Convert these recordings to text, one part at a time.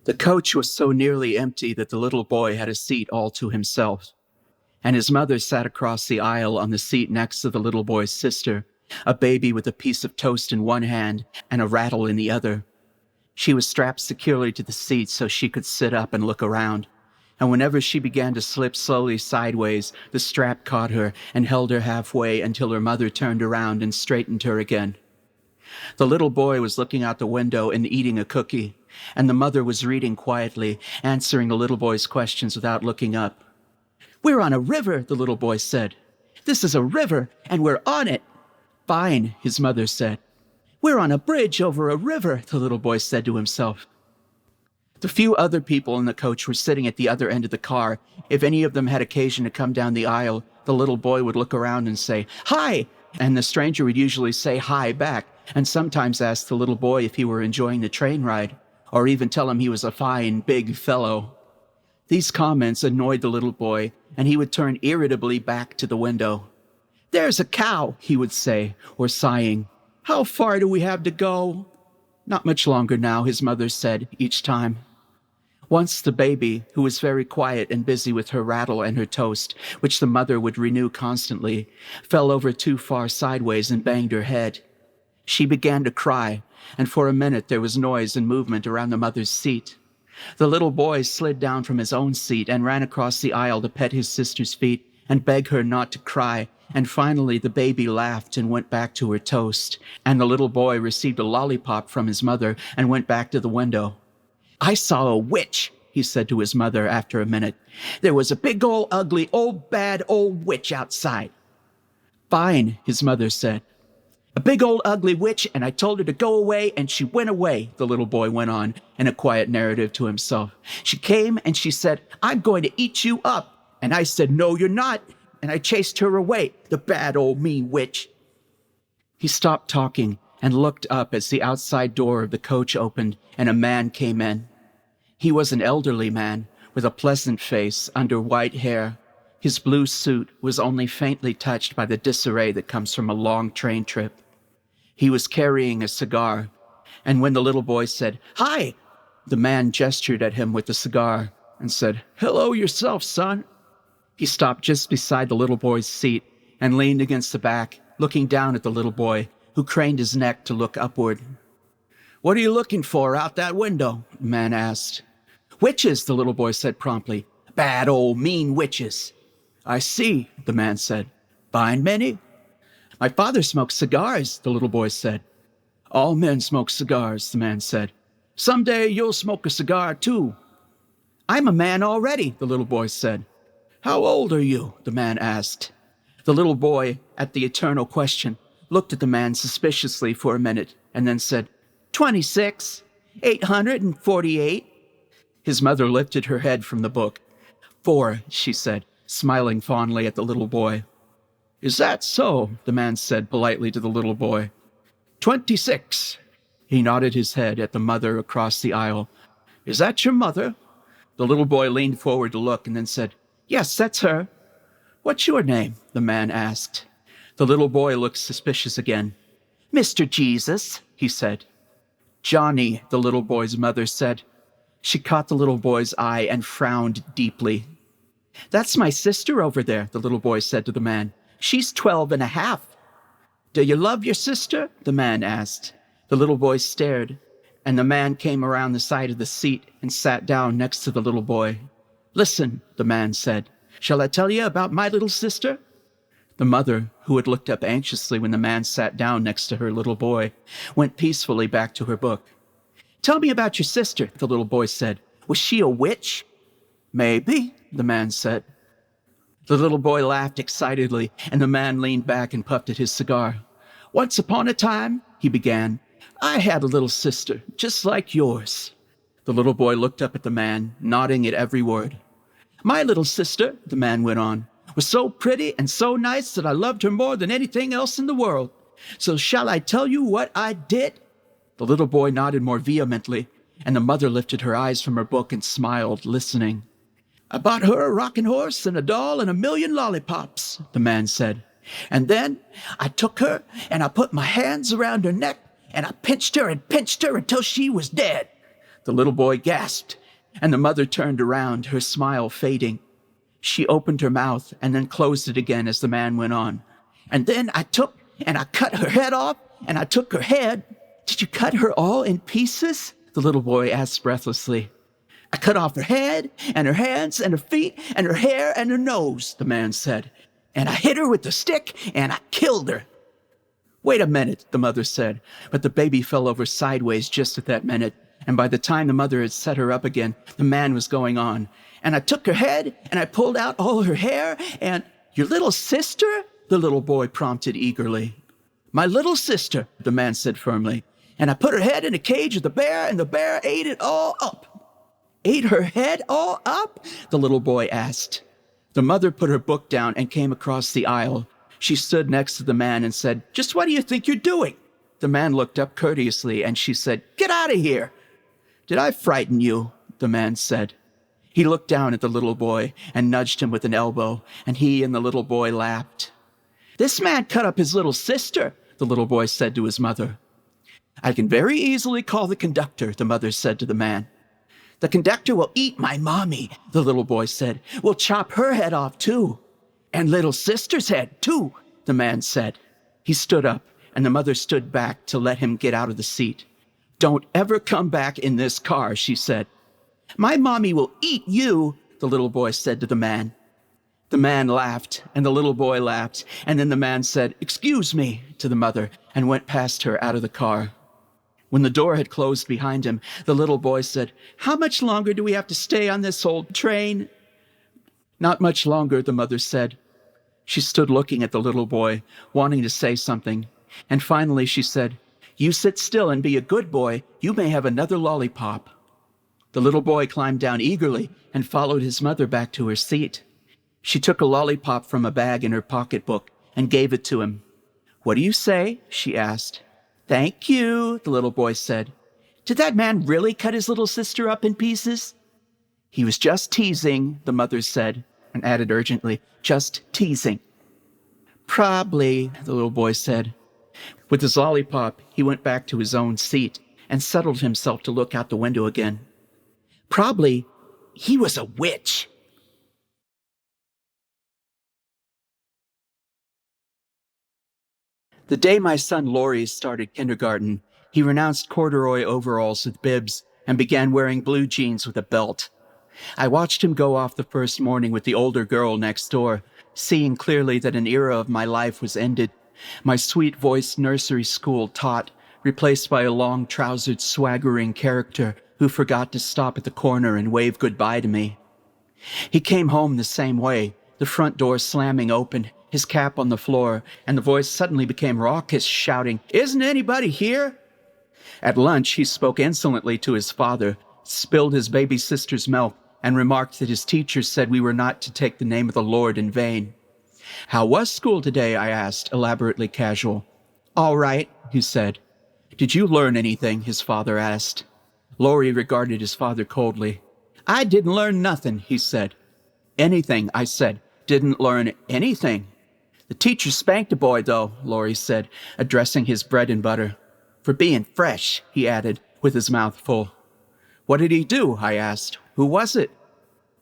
The coach was so nearly empty that the little boy had a seat all to himself, and his mother sat across the aisle on the seat next to the little boy's sister, a baby with a piece of toast in one hand and a rattle in the other. She was strapped securely to the seat so she could sit up and look around, and whenever she began to slip slowly sideways, the strap caught her and held her halfway until her mother turned around and straightened her again. The little boy was looking out the window and eating a cookie, and the mother was reading quietly, answering the little boy's questions without looking up. "We're on a river," the little boy said. "This is a river, and we're on it." "Fine," his mother said. "We're on a bridge over a river," the little boy said to himself. The few other people in the coach were sitting at the other end of the car. If any of them had occasion to come down the aisle, the little boy would look around and say, "Hi!" And the stranger would usually say hi back, and sometimes ask the little boy if he were enjoying the train ride, or even tell him he was a fine, big fellow. These comments annoyed the little boy, and he would turn irritably back to the window. "There's a cow," he would say, or sighing. "How far do we have to go?" "Not much longer now," his mother said each time. Once the baby, who was very quiet and busy with her rattle and her toast, which the mother would renew constantly, fell over too far sideways and banged her head. She began to cry, and for a minute there was noise and movement around the mother's seat. The little boy slid down from his own seat and ran across the aisle to pet his sister's feet and beg her not to cry, and finally the baby laughed and went back to her toast, and the little boy received a lollipop from his mother and went back to the window. "I saw a witch," he said to his mother after a minute. "There was a big old ugly old bad old witch outside." "Fine," his mother said. "A big old ugly witch, and I told her to go away, and she went away," the little boy went on in a quiet narrative to himself. "She came and she said, 'I'm going to eat you up.' And I said, 'No, you're not.' And I chased her away, the bad old mean witch." He stopped talking and looked up as the outside door of the coach opened and a man came in. He was an elderly man with a pleasant face under white hair. His blue suit was only faintly touched by the disarray that comes from a long train trip. He was carrying a cigar, and when the little boy said, "Hi," the man gestured at him with the cigar and said, "Hello yourself, son." He stopped just beside the little boy's seat and leaned against the back, looking down at the little boy, who craned his neck to look upward. "What are you looking for out that window?" the man asked. "Witches," the little boy said promptly. "Bad old mean witches." "I see," the man said. "Find many?" "My father smokes cigars," the little boy said. "All men smoke cigars," the man said. "Someday you'll smoke a cigar too." "I'm a man already," the little boy said. "How old are you?" the man asked. The little boy, at the eternal question, looked at the man suspiciously for a minute and then said, 26, 848. His mother lifted her head from the book. 4, she said, smiling fondly at the little boy. "Is that so?" the man said politely to the little boy. 26. He nodded his head at the mother across the aisle. "Is that your mother?" The little boy leaned forward to look and then said, "Yes, that's her." "What's your name?" the man asked. The little boy looked suspicious again. "Mr. Jesus," he said. "Johnny," the little boy's mother said. She caught the little boy's eye and frowned deeply. "That's my sister over there," the little boy said to the man. "She's 12 and a half." "Do you love your sister?" the man asked. The little boy stared, and the man came around the side of the seat and sat down next to the little boy. "Listen," the man said. "Shall I tell you about my little sister?" The mother, who had looked up anxiously when the man sat down next to her little boy, went peacefully back to her book. "Tell me about your sister," the little boy said. "Was she a witch?" "Maybe," the man said. The little boy laughed excitedly, and the man leaned back and puffed at his cigar. "Once upon a time," he began, "I had a little sister, just like yours." The little boy looked up at the man, nodding at every word. "My little sister," the man went on, "was so pretty and so nice that I loved her more than anything else in the world. So shall I tell you what I did?" The little boy nodded more vehemently, and the mother lifted her eyes from her book and smiled, listening. "I bought her a rocking horse and a doll and 1,000,000 lollipops," the man said. "And then I took her and I put my hands around her neck and I pinched her until she was dead. The little boy gasped, and the mother turned around, her smile fading. She opened her mouth and then closed it again as the man went on. And then I took and I cut her head off, and I took her head. Did you cut her all in pieces? The little boy asked breathlessly. I cut off her head and her hands and her feet and her hair and her nose, the man said. And I hit her with the stick and I killed her. Wait a minute, the mother said, but the baby fell over sideways just at that minute. And by the time the mother had set her up again, the man was going on. And I took her head and I pulled out all her hair and... Your little sister? The little boy prompted eagerly. My little sister, the man said firmly. And I put her head in a cage of the bear, and the bear ate it all up. Ate her head all up? The little boy asked. The mother put her book down and came across the aisle. She stood next to the man and said, Just what do you think you're doing? The man looked up courteously, and she said, Get out of here. Did I frighten you? The man said. He looked down at the little boy and nudged him with an elbow, and he and the little boy laughed. This man cut up his little sister, the little boy said to his mother. I can very easily call the conductor, the mother said to the man. The conductor will eat my mommy, the little boy said. We'll chop her head off, too. And little sister's head, too, the man said. He stood up, and the mother stood back to let him get out of the seat. Don't ever come back in this car, she said. My mommy will eat you, the little boy said to the man. The man laughed, and the little boy laughed, and then the man said, Excuse me, to the mother, and went past her out of the car. When the door had closed behind him, the little boy said, How much longer do we have to stay on this old train? Not much longer, the mother said. She stood looking at the little boy, wanting to say something, and finally she said, You sit still and be a good boy. You may have another lollipop. The little boy climbed down eagerly and followed his mother back to her seat. She took a lollipop from a bag in her pocketbook and gave it to him. What do you say? She asked. Thank you, the little boy said. Did that man really cut his little sister up in pieces? He was just teasing, the mother said, and added urgently, just teasing. Probably, the little boy said. With his lollipop, he went back to his own seat and settled himself to look out the window again. Probably he was a witch. The day my son Laurie started kindergarten, he renounced corduroy overalls with bibs and began wearing blue jeans with a belt. I watched him go off the first morning with the older girl next door, seeing clearly that an era of my life was ended. My sweet-voiced nursery school taught, replaced by a long-trousered, swaggering character who forgot to stop at the corner and wave goodbye to me. He came home the same way, the front door slamming open, his cap on the floor, and the voice suddenly became raucous, shouting, Isn't anybody here? At lunch, he spoke insolently to his father, spilled his baby sister's milk, and remarked that his teachers said we were not to take the name of the Lord in vain. How was school today? I asked, elaborately casual. All right, he said. Did you learn anything? His father asked. Laurie regarded his father coldly. I didn't learn nothing, he said. Anything, I said. Didn't learn anything. The teacher spanked a boy, though, Laurie said, addressing his bread and butter. For being fresh, he added, with his mouth full. What did he do? I asked. Who was it?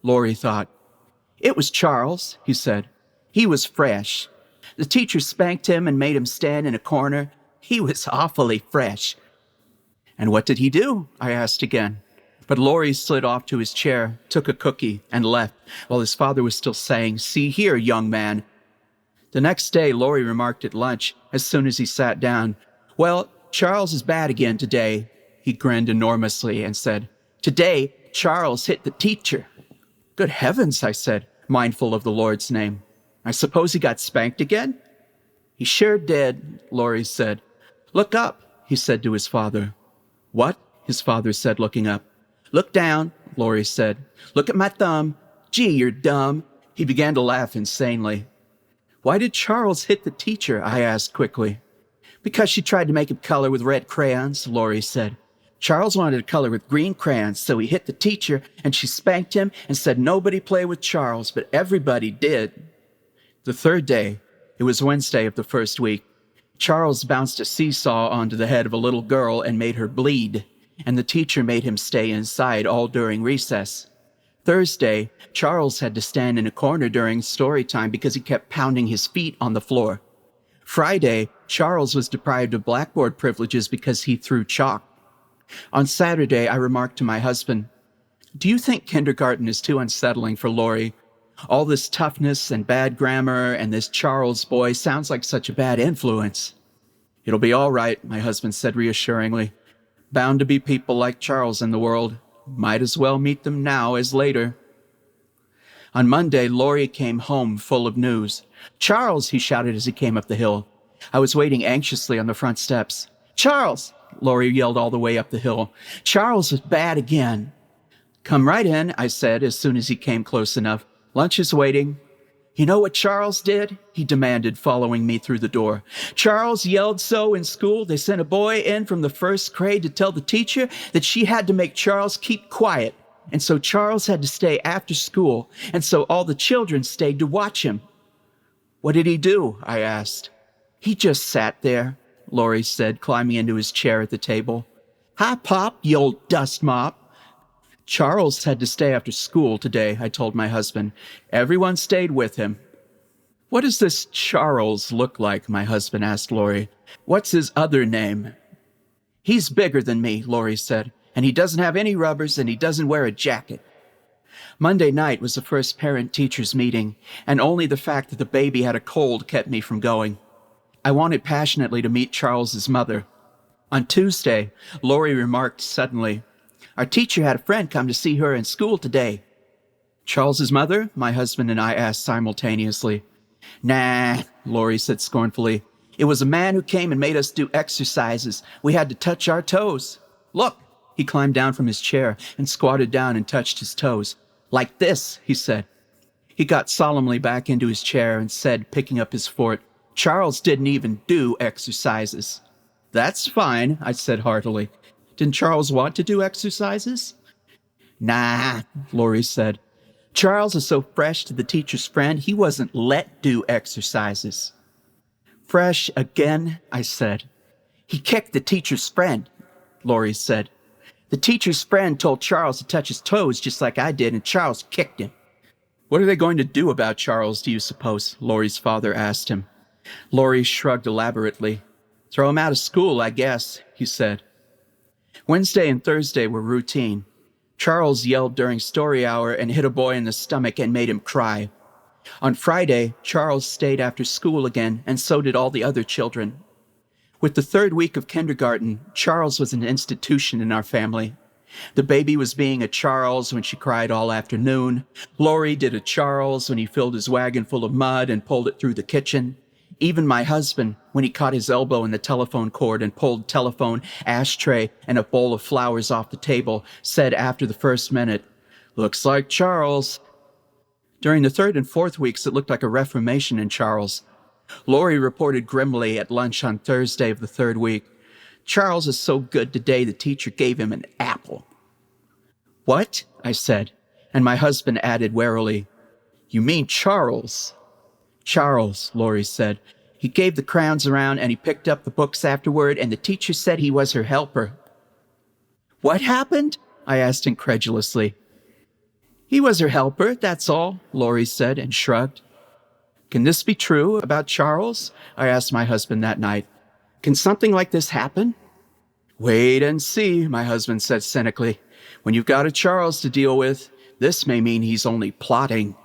Laurie thought. It was Charles, he said. He was fresh. The teacher spanked him and made him stand in a corner. He was awfully fresh. And what did he do? I asked again. But Laurie slid off to his chair, took a cookie, and left, while his father was still saying, See here, young man. The next day, Laurie remarked at lunch, as soon as he sat down, Well, Charles is bad again today. He grinned enormously and said, Today, Charles hit the teacher. Good heavens, I said, mindful of the Lord's name. I suppose he got spanked again? He sure did, Laurie said. Look up, he said to his father. What? His father said, looking up. Look down, Laurie said. Look at my thumb. Gee, you're dumb. He began to laugh insanely. Why did Charles hit the teacher? I asked quickly. Because she tried to make him color with red crayons, Laurie said. Charles wanted to color with green crayons, so he hit the teacher, and she spanked him and said nobody play with Charles, but everybody did. The third day, it was Wednesday of the first week, Charles bounced a seesaw onto the head of a little girl and made her bleed. and the teacher made him stay inside all during recess. Thursday, Charles had to stand in a corner during story time because he kept pounding his feet on the floor. Friday, Charles was deprived of blackboard privileges because he threw chalk. On Saturday, I remarked to my husband, "Do you think kindergarten is too unsettling for Lori? All this toughness and bad grammar and this Charles boy sounds like such a bad influence." "It'll be all right," my husband said reassuringly. "Bound to be people like Charles in the world. Might as well meet them now as later." On Monday, Lori came home full of news. "Charles," he shouted as he came up the hill. I was waiting anxiously on the front steps. "Charles!" Lori yelled all the way up the hill. "Charles is bad again." "Come right in," I said as soon as he came close enough. "Lunch is waiting." "You know what Charles did?" he demanded, following me through the door. "Charles yelled so in school, they sent a boy in from the first grade to tell the teacher that she had to make Charles keep quiet. And so Charles had to stay after school, and so all the children stayed to watch him." "What did he do?" I asked. "He just sat there," Lori said, climbing into his chair at the table. "Hi, Pop, you old dust mop." "Charles had to stay after school today," I told my husband. "Everyone stayed with him." "What does this Charles look like?" my husband asked Lori. "What's his other name?" "He's bigger than me," Lori said, "and he doesn't have any rubbers and he doesn't wear a jacket." Monday night was the first parent-teachers meeting, and only the fact that the baby had a cold kept me from going. I wanted passionately to meet Charles's mother. On Tuesday, Lori remarked suddenly, "Our teacher had a friend come to see her in school today." "Charles's mother?" my husband and I asked simultaneously. "Nah," Lori said scornfully. "It was a man who came and made us do exercises. We had to touch our toes. Look." He climbed down from his chair and squatted down and touched his toes. "Like this," he said. He got solemnly back into his chair and said, picking up his fork, "Charles didn't even do exercises." "That's fine," I said heartily. "Didn't Charles want to do exercises?" "Nah," Lori said. "Charles is so fresh to the teacher's friend, he wasn't let do exercises." "Fresh again," I said. "He kicked the teacher's friend," Lori said. "The teacher's friend told Charles to touch his toes just like I did, and Charles kicked him." "What are they going to do about Charles, do you suppose?" Lori's father asked him. Lori shrugged elaborately. "Throw him out of school, I guess," he said. Wednesday and Thursday were routine. Charles yelled during story hour and hit a boy in the stomach and made him cry. On Friday, Charles stayed after school again, and so did all the other children. With the third week of kindergarten, Charles was an institution in our family. The baby was being a Charles when she cried all afternoon. Lori did a Charles when he filled his wagon full of mud and pulled it through the kitchen. Even my husband, when he caught his elbow in the telephone cord and pulled telephone, ashtray, and a bowl of flowers off the table, said after the first minute, "Looks like Charles." During the third and fourth weeks, it looked like a reformation in Charles. Lori reported grimly at lunch on Thursday of the third week, "Charles is so good today, the teacher gave him an apple." "What?" I said, and my husband added warily, "You mean Charles?" "Charles," Lori said. "He gave the crowns around and he picked up the books afterward, and the teacher said he was her helper." "What happened?" I asked incredulously. "He was her helper, that's all," Lori said and shrugged. "Can this be true about Charles?" I asked my husband that night. "Can something like this happen?" "Wait and see," my husband said cynically. "When you've got a Charles to deal with, this may mean he's only plotting."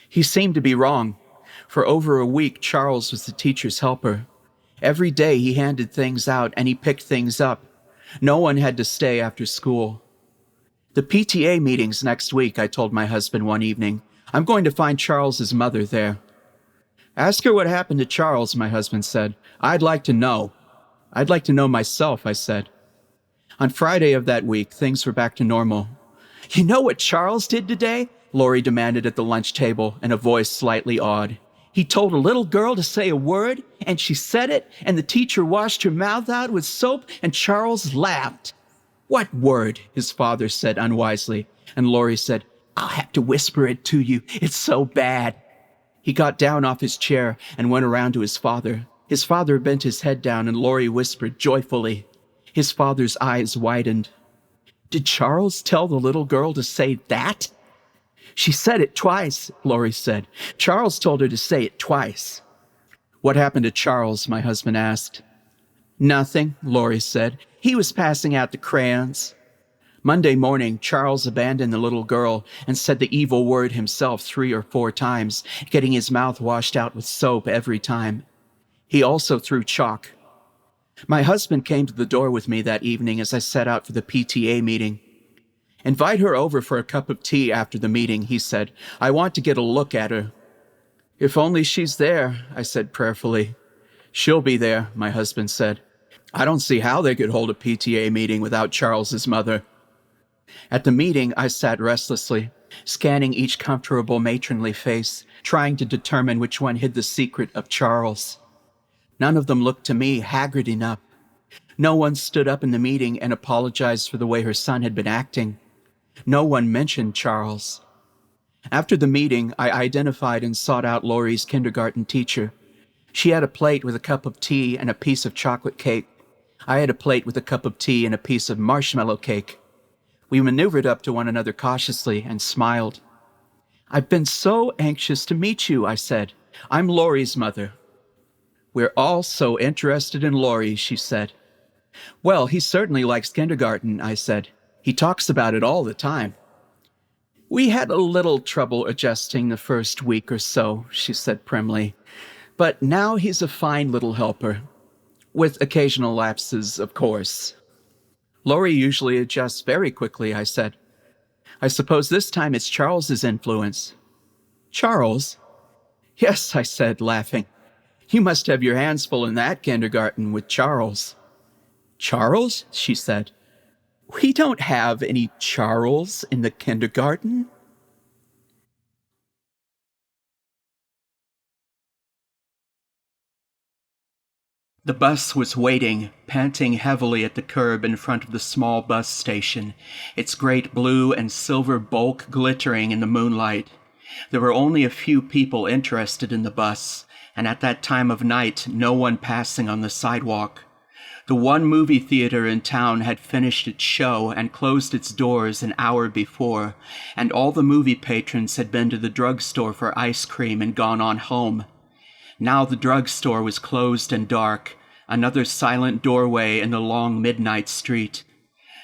He seemed to be wrong. For over a week, Charles was the teacher's helper. Every day he handed things out and he picked things up. No one had to stay after school. "The PTA meeting's next week," I told my husband one evening. "I'm going to find Charles's mother there." "Ask her what happened to Charles," my husband said. "I'd like to know." "I'd like to know myself," I said. On Friday of that week, things were back to normal. "You know what Charles did today?" Lori demanded at the lunch table in a voice slightly awed. "He told a little girl to say a word, and she said it, and the teacher washed her mouth out with soap, and Charles laughed." "What word?" his father said unwisely, and Lori said, "I'll have to whisper it to you. It's so bad." He got down off his chair and went around to his father. His father bent his head down, and Lori whispered joyfully, His father's eyes widened. Did Charles tell the little girl to say that? She said it twice, Laurie said. Charles told her to say it twice. What happened to Charles? My husband asked. Nothing, Laurie said. He was passing out the crayons. Monday morning, Charles abandoned the little girl and said the evil word himself 3 or 4 times, getting his mouth washed out with soap every time. He also threw chalk. My husband came to the door with me that evening as I set out for the PTA meeting. Invite her over for a cup of tea after the meeting, he said. I want to get a look at her. If only she's there, I said prayerfully. She'll be there, my husband said. I don't see how they could hold a PTA meeting without Charles's mother. At the meeting, I sat restlessly, scanning each comfortable matronly face, trying to determine which one hid the secret of Charles. None of them looked to me haggard enough. No one stood up in the meeting and apologized for the way her son had been acting. No one mentioned Charles. After the meeting, I identified and sought out Laurie's kindergarten teacher. She had a plate with a cup of tea and a piece of chocolate cake. I had a plate with a cup of tea and a piece of marshmallow cake. We maneuvered up to one another cautiously and smiled. I've been so anxious to meet you, I said. I'm Laurie's mother. We're all so interested in Laurie, she said. Well, he certainly likes kindergarten, I said. He talks about it all the time. We had a little trouble adjusting the first week or so, she said primly. But now he's a fine little helper. With occasional lapses, of course. Laurie usually adjusts very quickly, I said. I suppose this time it's Charles's influence. Charles? Yes, I said, laughing. You must have your hands full in that kindergarten with Charles. Charles? She said. We don't have any Charles in the kindergarten. The bus was waiting, panting heavily at the curb in front of the small bus station, its great blue and silver bulk glittering in the moonlight. There were only a few people interested in the bus, and at that time of night, no one passing on the sidewalk. The one movie theater in town had finished its show and closed its doors an hour before, and all the movie patrons had been to the drugstore for ice cream and gone on home. Now the drugstore was closed and dark, another silent doorway in the long midnight street.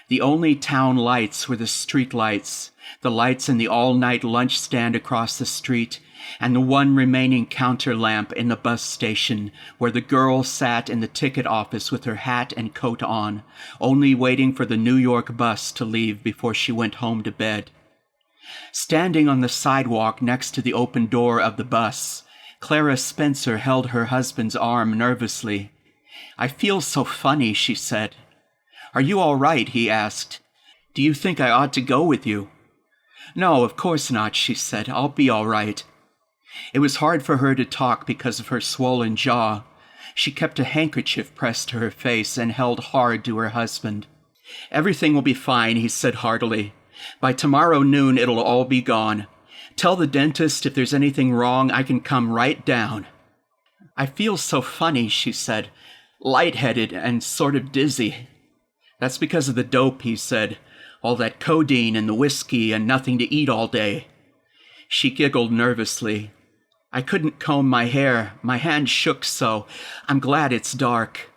The only town lights were the street lights, the lights in the all-night lunch stand across the street, and the one remaining counter lamp in the bus station, where the girl sat in the ticket office with her hat and coat on, only waiting for the New York bus to leave before she went home to bed. Standing on the sidewalk next to the open door of the bus, Clara Spencer held her husband's arm nervously. I feel so funny, she said. Are you all right? He asked. Do you think I ought to go with you? No, of course not, she said. I'll be all right. It was hard for her to talk because of her swollen jaw. She kept a handkerchief pressed to her face and held hard to her husband. Everything will be fine, he said heartily. By tomorrow noon, it'll all be gone. Tell the dentist if there's anything wrong, I can come right down. I feel so funny, she said, lightheaded and sort of dizzy. That's because of the dope, he said, all that codeine and the whiskey and nothing to eat all day. She giggled nervously. I couldn't comb my hair. My hand shook so. I'm glad it's dark.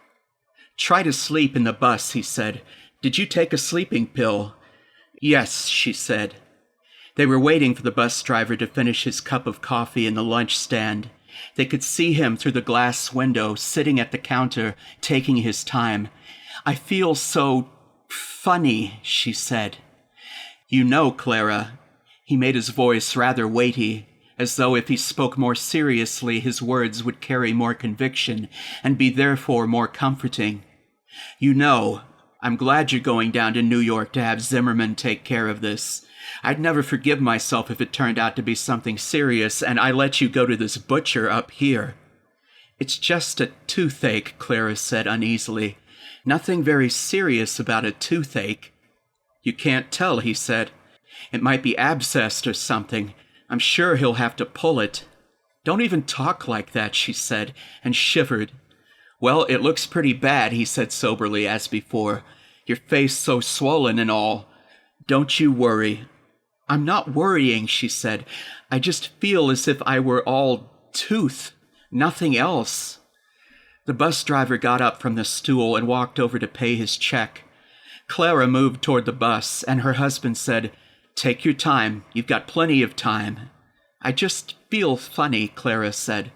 Try to sleep in the bus, he said. Did you take a sleeping pill? Yes, she said. They were waiting for the bus driver to finish his cup of coffee in the lunch stand. They could see him through the glass window, sitting at the counter, taking his time. I feel so funny, she said. You know, Clara. He made his voice rather weighty, as though if he spoke more seriously his words would carry more conviction and be therefore more comforting. You know, I'm glad you're going down to New York to have Zimmerman take care of this. I'd never forgive myself if it turned out to be something serious and I let you go to this butcher up here. It's just a toothache, Clara said uneasily. Nothing very serious about a toothache. You can't tell, he said. It might be abscessed or something. I'm sure he'll have to pull it. Don't even talk like that, she said, and shivered. Well, it looks pretty bad, he said soberly as before. Your face so swollen and all. Don't you worry. I'm not worrying, she said. I just feel as if I were all tooth, nothing else. The bus driver got up from the stool and walked over to pay his check. Clara moved toward the bus, and her husband said, Take your time. You've got plenty of time. I just feel funny, Clara said.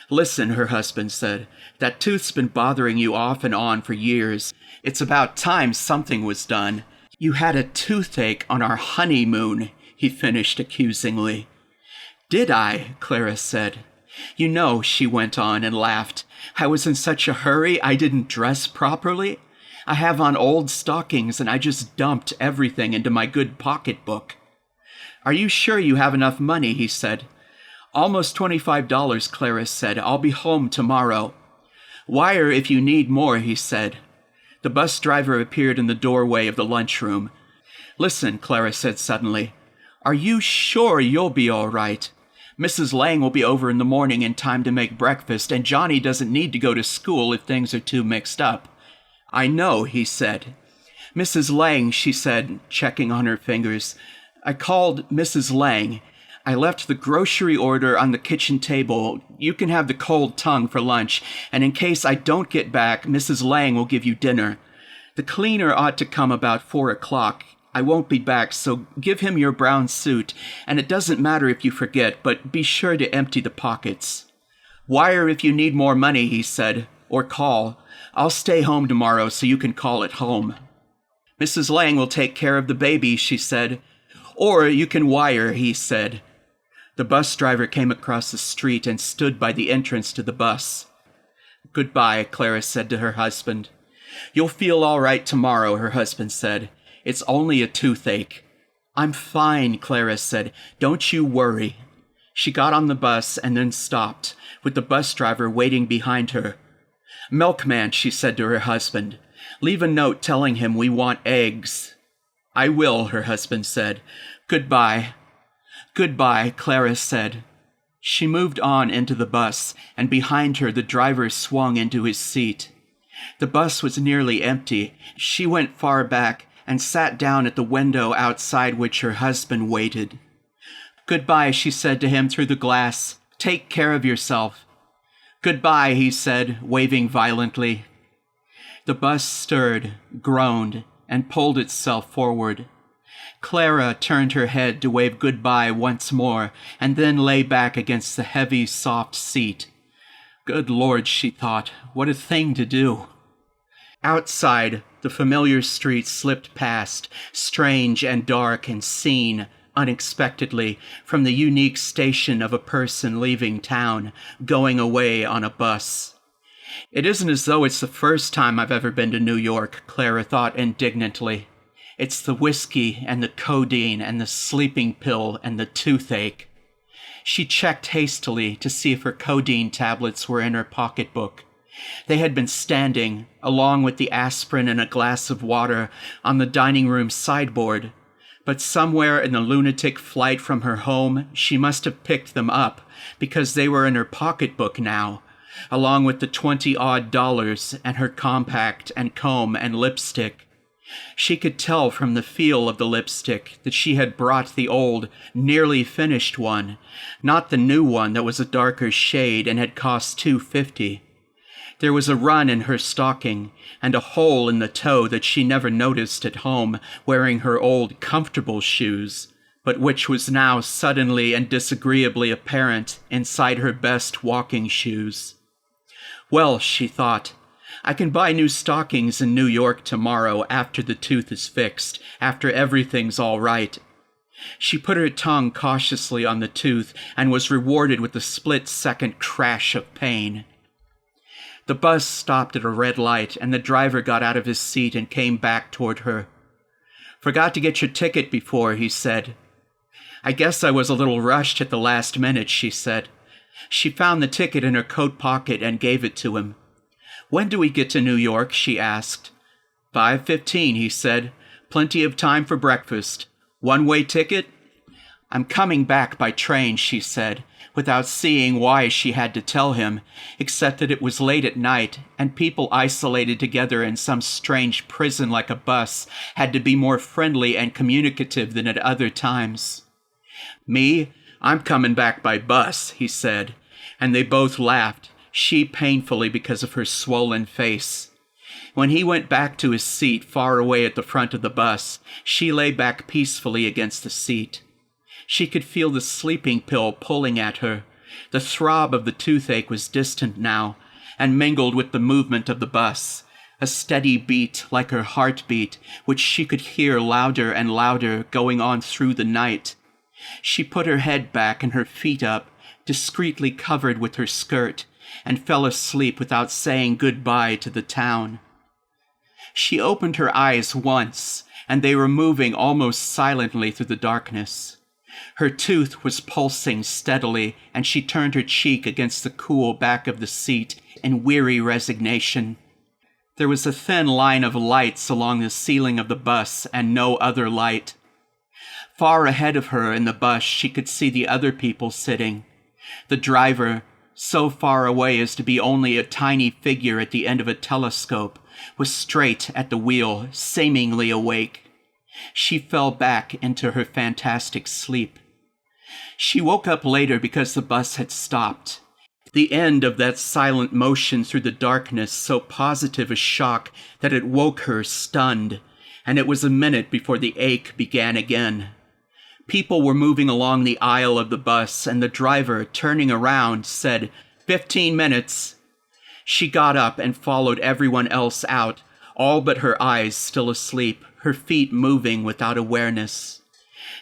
Listen, her husband said, that tooth's been bothering you off and on for years. It's about time something was done. You had a toothache on our honeymoon, he finished accusingly. Did I? Clara said. You know, she went on and laughed, I was in such a hurry I didn't dress properly. I have on old stockings and I just dumped everything into my good pocketbook. Are you sure you have enough money? He said. Almost $25, Clara said. I'll be home tomorrow. Wire if you need more, he said. The bus driver appeared in the doorway of the lunchroom. Listen, Clara said suddenly. Are you sure you'll be all right? Mrs. Lang will be over in the morning in time to make breakfast, and Johnny doesn't need to go to school if things are too mixed up. I know, he said. Mrs. Lang, she said, checking on her fingers. I called Mrs. Lang. I left the grocery order on the kitchen table. You can have the cold tongue for lunch, and in case I don't get back, Mrs. Lang will give you dinner. The cleaner ought to come about 4 o'clock. I won't be back, so give him your brown suit, and it doesn't matter if you forget, but be sure to empty the pockets. Wire if you need more money, he said, or call. I'll stay home tomorrow so you can call it home. Mrs. Lang will take care of the baby, she said. Or you can wire, he said. The bus driver came across the street and stood by the entrance to the bus. Goodbye, Clara said to her husband. You'll feel all right tomorrow, her husband said. It's only a toothache. I'm fine, Clara said. Don't you worry. She got on the bus and then stopped, with the bus driver waiting behind her. Milkman, she said to her husband, leave a note telling him we want eggs. I will, her husband said. Goodbye. Goodbye, Clara said. She moved on into the bus, and behind her the driver swung into his seat. The bus was nearly empty. She went far back and sat down at the window outside which her husband waited. Goodbye, she said to him through the glass. Take care of yourself. Goodbye, he said, waving violently. The bus stirred, groaned, and pulled itself forward. Clara turned her head to wave goodbye once more, and then lay back against the heavy, soft seat. Good Lord, she thought, what a thing to do. Outside, the familiar street slipped past, strange and dark and seen, unexpectedly, from the unique station of a person leaving town, going away on a bus. It isn't as though it's the first time I've ever been to New York, Clara thought indignantly. It's the whiskey and the codeine and the sleeping pill and the toothache. She checked hastily to see if her codeine tablets were in her pocketbook. They had been standing, along with the aspirin and a glass of water, on the dining room sideboard. But somewhere in the lunatic flight from her home, she must have picked them up, because they were in her pocketbook now, along with the $20-odd and her compact and comb and lipstick. She could tell from the feel of the lipstick that she had brought the old, nearly finished one, not the new one that was a darker shade and had cost $2.50. There was a run in her stocking, and a hole in the toe that she never noticed at home, wearing her old comfortable shoes, but which was now suddenly and disagreeably apparent inside her best walking shoes. Well, she thought, I can buy new stockings in New York tomorrow after the tooth is fixed, after everything's all right. She put her tongue cautiously on the tooth and was rewarded with a split-second crash of pain. The bus stopped at a red light, and the driver got out of his seat and came back toward her. Forgot to get your ticket before, he said. I guess I was a little rushed at the last minute, she said. She found the ticket in her coat pocket and gave it to him. When do we get to New York? She asked. 5:15, he said. Plenty of time for breakfast. One-way ticket? "I'm coming back by train," she said, without seeing why she had to tell him, except that it was late at night, and people isolated together in some strange prison like a bus had to be more friendly and communicative than at other times. "Me? I'm coming back by bus," he said, and they both laughed, she painfully because of her swollen face. When he went back to his seat far away at the front of the bus, she lay back peacefully against the seat. She could feel the sleeping pill pulling at her. The throb of the toothache was distant now, and mingled with the movement of the bus, a steady beat like her heartbeat, which she could hear louder and louder going on through the night. She put her head back and her feet up, discreetly covered with her skirt, and fell asleep without saying goodbye to the town. She opened her eyes once, and they were moving almost silently through the darkness. Her tooth was pulsing steadily, and she turned her cheek against the cool back of the seat in weary resignation. There was a thin line of lights along the ceiling of the bus, and no other light. Far ahead of her in the bus, she could see the other people sitting. The driver, so far away as to be only a tiny figure at the end of a telescope, was straight at the wheel, seemingly awake. She fell back into her fantastic sleep. She woke up later because the bus had stopped. The end of that silent motion through the darkness so positive a shock that it woke her stunned, and it was a minute before the ache began again. People were moving along the aisle of the bus, and the driver, turning around, said, 15 minutes. She got up and followed everyone else out, all but her eyes still asleep, her feet moving without awareness.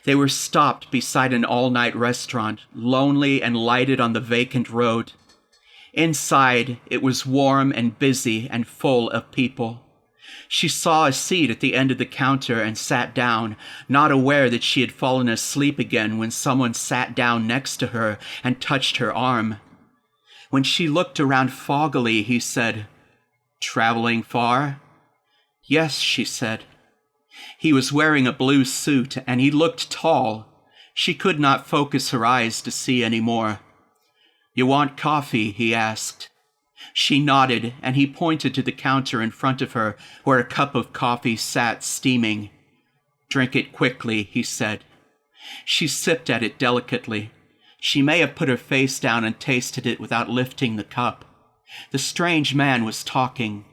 They were stopped beside an all-night restaurant, lonely and lighted on the vacant road. Inside, it was warm and busy and full of people. She saw a seat at the end of the counter and sat down, not aware that she had fallen asleep again when someone sat down next to her and touched her arm. When she looked around foggily, he said, "Traveling far?" "Yes," she said. He was wearing a blue suit, and he looked tall. She could not focus her eyes to see any more. "You want coffee?" he asked. She nodded, and he pointed to the counter in front of her, where a cup of coffee sat steaming. "Drink it quickly," he said. She sipped at it delicately. She may have put her face down and tasted it without lifting the cup. The strange man was talking.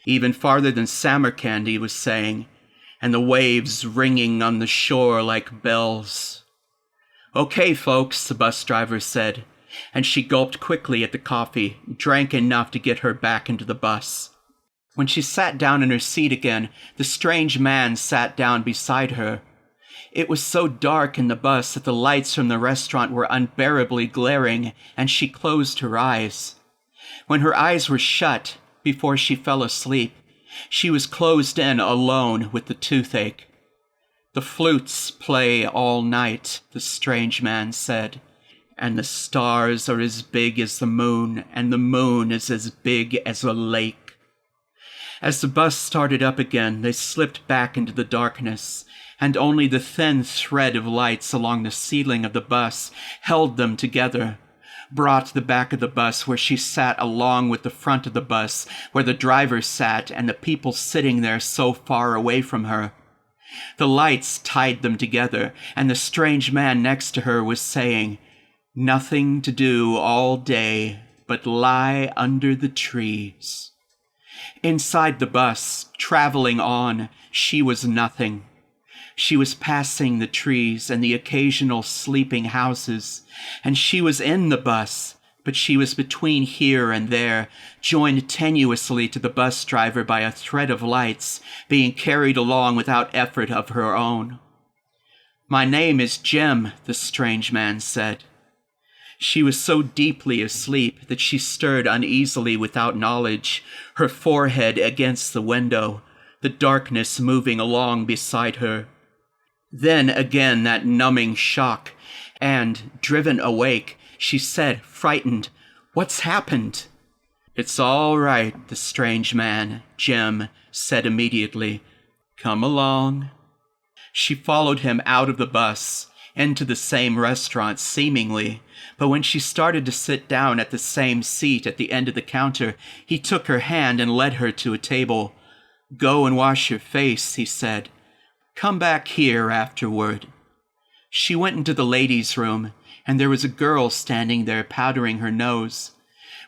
Even farther than Samarkand, he was saying, and the waves ringing on the shore like bells. "Okay, folks," the bus driver said, and she gulped quickly at the coffee, drank enough to get her back into the bus. When she sat down in her seat again, the strange man sat down beside her. It was so dark in the bus that the lights from the restaurant were unbearably glaring, and she closed her eyes. When her eyes were shut, before she fell asleep, she was closed in alone with the toothache. "The flutes play all night," the strange man said, "and the stars are as big as the moon, and the moon is as big as a lake." As the bus started up again, they slipped back into the darkness, and only the thin thread of lights along the ceiling of the bus held them together, brought the back of the bus where she sat along with the front of the bus, where the driver sat and the people sitting there so far away from her. The lights tied them together, and the strange man next to her was saying, "Nothing to do all day but lie under the trees." Inside the bus, traveling on, she was nothing. She was passing the trees and the occasional sleeping houses, and she was in the bus, but she was between here and there, joined tenuously to the bus driver by a thread of lights, being carried along without effort of her own. "My name is Jim," the strange man said. She was so deeply asleep that she stirred uneasily without knowledge, her forehead against the window, the darkness moving along beside her. Then again that numbing shock, and, driven awake, she said, frightened, "What's happened?" "It's all right," the strange man, Jim, said immediately. "Come along." She followed him out of the bus, into the same restaurant, seemingly. But when she started to sit down at the same seat at the end of the counter, he took her hand and led her to a table. "Go and wash your face," he said. "Come back here afterward." She went into the ladies' room, and there was a girl standing there powdering her nose.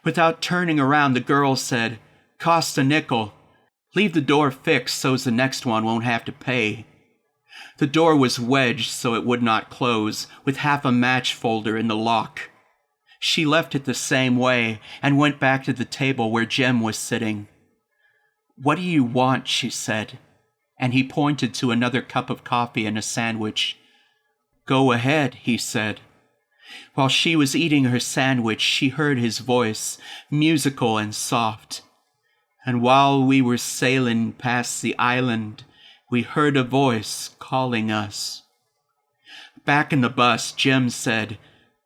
Without turning around, the girl said, "Cost a nickel. Leave the door fixed so's the next one won't have to pay." The door was wedged so it would not close, with half a match folder in the lock. She left it the same way and went back to the table where Jim was sitting. "What do you want?" she said, and he pointed to another cup of coffee and a sandwich. "Go ahead," he said. While she was eating her sandwich, she heard his voice, musical and soft. "And while we were sailing past the island, we heard a voice calling us." Back in the bus, Jim said,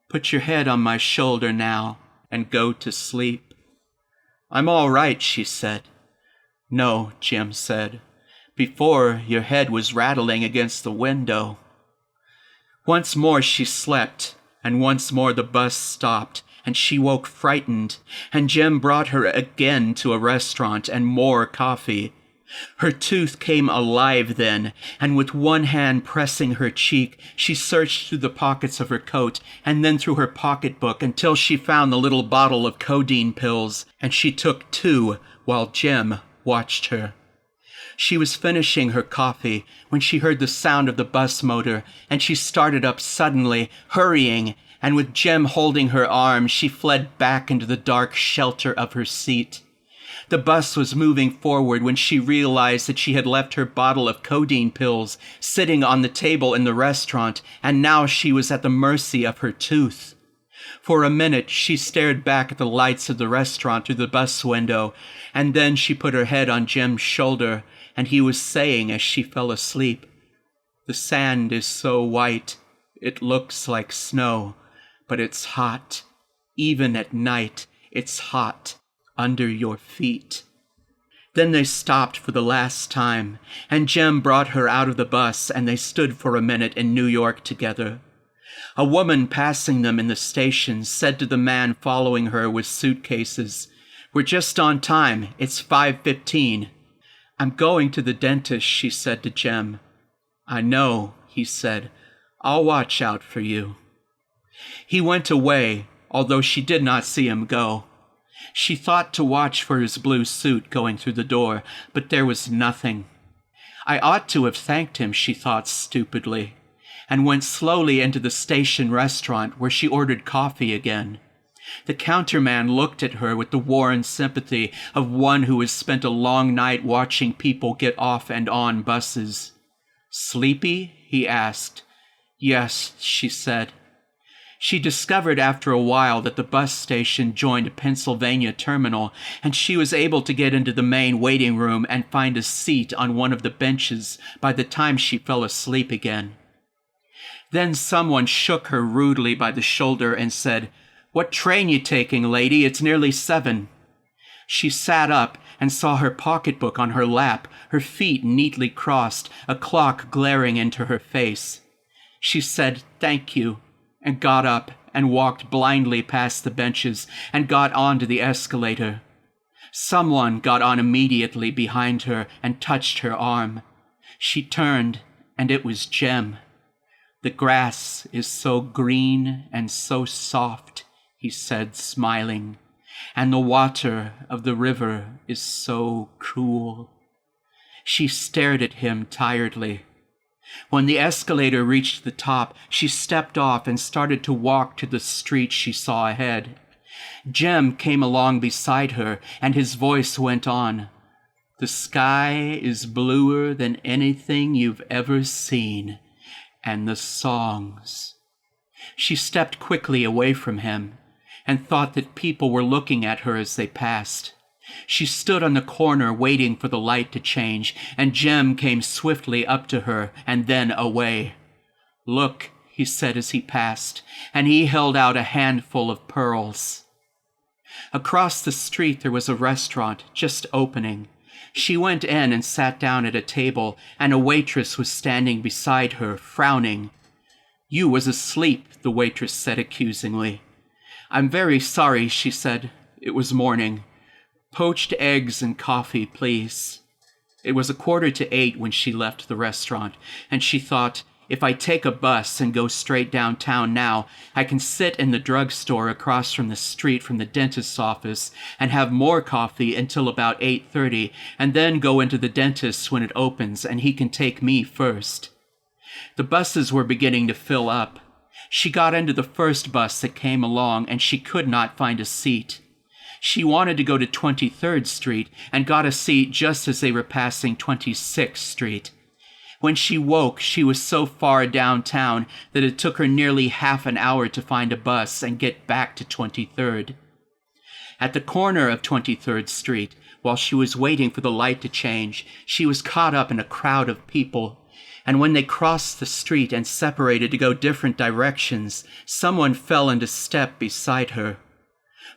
"Put your head on my shoulder now and go to sleep." "I'm all right," she said. "No," Jim said. "Before, your head was rattling against the window." Once more she slept, and once more the bus stopped, and she woke frightened, and Jim brought her again to a restaurant and more coffee. Her tooth came alive then, and with one hand pressing her cheek, she searched through the pockets of her coat and then through her pocketbook until she found the little bottle of codeine pills, and she took 2 while Jim watched her. She was finishing her coffee when she heard the sound of the bus motor, and she started up suddenly, hurrying, and with Jim holding her arm, she fled back into the dark shelter of her seat. The bus was moving forward when she realized that she had left her bottle of codeine pills sitting on the table in the restaurant, and now she was at the mercy of her tooth. For a minute, she stared back at the lights of the restaurant through the bus window, and then she put her head on Jim's shoulder, and he was saying as she fell asleep, "The sand is so white, it looks like snow, but it's hot. Even at night, it's hot under your feet." Then they stopped for the last time, and Jim brought her out of the bus, and they stood for a minute in New York together. A woman passing them in the station said to the man following her with suitcases, "We're just on time. It's 5:15. "I'm going to the dentist," she said to Jim. "I know," he said. "I'll watch out for you." He went away, although she did not see him go. She thought to watch for his blue suit going through the door, but there was nothing. I ought to have thanked him, she thought stupidly, and went slowly into the station restaurant where she ordered coffee again. The counterman looked at her with the worn sympathy of one who has spent a long night watching people get off and on buses. "Sleepy?" he asked. "Yes," she said. She discovered after a while that the bus station joined a Pennsylvania terminal, and she was able to get into the main waiting room and find a seat on one of the benches by the time she fell asleep again. Then someone shook her rudely by the shoulder and said, "What train you taking, lady? It's nearly 7. She sat up and saw her pocketbook on her lap, her feet neatly crossed, a clock glaring into her face. She said, "Thank you," and got up and walked blindly past the benches and got onto the escalator. Someone got on immediately behind her and touched her arm. She turned, and it was Jem. "The grass is so green and so soft," he said, smiling, "and the water of the river is so cool." She stared at him tiredly. When the escalator reached the top, she stepped off and started to walk to the street she saw ahead. Jem came along beside her, and his voice went on. "The sky is bluer than anything you've ever seen, and the songs." She stepped quickly away from him and thought that people were looking at her as they passed. She stood on the corner waiting for the light to change, and Jem came swiftly up to her and then away. "Look," he said as he passed, and he held out a handful of pearls. Across the street there was a restaurant just opening. She went in and sat down at a table, and a waitress was standing beside her, frowning. You was asleep, the waitress said accusingly. I'm very sorry, she said. It was morning. Poached eggs and coffee, please. It was 7:45 when she left the restaurant, and she thought, if I take a bus and go straight downtown now, I can sit in the drugstore across from the street from the dentist's office and have more coffee until about 8:30, and then go into the dentist's when it opens, and he can take me first. The buses were beginning to fill up. She got into the first bus that came along, and she could not find a seat. She wanted to go to 23rd Street and got a seat just as they were passing 26th Street. When she woke, she was so far downtown that it took her nearly half an hour to find a bus and get back to 23rd. At the corner of 23rd Street, while she was waiting for the light to change, she was caught up in a crowd of people. And when they crossed the street and separated to go different directions, someone fell into step beside her.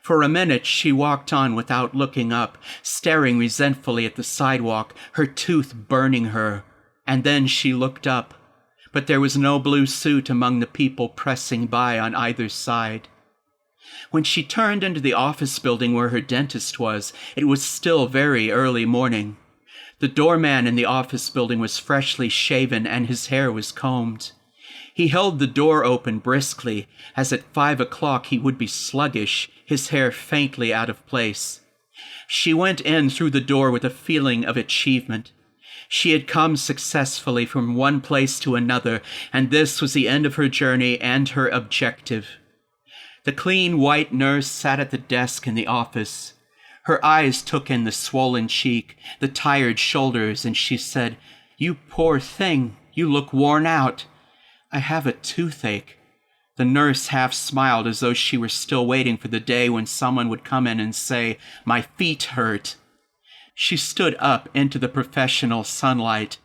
For a minute she walked on without looking up, staring resentfully at the sidewalk, her tooth burning her. And then she looked up, but there was no blue suit among the people pressing by on either side. When she turned into the office building where her dentist was, it was still very early morning. The doorman in the office building was freshly shaven and his hair was combed. He held the door open briskly, as at 5 o'clock he would be sluggish, his hair faintly out of place. She went in through the door with a feeling of achievement. She had come successfully from one place to another, and this was the end of her journey and her objective. The clean white nurse sat at the desk in the office. Her eyes took in the swollen cheek, the tired shoulders, and she said, "You poor thing, you look worn out." "I have a toothache." The nurse half smiled as though she were still waiting for the day when someone would come in and say, "My feet hurt." She stood up into the professional sunlight.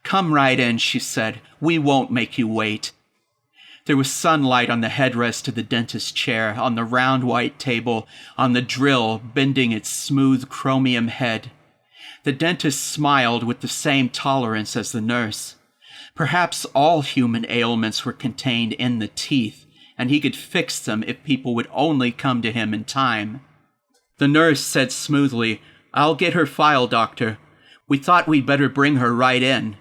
"Come right in," she said. "We won't make you wait." There was sunlight on the headrest of the dentist's chair, on the round white table, on the drill bending its smooth chromium head. The dentist smiled with the same tolerance as the nurse. Perhaps all human ailments were contained in the teeth, and he could fix them if people would only come to him in time. The nurse said smoothly, "I'll get her file, doctor. We thought we'd better bring her right in."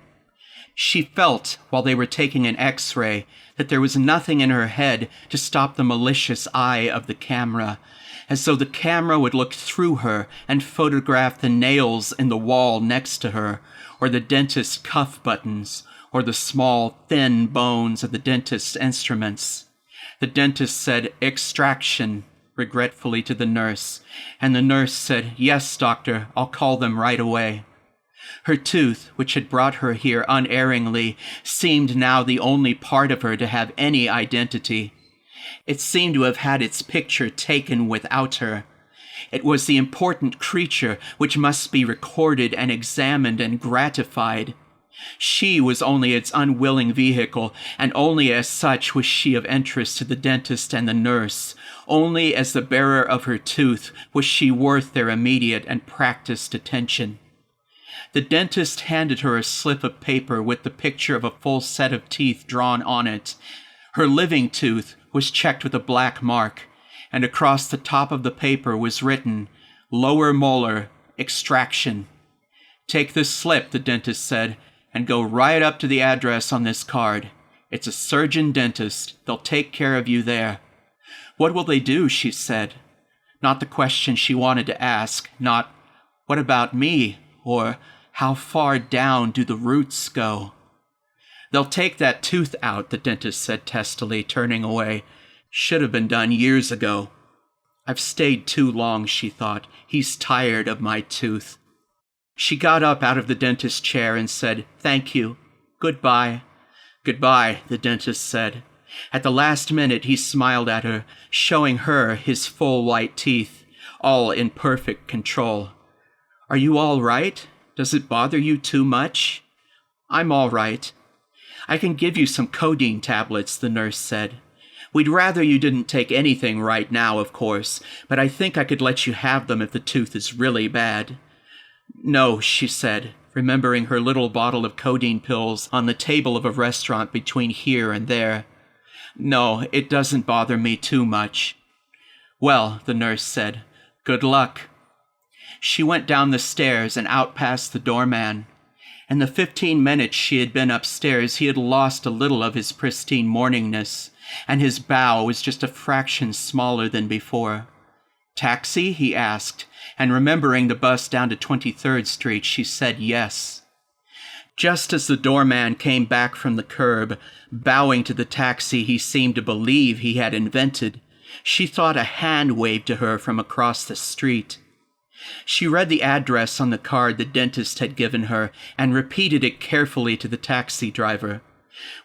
She felt, while they were taking an X-ray, that there was nothing in her head to stop the malicious eye of the camera, as though the camera would look through her and photograph the nails in the wall next to her, or the dentist's cuff buttons, or the small, thin bones of the dentist's instruments. The dentist said, "Extraction," regretfully to the nurse, and the nurse said, "Yes, doctor, I'll call them right away." Her tooth, which had brought her here unerringly, seemed now the only part of her to have any identity. It seemed to have had its picture taken without her. It was the important creature which must be recorded and examined and gratified. She was only its unwilling vehicle, and only as such was she of interest to the dentist and the nurse. Only as the bearer of her tooth was she worth their immediate and practiced attention. The dentist handed her a slip of paper with the picture of a full set of teeth drawn on it. Her living tooth was checked with a black mark, and across the top of the paper was written, "Lower molar, extraction." "Take this slip," the dentist said, "and go right up to the address on this card. It's a surgeon dentist. They'll take care of you there." "What will they do?" she said. Not the question she wanted to ask, not, "What about me?" or "How far down do the roots go?" "They'll take that tooth out," the dentist said testily, turning away. "Should have been done years ago." "I've stayed too long," she thought. "He's tired of my tooth." She got up out of the dentist's chair and said, "Thank you. Goodbye." "Goodbye," the dentist said. At the last minute he smiled at her, showing her his full white teeth, all in perfect control. "Are you all right? Does it bother you too much?" "I'm all right." "I can give you some codeine tablets," the nurse said. "We'd rather you didn't take anything right now, of course, but I think I could let you have them if the tooth is really bad." "No," she said, remembering her little bottle of codeine pills on the table of a restaurant between here and there. No, it doesn't bother me too much. Well, the nurse said, good luck. She went down the stairs and out past the doorman. In the 15 minutes she had been upstairs, he had lost a little of his pristine morningness, and his bow was just a fraction smaller than before. Taxi? He asked, and remembering the bus down to 23rd Street, she said yes. Just as the doorman came back from the curb, bowing to the taxi he seemed to believe he had invented, she thought a hand waved to her from across the street. She read the address on the card the dentist had given her and repeated it carefully to the taxi driver.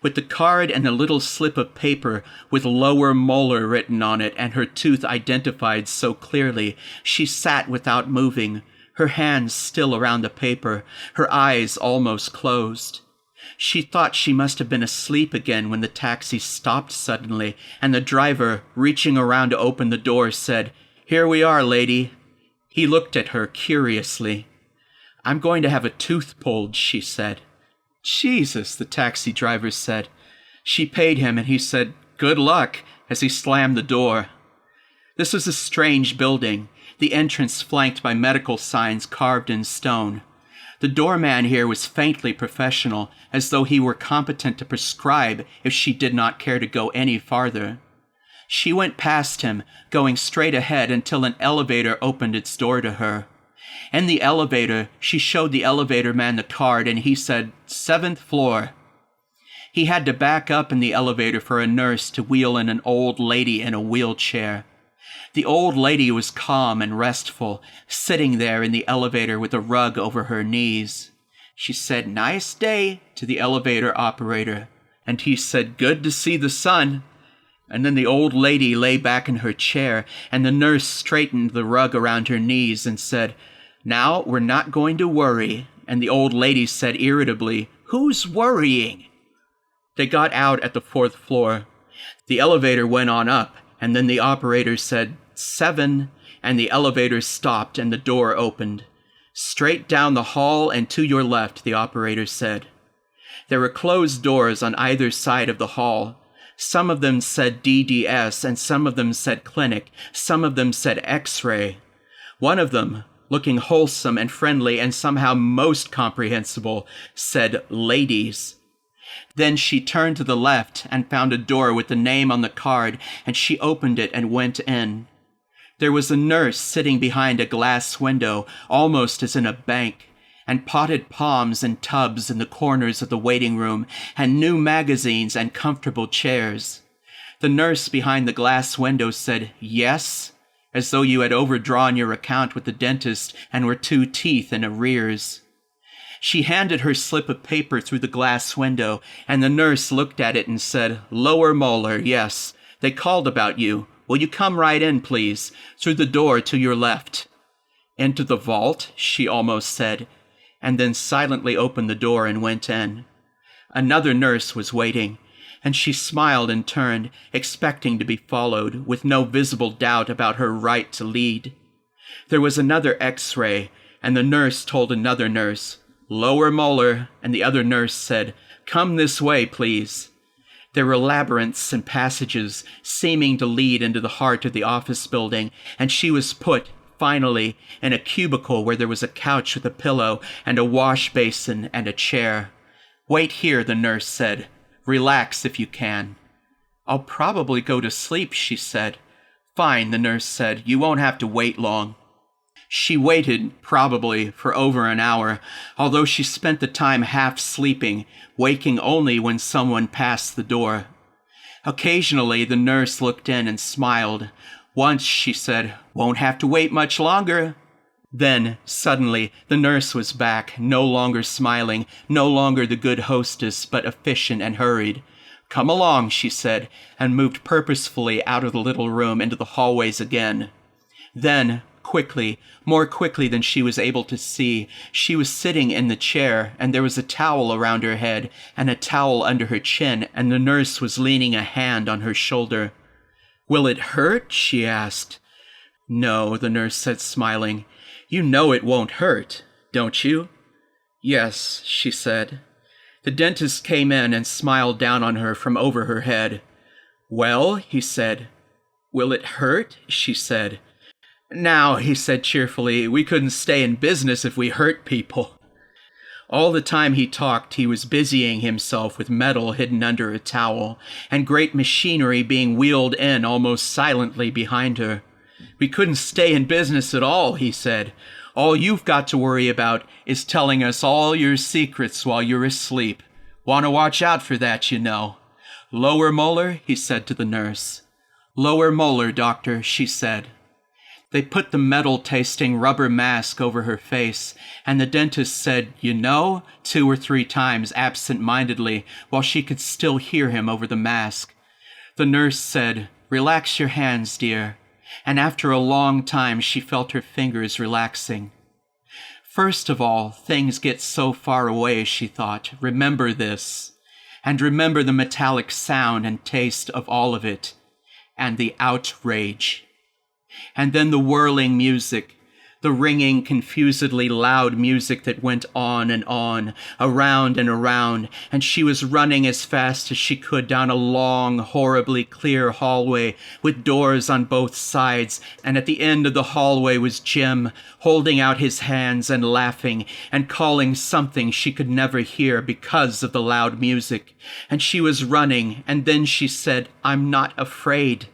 With the card and a little slip of paper with lower molar written on it and her tooth identified so clearly, she sat without moving, her hands still around the paper, her eyes almost closed. She thought she must have been asleep again when the taxi stopped suddenly, and the driver, reaching around to open the door, said, "Here we are, lady." He looked at her curiously. "I'm going to have a tooth pulled," she said. "Jesus," the taxi driver said. She paid him, and he said, "Good luck," as he slammed the door. This was a strange building, the entrance flanked by medical signs carved in stone. The doorman here was faintly professional, as though he were competent to prescribe if she did not care to go any farther. She went past him, going straight ahead until an elevator opened its door to her. In the elevator, she showed the elevator man the card, and he said, 7th floor. He had to back up in the elevator for a nurse to wheel in an old lady in a wheelchair. The old lady was calm and restful, sitting there in the elevator with a rug over her knees. She said, "Nice day," to the elevator operator, and he said, "Good to see the sun." And then the old lady lay back in her chair, and the nurse straightened the rug around her knees and said, "Now we're not going to worry." And the old lady said irritably, "Who's worrying?" They got out at the 4th floor. The elevator went on up, and then the operator said, 7, and the elevator stopped and the door opened. "Straight down the hall and to your left," the operator said. There were closed doors on either side of the hall. Some of them said DDS, and some of them said clinic, some of them said X-ray. One of them, looking wholesome and friendly and somehow most comprehensible, said ladies. Then she turned to the left and found a door with the name on the card, and she opened it and went in. There was a nurse sitting behind a glass window, almost as in a bank, and potted palms and tubs in the corners of the waiting room, and new magazines and comfortable chairs. The nurse behind the glass window said, "Yes," as though you had overdrawn your account with the dentist and were 2 teeth in arrears. She handed her slip of paper through the glass window, and the nurse looked at it and said, "Lower molar, yes. They called about you. Will you come right in, please, through the door to your left?" "Into the vault," she almost said, and then silently opened the door and went in. Another nurse was waiting, and she smiled and turned, expecting to be followed, with no visible doubt about her right to lead. There was another X-ray, and the nurse told another nurse, "Lower molar," and the other nurse said, "Come this way, please." There were labyrinths and passages seeming to lead into the heart of the office building, and she was put, finally, in a cubicle where there was a couch with a pillow and a wash basin and a chair. "Wait here," the nurse said. "Relax if you can." "I'll probably go to sleep," she said. "Fine," the nurse said. "You won't have to wait long." She waited, probably, for over an hour, although she spent the time half sleeping, waking only when someone passed the door. Occasionally, the nurse looked in and smiled. Once she said, "Won't have to wait much longer." Then, suddenly, the nurse was back, no longer smiling, no longer the good hostess, but efficient and hurried. "Come along," she said, and moved purposefully out of the little room into the hallways again. Then, quickly, more quickly than she was able to see, she was sitting in the chair, and there was a towel around her head and a towel under her chin, and the nurse was leaning a hand on her shoulder. "Will it hurt?" she asked. "No," the nurse said, smiling. "You know it won't hurt, don't you?" "Yes," she said. The dentist came in and smiled down on her from over her head. "Well," he said. "Will it hurt?" she said. "Now," he said cheerfully, "we couldn't stay in business if we hurt people." All the time he talked, he was busying himself with metal hidden under a towel, and great machinery being wheeled in almost silently behind her. "We couldn't stay in business at all," he said. "All you've got to worry about is telling us all your secrets while you're asleep. Want to watch out for that, you know." "Lower molar?" he said to the nurse. "Lower molar, doctor," she said. They put the metal-tasting rubber mask over her face, and the dentist said, "You know," 2 or 3 times absent-mindedly, while she could still hear him over the mask. The nurse said, "Relax your hands, dear," and after a long time she felt her fingers relaxing. First of all, things get so far away, she thought. Remember this, and remember the metallic sound and taste of all of it, and the outrage. And then the whirling music, the ringing, confusedly loud music that went on, around and around, and she was running as fast as she could down a long, horribly clear hallway with doors on both sides, and at the end of the hallway was Jim, holding out his hands and laughing, and calling something she could never hear because of the loud music. And she was running, and then she said, "I'm not afraid."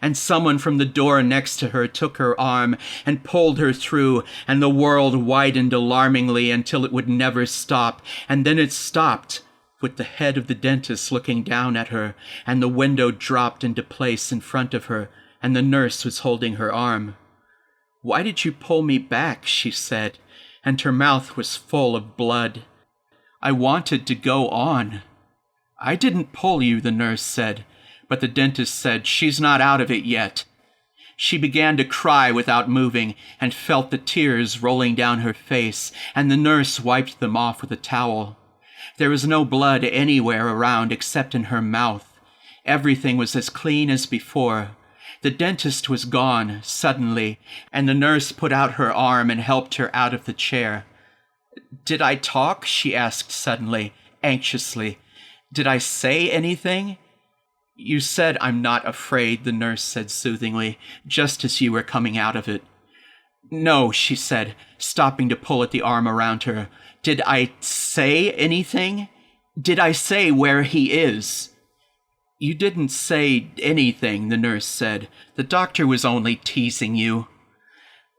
And someone from the door next to her took her arm and pulled her through, and the world widened alarmingly until it would never stop. And then it stopped, with the head of the dentist looking down at her, and the window dropped into place in front of her, and the nurse was holding her arm. "Why did you pull me back?" she said, and her mouth was full of blood. "I wanted to go on." "I didn't pull you," the nurse said. But the dentist said, "She's not out of it yet." She began to cry without moving, and felt the tears rolling down her face, and the nurse wiped them off with a towel. There was no blood anywhere around except in her mouth. Everything was as clean as before. The dentist was gone, suddenly, and the nurse put out her arm and helped her out of the chair. "Did I talk?" she asked suddenly, anxiously. "Did I say anything?" "You said, 'I'm not afraid,'" the nurse said soothingly, "just as you were coming out of it." "No," she said, stopping to pull at the arm around her. "Did I say anything? Did I say where he is?" "You didn't say anything," the nurse said. "The doctor was only teasing you."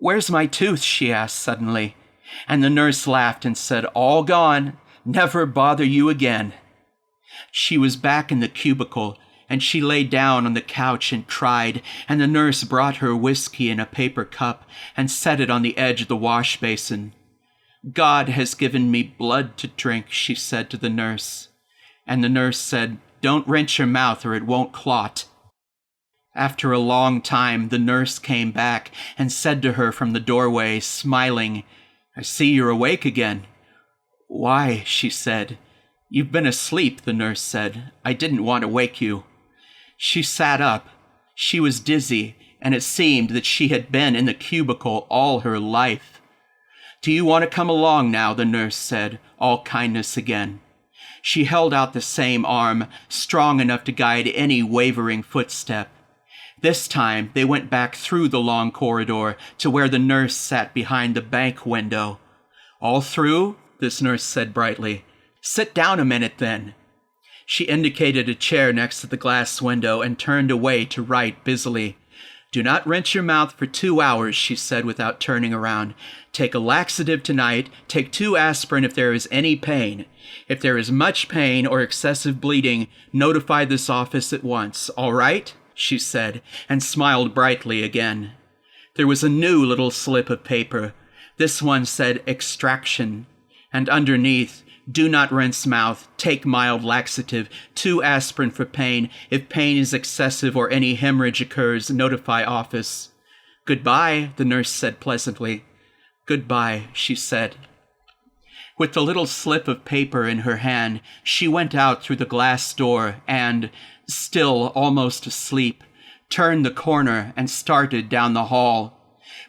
"Where's my tooth?" she asked suddenly. And the nurse laughed and said, "All gone. Never bother you again." She was back in the cubicle, and she lay down on the couch and cried, and the nurse brought her whiskey in a paper cup and set it on the edge of the wash basin. "God has given me blood to drink," she said to the nurse. And the nurse said, "Don't wrench your mouth or it won't clot." After a long time, the nurse came back and said to her from the doorway, smiling, "I see you're awake again." "Why?" she said. "You've been asleep," the nurse said. "I didn't want to wake you." She sat up. She was dizzy, and it seemed that she had been in the cubicle all her life. "Do you want to come along now?" the nurse said, all kindness again. She held out the same arm, strong enough to guide any wavering footstep. This time they went back through the long corridor to where the nurse sat behind the bank window. "All through?" this nurse said brightly. "Sit down a minute, then." She indicated a chair next to the glass window and turned away to write busily. "Do not wrench your mouth for 2 hours," she said without turning around. "Take a laxative tonight. Take 2 aspirin if there is any pain. If there is much pain or excessive bleeding, notify this office at once. All right?" she said, and smiled brightly again. There was a new little slip of paper. This one said extraction, and underneath, "Do not rinse mouth. Take mild laxative. 2 aspirin for pain. If pain is excessive or any hemorrhage occurs, notify office." "Goodbye," the nurse said pleasantly. "Goodbye," she said. With the little slip of paper in her hand, she went out through the glass door and, still almost asleep, turned the corner and started down the hall.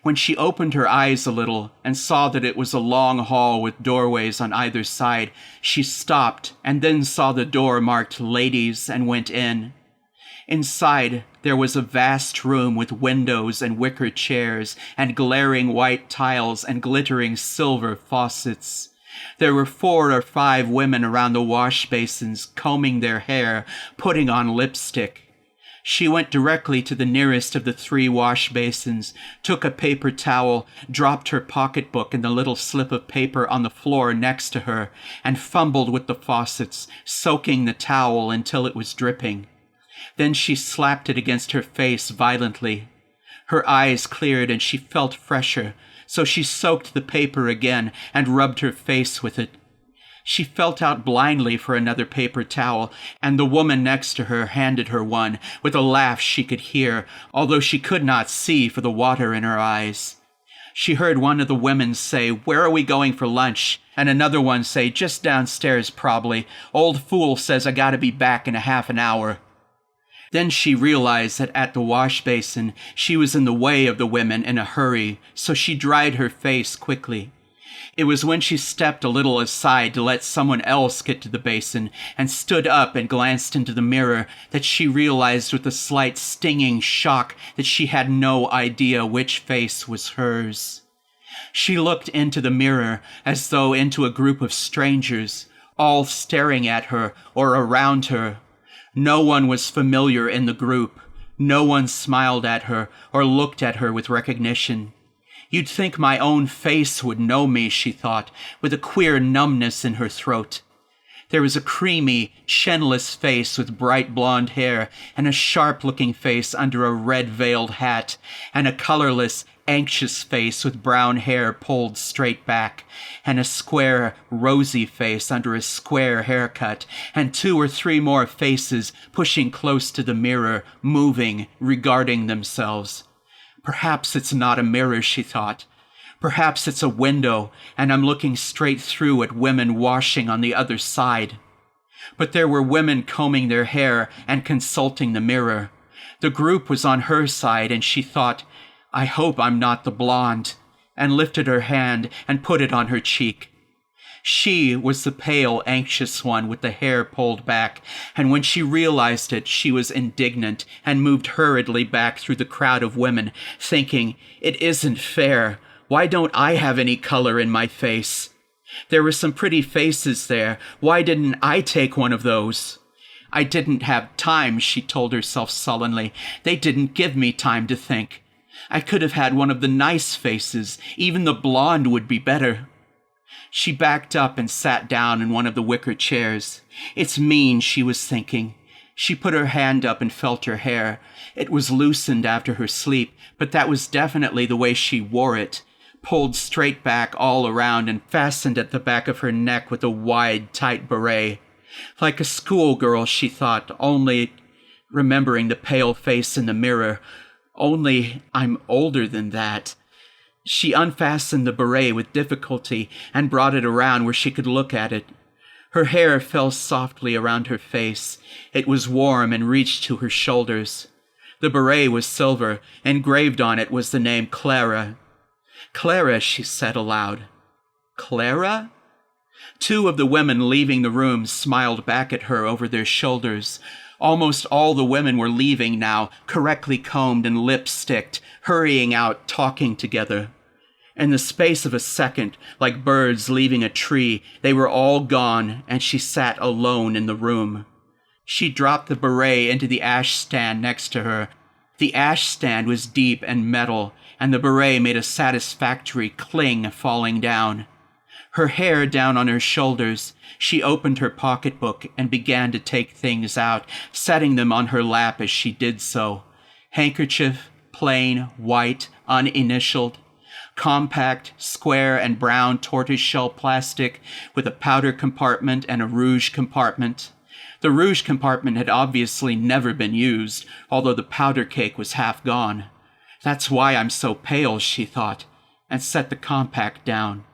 When she opened her eyes a little and saw that it was a long hall with doorways on either side, she stopped and then saw the door marked "Ladies" and went in. Inside, there was a vast room with windows and wicker chairs and glaring white tiles and glittering silver faucets. There were 4 or 5 women around the wash basins, combing their hair, putting on lipstick. She went directly to the nearest of the 3 wash basins, took a paper towel, dropped her pocketbook and the little slip of paper on the floor next to her, and fumbled with the faucets, soaking the towel until it was dripping. Then she slapped it against her face violently. Her eyes cleared and she felt fresher, so she soaked the paper again and rubbed her face with it. She felt out blindly for another paper towel, and the woman next to her handed her one, with a laugh she could hear, although she could not see for the water in her eyes. She heard one of the women say, "Where are we going for lunch?" and another one say, "Just downstairs, probably. Old fool says I gotta be back in a half an hour." Then she realized that at the wash basin, she was in the way of the women in a hurry, so she dried her face quickly. It was when she stepped a little aside to let someone else get to the basin and stood up and glanced into the mirror that she realized with a slight stinging shock that she had no idea which face was hers. She looked into the mirror as though into a group of strangers, all staring at her or around her. No one was familiar in the group. No one smiled at her or looked at her with recognition. You'd think my own face would know me, she thought, with a queer numbness in her throat. There was a creamy, chinless face with bright blonde hair, and a sharp-looking face under a red-veiled hat, and a colorless, anxious face with brown hair pulled straight back, and a square, rosy face under a square haircut, and 2 or 3 more faces pushing close to the mirror, moving, regarding themselves. Perhaps it's not a mirror, she thought. Perhaps it's a window, and I'm looking straight through at women washing on the other side. But there were women combing their hair and consulting the mirror. The group was on her side, and she thought, "I hope I'm not the blonde," and lifted her hand and put it on her cheek. She was the pale, anxious one with the hair pulled back, and when she realized it, she was indignant and moved hurriedly back through the crowd of women, thinking, "It isn't fair. Why don't I have any color in my face? There were some pretty faces there. Why didn't I take one of those?" "I didn't have time," she told herself sullenly. "They didn't give me time to think. I could have had one of the nice faces. Even the blonde would be better." She backed up and sat down in one of the wicker chairs. "It's mean," she was thinking. She put her hand up and felt her hair. It was loosened after her sleep, but that was definitely the way she wore it, pulled straight back all around and fastened at the back of her neck with a wide, tight beret. Like a schoolgirl, she thought, only, remembering the pale face in the mirror, only I'm older than that. She unfastened the beret with difficulty and brought it around where she could look at it. Her hair fell softly around her face. It was warm and reached to her shoulders. The beret was silver. Engraved on it was the name Clara. "Clara," she said aloud. "Clara?" 2 of the women leaving the room smiled back at her over their shoulders. Almost all the women were leaving now, correctly combed and lipsticked, hurrying out, talking together. In the space of a second, like birds leaving a tree, they were all gone, and she sat alone in the room. She dropped the beret into the ash stand next to her. The ash stand was deep and metal, and the beret made a satisfactory cling falling down. Her hair down on her shoulders, she opened her pocketbook and began to take things out, setting them on her lap as she did so. Handkerchief, plain, white, uninitialed. Compact, square, and brown tortoiseshell plastic with a powder compartment and a rouge compartment. The rouge compartment had obviously never been used, although the powder cake was half gone. "That's why I'm so pale," she thought, and set the compact down.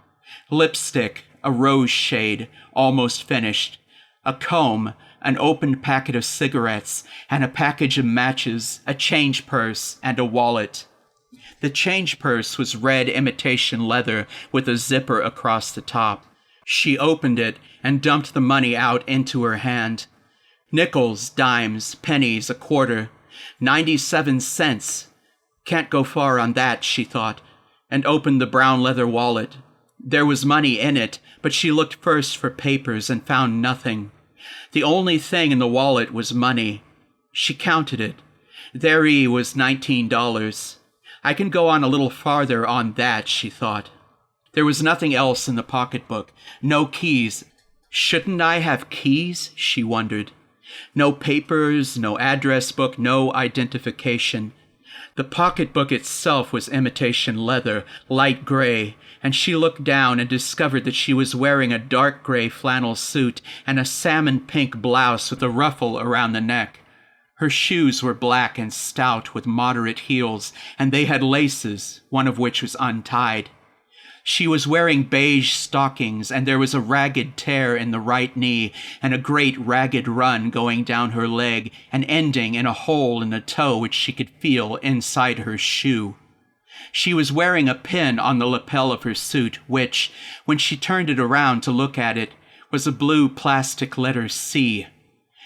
Lipstick, a rose shade, almost finished. A comb, an opened packet of cigarettes, and a package of matches, a change purse, and a wallet. The change purse was red imitation leather with a zipper across the top. She opened it and dumped the money out into her hand. Nickels, dimes, pennies, a quarter. 97 cents. Can't go far on that, she thought, and opened the brown leather wallet. There was money in it, but she looked first for papers and found nothing. The only thing in the wallet was money. She counted it. There was $19. I can go on a little farther on that, she thought. There was nothing else in the pocketbook. No keys. Shouldn't I have keys? She wondered. No papers, no address book, no identification. The pocketbook itself was imitation leather, light gray, and she looked down and discovered that she was wearing a dark gray flannel suit and a salmon pink blouse with a ruffle around the neck. Her shoes were black and stout with moderate heels, and they had laces, one of which was untied. She was wearing beige stockings, and there was a ragged tear in the right knee and a great ragged run going down her leg and ending in a hole in the toe which she could feel inside her shoe. She was wearing a pin on the lapel of her suit, which, when she turned it around to look at it, was a blue plastic letter C.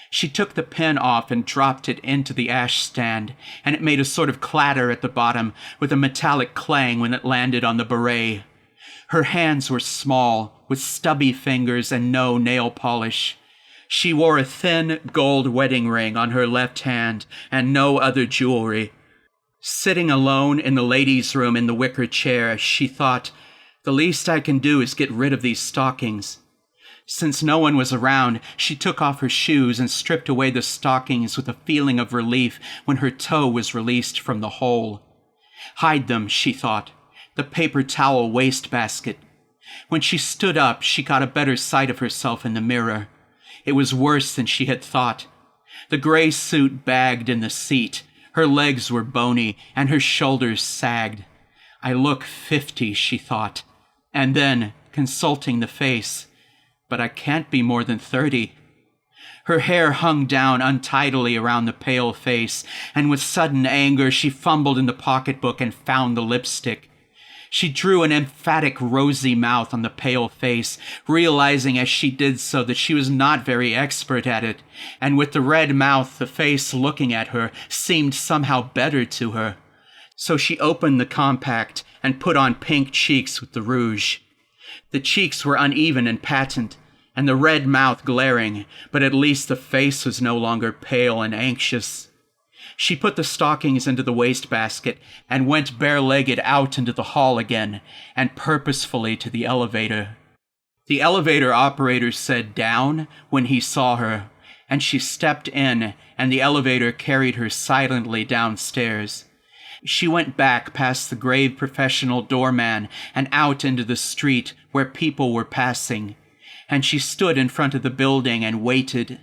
She took the pin off and dropped it into the ash stand, and it made a sort of clatter at the bottom with a metallic clang when it landed on the beret. Her hands were small, with stubby fingers and no nail polish. She wore a thin gold wedding ring on her left hand and no other jewelry. Sitting alone in the ladies' room in the wicker chair, she thought, the least I can do is get rid of these stockings. Since no one was around, she took off her shoes and stripped away the stockings with a feeling of relief when her toe was released from the hole. Hide them, she thought. The paper towel wastebasket. When she stood up, she got a better sight of herself in the mirror. It was worse than she had thought. The gray suit bagged in the seat. Her legs were bony, and her shoulders sagged. I look 50, she thought. And then, consulting the face, but I can't be more than 30. Her hair hung down untidily around the pale face, and with sudden anger she fumbled in the pocketbook and found the lipstick. She drew an emphatic rosy mouth on the pale face, realizing as she did so that she was not very expert at it, and with the red mouth the face looking at her seemed somehow better to her. So she opened the compact and put on pink cheeks with the rouge. The cheeks were uneven and patent, and the red mouth glaring, but at least the face was no longer pale and anxious. She put the stockings into the wastebasket and went bare-legged out into the hall again, and purposefully to the elevator. The elevator operator said down when he saw her, and she stepped in, and the elevator carried her silently downstairs. She went back past the grave professional doorman and out into the street where people were passing, and she stood in front of the building and waited.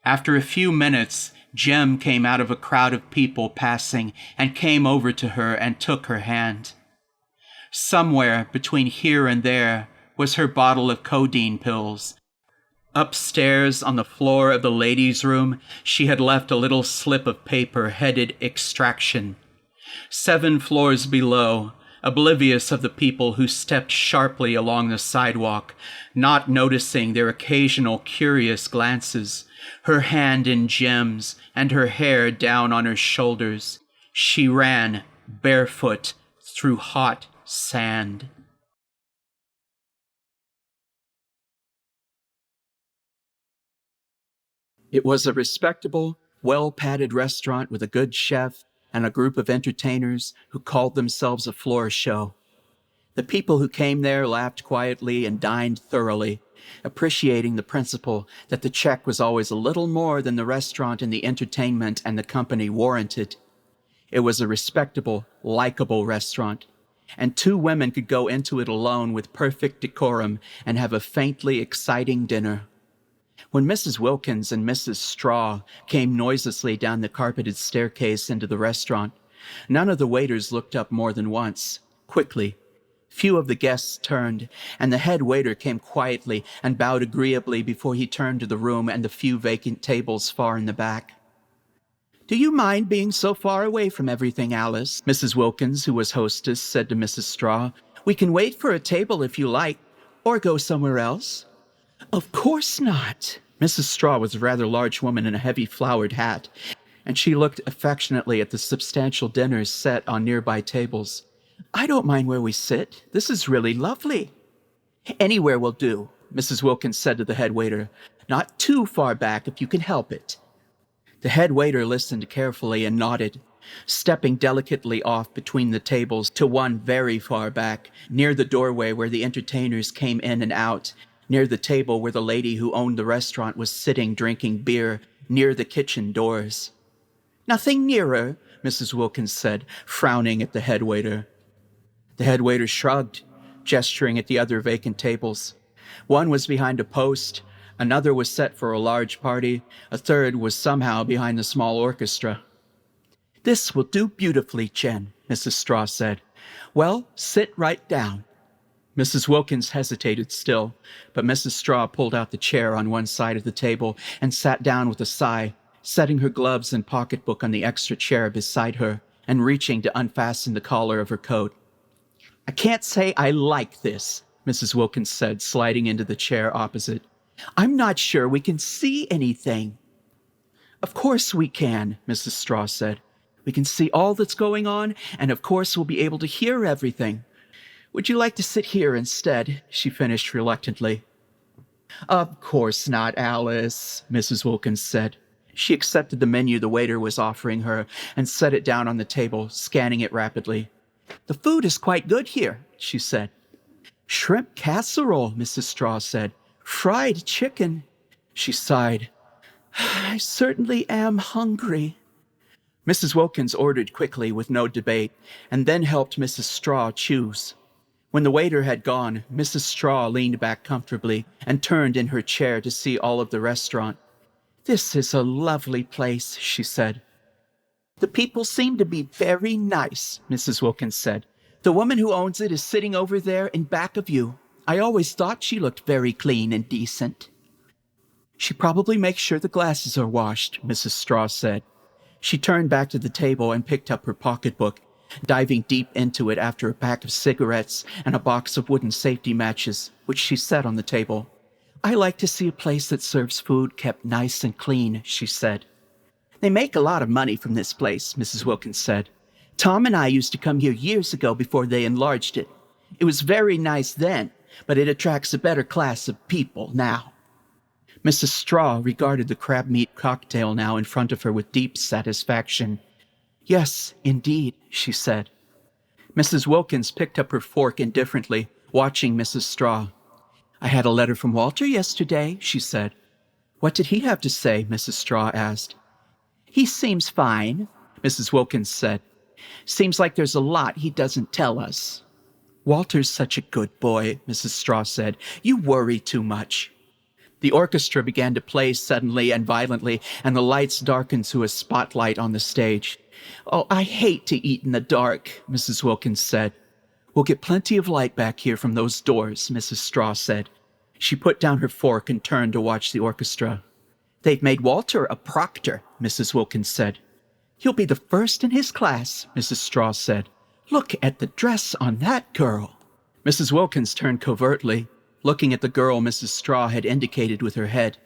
After a few minutes, Jim came out of a crowd of people passing and came over to her and took her hand. Somewhere between here and there was her bottle of codeine pills. Upstairs on the floor of the ladies' room, she had left a little slip of paper headed extraction. 7 floors below, oblivious of the people who stepped sharply along the sidewalk, not noticing their occasional curious glances, her hand in Jim's and her hair down on her shoulders, she ran, barefoot, through hot sand. It was a respectable, well-padded restaurant with a good chef and a group of entertainers who called themselves a floor show. The people who came there laughed quietly and dined thoroughly, appreciating the principle that the check was always a little more than the restaurant and the entertainment and the company warranted. It was a respectable, likable restaurant, and 2 women could go into it alone with perfect decorum and have a faintly exciting dinner. When Mrs. Wilkins and Mrs. Straw came noiselessly down the carpeted staircase into the restaurant, none of the waiters looked up more than once. Quickly, few of the guests turned, and the head waiter came quietly and bowed agreeably before he turned to the room and the few vacant tables far in the back. "Do you mind being so far away from everything, Alice?" Mrs. Wilkins, who was hostess, said to Mrs. Straw. "We can wait for a table if you like, or go somewhere else." "Of course not," Mrs. Straw was a rather large woman in a heavy flowered hat, and she looked affectionately at the substantial dinners set on nearby tables. "I don't mind where we sit. This is really lovely." "Anywhere will do," Mrs. Wilkins said to the head waiter. "Not too far back if you can help it." The head waiter listened carefully and nodded, stepping delicately off between the tables to one very far back, near the doorway where the entertainers came in and out, near the table where the lady who owned the restaurant was sitting drinking beer, near the kitchen doors. "Nothing nearer," Mrs. Wilkins said, frowning at the head waiter. The head waiter shrugged, gesturing at the other vacant tables. One was behind a post, another was set for a large party, a third was somehow behind the small orchestra. "This will do beautifully, Jen," Mrs. Straw said. "Well, sit right down." Mrs. Wilkins hesitated still, but Mrs. Straw pulled out the chair on one side of the table and sat down with a sigh, setting her gloves and pocketbook on the extra chair beside her and reaching to unfasten the collar of her coat. "I can't say I like this," Mrs. Wilkins said, sliding into the chair opposite. "I'm not sure we can see anything." "Of course we can," Mrs. Straw said. "We can see all that's going on, and of course we'll be able to hear everything. Would you like to sit here instead?" she finished reluctantly. "Of course not, Alice," Mrs. Wilkins said. She accepted the menu the waiter was offering her and set it down on the table, scanning it rapidly. "The food is quite good here," she said. "Shrimp casserole," Mrs. Straw said. "Fried chicken." She sighed. "I certainly am hungry." Mrs. Wilkins ordered quickly with no debate, and then helped Mrs. Straw choose. When the waiter had gone, Mrs. Straw leaned back comfortably and turned in her chair to see all of the restaurant. "This is a lovely place," she said. "The people seem to be very nice," Mrs. Wilkins said. "The woman who owns it is sitting over there in back of you. I always thought she looked very clean and decent." "She probably makes sure the glasses are washed," Mrs. Straw said. She turned back to the table and picked up her pocketbook, diving deep into it after a pack of cigarettes and a box of wooden safety matches, which she set on the table. "I like to see a place that serves food kept nice and clean," she said. "They make a lot of money from this place," Mrs. Wilkins said. "Tom and I used to come here years ago before they enlarged it. It was very nice then, but it attracts a better class of people now." Mrs. Straw regarded the crab meat cocktail now in front of her with deep satisfaction. "Yes, indeed," she said. Mrs. Wilkins picked up her fork indifferently, watching Mrs. Straw. "I had a letter from Walter yesterday," she said. "What did he have to say?" Mrs. Straw asked. "He seems fine," Mrs. Wilkins said. "Seems like there's a lot he doesn't tell us." "Walter's such a good boy," Mrs. Straw said. "You worry too much." The orchestra began to play suddenly and violently, and the lights darkened to a spotlight on the stage. "Oh, I hate to eat in the dark," Mrs. Wilkins said. "We'll get plenty of light back here from those doors," Mrs. Straw said. She put down her fork and turned to watch the orchestra. "They've made Walter a proctor," Mrs. Wilkins said. "He'll be the first in his class," Mrs. Straw said. "Look at the dress on that girl." Mrs. Wilkins turned covertly, looking at the girl Mrs. Straw had indicated with her head.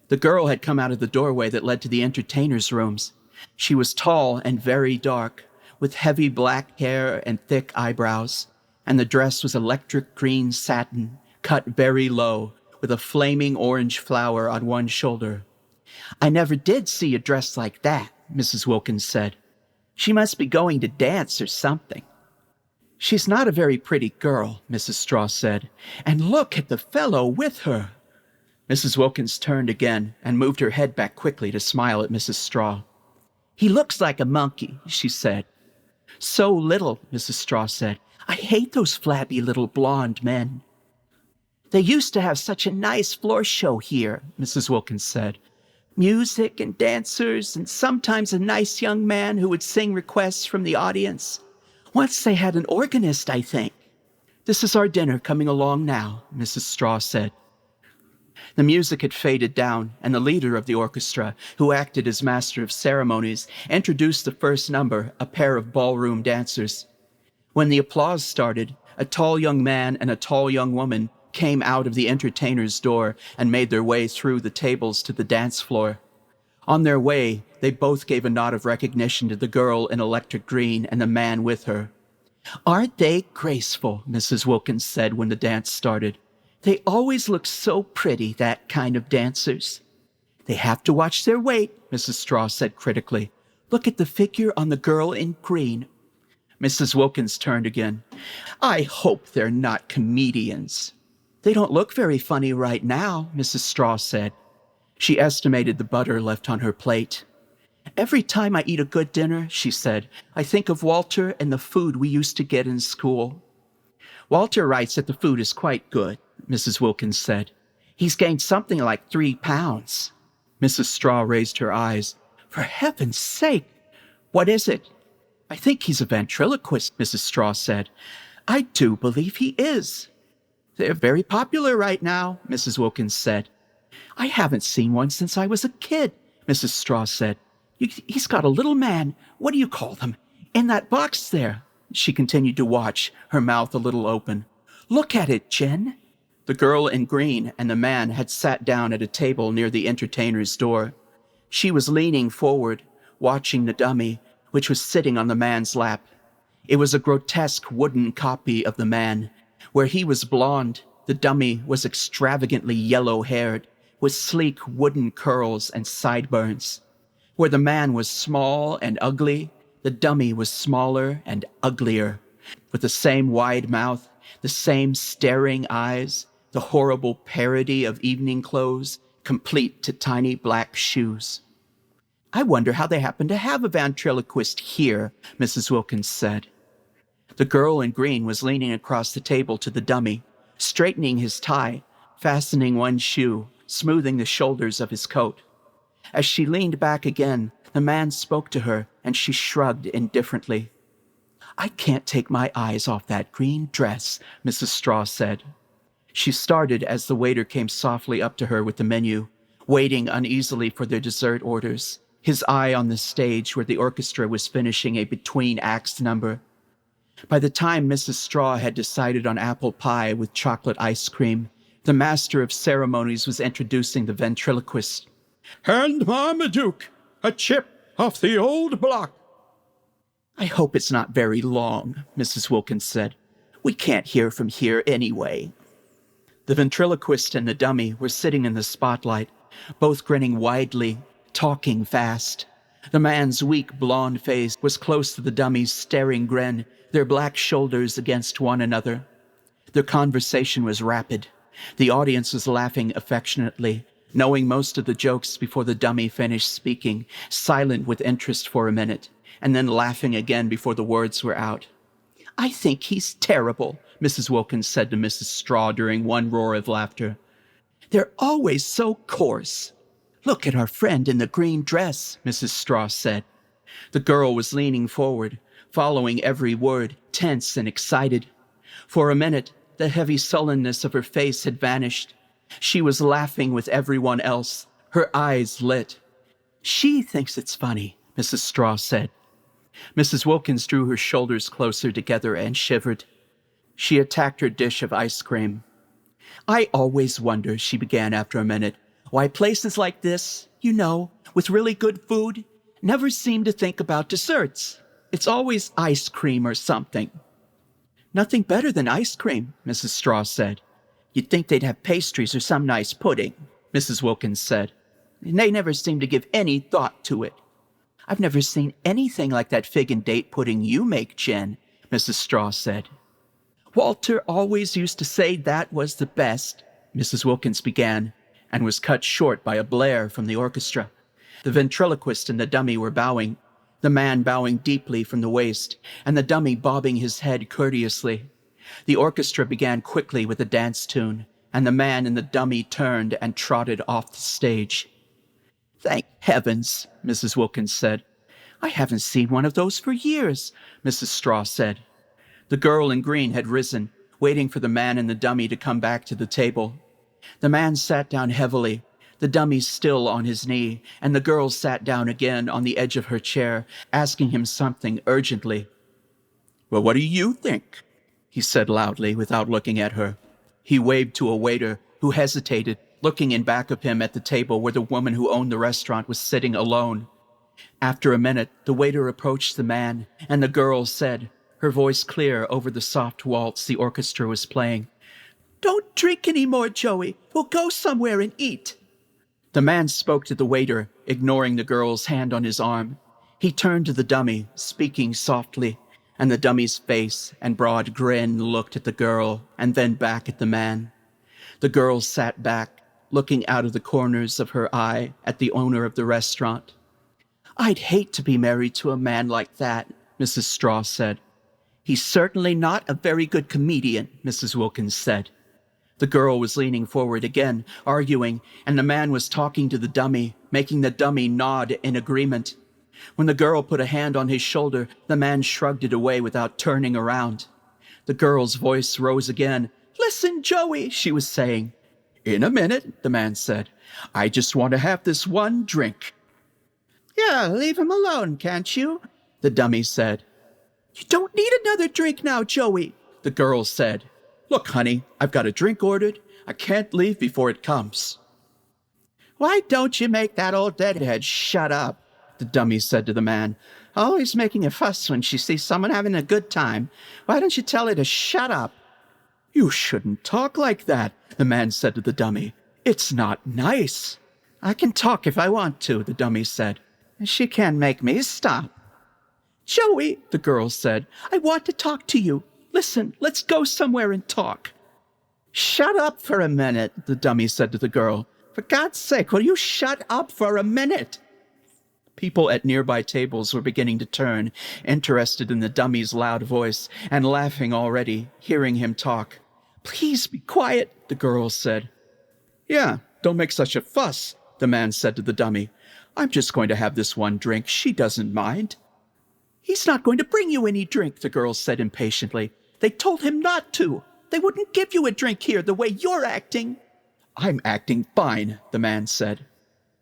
The girl had come out of the doorway that led to the entertainers' rooms. She was tall and very dark, with heavy black hair and thick eyebrows, and the dress was electric green satin, cut very low, with a flaming orange flower on one shoulder. "I never did see a dress like that," Mrs. Wilkins said. "She must be going to dance or something." "She's not a very pretty girl," Mrs. Straw said. "And look at the fellow with her." Mrs. Wilkins turned again and moved her head back quickly to smile at Mrs. Straw. "He looks like a monkey," she said. "So little," Mrs. Straw said. "I hate those flabby little blonde men." "They used to have such a nice floor show here," Mrs. Wilkins said. "Music and dancers and sometimes a nice young man who would sing requests from the audience. Once they had an organist, I think." "This is our dinner coming along now," Mrs. Straw said. The music had faded down, and the leader of the orchestra, who acted as master of ceremonies, introduced the first number, a pair of ballroom dancers. When the applause started, a tall young man and a tall young woman came out of the entertainer's door and made their way through the tables to the dance floor. On their way, they both gave a nod of recognition to the girl in electric green and the man with her. "Aren't they graceful?" Mrs. Wilkins said when the dance started. "They always look so pretty, that kind of dancers." "They have to watch their weight," Mrs. Straw said critically. "Look at the figure on the girl in green." Mrs. Wilkins turned again. "I hope they're not comedians." "They don't look very funny right now," Mrs. Straw said. She estimated the butter left on her plate. "Every time I eat a good dinner," she said, "I think of Walter and the food we used to get in school." "Walter writes that the food is quite good," Mrs. Wilkins said. "He's gained something like 3 pounds." Mrs. Straw raised her eyes. "For heaven's sake, what is it?" "I think he's a ventriloquist," Mrs. Straw said. "I do believe he is." "They're very popular right now," Mrs. Wilkins said. "I haven't seen one since I was a kid," Mrs. Straw said. "He's got a little man, what do you call them, in that box there." She continued to watch, her mouth a little open. "Look at it, Jen." The girl in green and the man had sat down at a table near the entertainer's door. She was leaning forward, watching the dummy, which was sitting on the man's lap. It was a grotesque wooden copy of the man. Where he was blonde, the dummy was extravagantly yellow-haired, with sleek wooden curls and sideburns. Where the man was small and ugly, the dummy was smaller and uglier, with the same wide mouth, the same staring eyes, the horrible parody of evening clothes, complete to tiny black shoes. "I wonder how they happen to have a ventriloquist here," Mrs. Wilkins said. The girl in green was leaning across the table to the dummy, straightening his tie, fastening one shoe, smoothing the shoulders of his coat. As she leaned back again, the man spoke to her, and she shrugged indifferently. "I can't take my eyes off that green dress," Mrs. Straw said. She started as the waiter came softly up to her with the menu, waiting uneasily for their dessert orders, his eye on the stage where the orchestra was finishing a between-acts number. By the time Mrs. Straw had decided on apple pie with chocolate ice cream, the master of ceremonies was introducing the ventriloquist. "And Marmaduke, a chip off the old block." "I hope it's not very long," Mrs. Wilkins said. "We can't hear from here anyway." The ventriloquist and the dummy were sitting in the spotlight, both grinning widely, talking fast. The man's weak blonde face was close to the dummy's staring grin, their black shoulders against one another. Their conversation was rapid. The audience was laughing affectionately, knowing most of the jokes before the dummy finished speaking, silent with interest for a minute, and then laughing again before the words were out. "I think he's terrible," Mrs. Wilkins said to Mrs. Straw during one roar of laughter. "They're always so coarse." "Look at our friend in the green dress," Mrs. Straw said. The girl was leaning forward, following every word, tense and excited. For a minute, the heavy sullenness of her face had vanished. She was laughing with everyone else, her eyes lit. "She thinks it's funny," Mrs. Straw said. Mrs. Wilkins drew her shoulders closer together and shivered. She attacked her dish of ice cream. "I always wonder," she began after a minute, "why places like this, you know, with really good food, never seem to think about desserts. It's always ice cream or something." "Nothing better than ice cream," Mrs. Straw said. "You'd think they'd have pastries or some nice pudding," Mrs. Wilkins said. "They never seem to give any thought to it." "I've never seen anything like that fig and date pudding you make, Jen," Mrs. Straw said. "Walter always used to say that was the best," Mrs. Wilkins began, and was cut short by a blare from the orchestra. The ventriloquist and the dummy were bowing, the man bowing deeply from the waist, and the dummy bobbing his head courteously. The orchestra began quickly with a dance tune, and the man and the dummy turned and trotted off the stage. "Thank heavens," Mrs. Wilkins said. "I haven't seen one of those for years," Mrs. Straw said. The girl in green had risen, waiting for the man and the dummy to come back to the table. The man sat down heavily, the dummy still on his knee, and the girl sat down again on the edge of her chair, asking him something urgently. "Well, what do you think?" he said loudly, without looking at her. He waved to a waiter who hesitated, looking in back of him at the table where the woman who owned the restaurant was sitting alone. After a minute, the waiter approached the man, and the girl said, her voice clear over the soft waltz the orchestra was playing, "Don't drink any more, Joey. We'll go somewhere and eat." The man spoke to the waiter, ignoring the girl's hand on his arm. He turned to the dummy, speaking softly, and the dummy's face and broad grin looked at the girl and then back at the man. The girl sat back, looking out of the corners of her eye at the owner of the restaurant. "I'd hate to be married to a man like that," Mrs. Straw said. "He's certainly not a very good comedian," Mrs. Wilkins said. The girl was leaning forward again, arguing, and the man was talking to the dummy, making the dummy nod in agreement. When the girl put a hand on his shoulder, the man shrugged it away without turning around. The girl's voice rose again. "Listen, Joey," she was saying. "In a minute," the man said. "I just want to have this one drink." "Yeah, leave him alone, can't you?" the dummy said. "You don't need another drink now, Joey," the girl said. "Look, honey, I've got a drink ordered. I can't leave before it comes." "Why don't you make that old deadhead shut up?" the dummy said to the man. "Always making a fuss when she sees someone having a good time. Why don't you tell her to shut up?" "You shouldn't talk like that," the man said to the dummy. "It's not nice." "I can talk if I want to," the dummy said. "She can't make me stop." "Joey," the girl said, "I want to talk to you. Listen, let's go somewhere and talk." "Shut up for a minute," the dummy said to the girl. "For God's sake, will you shut up for a minute?" People at nearby tables were beginning to turn, interested in the dummy's loud voice, and laughing already, hearing him talk. "Please be quiet," the girl said. "Yeah, don't make such a fuss," the man said to the dummy. "I'm just going to have this one drink. She doesn't mind." "He's not going to bring you any drink," the girl said impatiently. "They told him not to. They wouldn't give you a drink here the way you're acting." "I'm acting fine," the man said.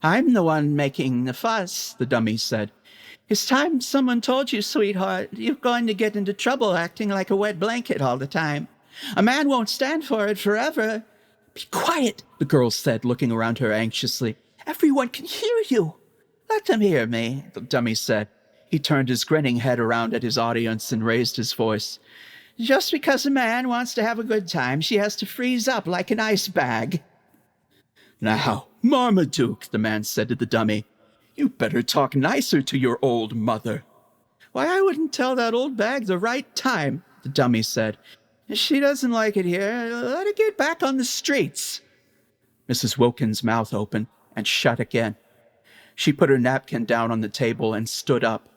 "I'm the one making the fuss," the dummy said. "It's time someone told you, sweetheart, you're going to get into trouble acting like a wet blanket all the time. A man won't stand for it forever." "Be quiet," the girl said, looking around her anxiously. "Everyone can hear you." "Let them hear me," the dummy said. He turned his grinning head around at his audience and raised his voice. "Just because a man wants to have a good time, she has to freeze up like an ice bag." "Now, Marmaduke," the man said to the dummy, "you better talk nicer to your old mother." "Why, I wouldn't tell that old bag the right time," the dummy said. "She doesn't like it here. Let her get back on the streets." Mrs. Wilkins' mouth opened and shut again. She put her napkin down on the table and stood up.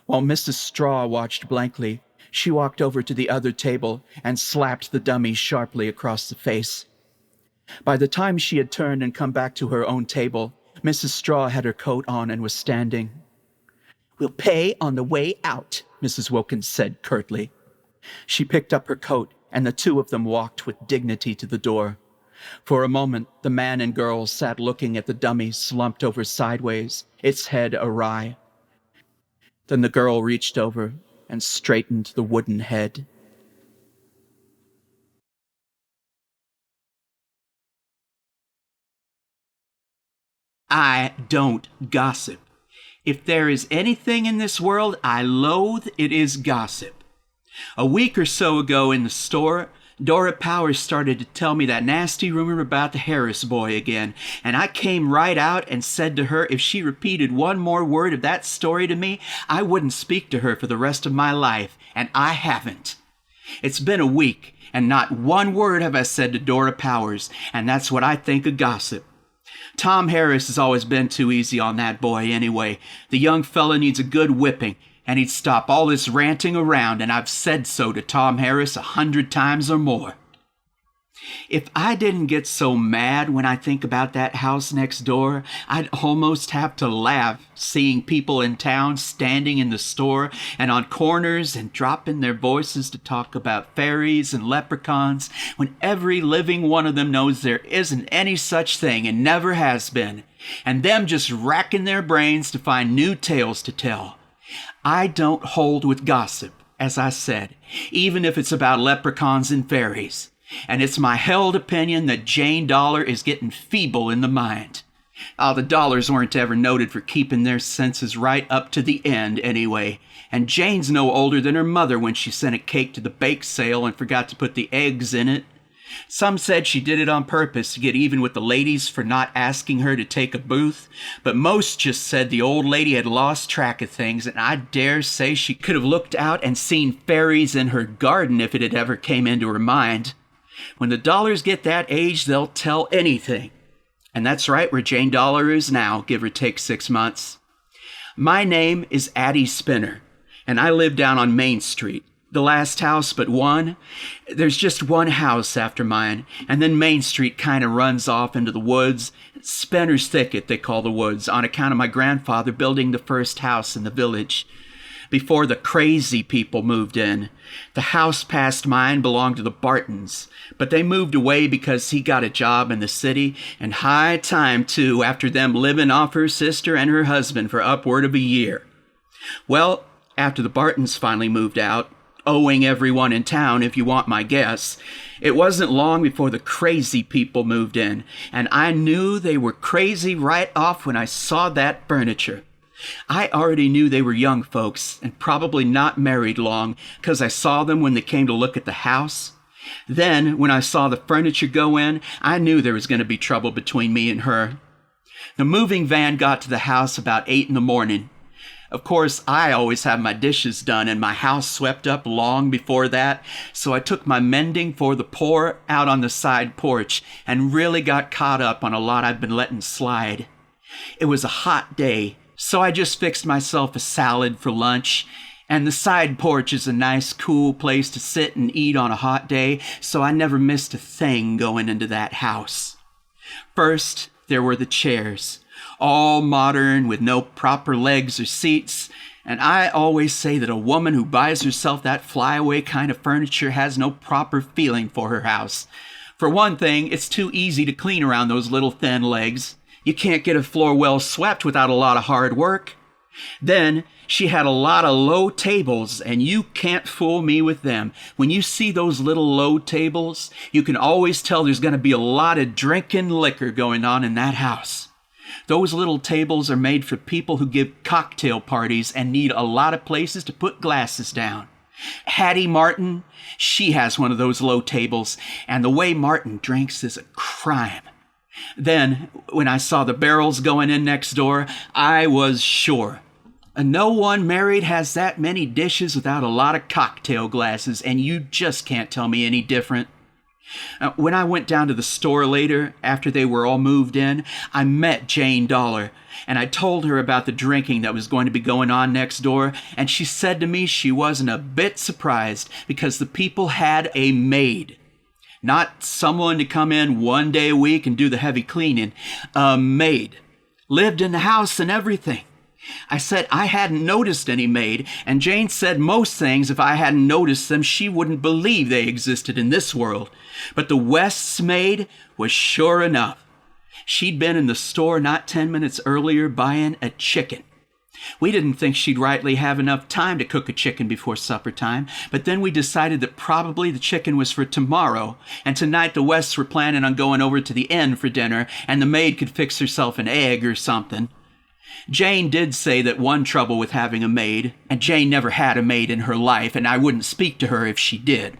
While Mrs. Straw watched blankly, she walked over to the other table and slapped the dummy sharply across the face. By the time she had turned and come back to her own table, Mrs. Straw had her coat on and was standing. "We'll pay on the way out," Mrs. Wilkins said curtly. She picked up her coat, and the two of them walked with dignity to the door. For a moment, the man and girl sat looking at the dummy slumped over sideways, its head awry. Then the girl reached over and straightened the wooden head. I don't gossip. If there is anything in this world I loathe, it is gossip. A week or so ago in the store, Dora Powers started to tell me that nasty rumor about the Harris boy again, and I came right out and said to her if she repeated one more word of that story to me, I wouldn't speak to her for the rest of my life, and I haven't. It's been a week, and not one word have I said to Dora Powers, and that's what I think of gossip. Tom Harris has always been too easy on that boy anyway. The young fella needs a good whipping, and he'd stop all this ranting around, and I've said so to Tom Harris 100 times or more. If I didn't get so mad when I think about that house next door, I'd almost have to laugh seeing people in town standing in the store and on corners and dropping their voices to talk about fairies and leprechauns when every living one of them knows there isn't any such thing and never has been, and them just racking their brains to find new tales to tell. I don't hold with gossip, as I said, even if it's about leprechauns and fairies. And it's my held opinion that Jane Dollar is getting feeble in the mind. The Dollars weren't ever noted for keeping their senses right up to the end anyway. And Jane's no older than her mother when she sent a cake to the bake sale and forgot to put the eggs in it. Some said she did it on purpose to get even with the ladies for not asking her to take a booth, but most just said the old lady had lost track of things, and I dare say she could have looked out and seen fairies in her garden if it had ever came into her mind. When the Dollars get that age, they'll tell anything. And that's right where Jane Dollar is now, give or take 6 months. My name is Addie Spinner, and I live down on Main Street. The last house but one. There's just one house after mine, and then Main Street kind of runs off into the woods. Spinner's Thicket, they call the woods, on account of my grandfather building the first house in the village. Before the crazy people moved in, the house past mine belonged to the Bartons, but they moved away because he got a job in the city, and high time, too, after them living off her sister and her husband for upward of a year. Well, after the Bartons finally moved out, owing everyone in town, if you want my guess, it wasn't long before the crazy people moved in, and I knew they were crazy right off when I saw that furniture. I already knew they were young folks and probably not married long because I saw them when they came to look at the house. Then, when I saw the furniture go in, I knew there was going to be trouble between me and her. The moving van got to the house about 8 in the morning. Of course, I always have my dishes done and my house swept up long before that, so I took my mending for the poor out on the side porch and really got caught up on a lot I'd been letting slide. It was a hot day, so I just fixed myself a salad for lunch, and the side porch is a nice, cool place to sit and eat on a hot day, so I never missed a thing going into that house. First, there were the chairs. All modern with no proper legs or seats, and I always say that a woman who buys herself that flyaway kind of furniture has no proper feeling for her house. For one thing, it's too easy to clean around those little thin legs. You can't get a floor well swept without a lot of hard work. Then, she had a lot of low tables, and you can't fool me with them. When you see those little low tables, you can always tell there's going to be a lot of drinking liquor going on in that house. Those little tables are made for people who give cocktail parties and need a lot of places to put glasses down. Hattie Martin, she has one of those low tables, and the way Martin drinks is a crime. Then, when I saw the barrels going in next door, I was sure. No one married has that many dishes without a lot of cocktail glasses, and you just can't tell me any different. When I went down to the store later, after they were all moved in, I met Jane Dollar, and I told her about the drinking that was going to be going on next door, and she said to me she wasn't a bit surprised because the people had a maid. Not someone to come in one day a week and do the heavy cleaning. A maid. Lived in the house and everything. I said I hadn't noticed any maid, and Jane said most things, if I hadn't noticed them, she wouldn't believe they existed in this world. But the West's maid was sure enough. She'd been in the store not 10 minutes earlier buying a chicken. We didn't think she'd rightly have enough time to cook a chicken before supper time, but then we decided that probably the chicken was for tomorrow, and tonight the Wests were planning on going over to the inn for dinner, and the maid could fix herself an egg or something. Jane did say that one trouble with having a maid, and Jane never had a maid in her life, and I wouldn't speak to her if she did,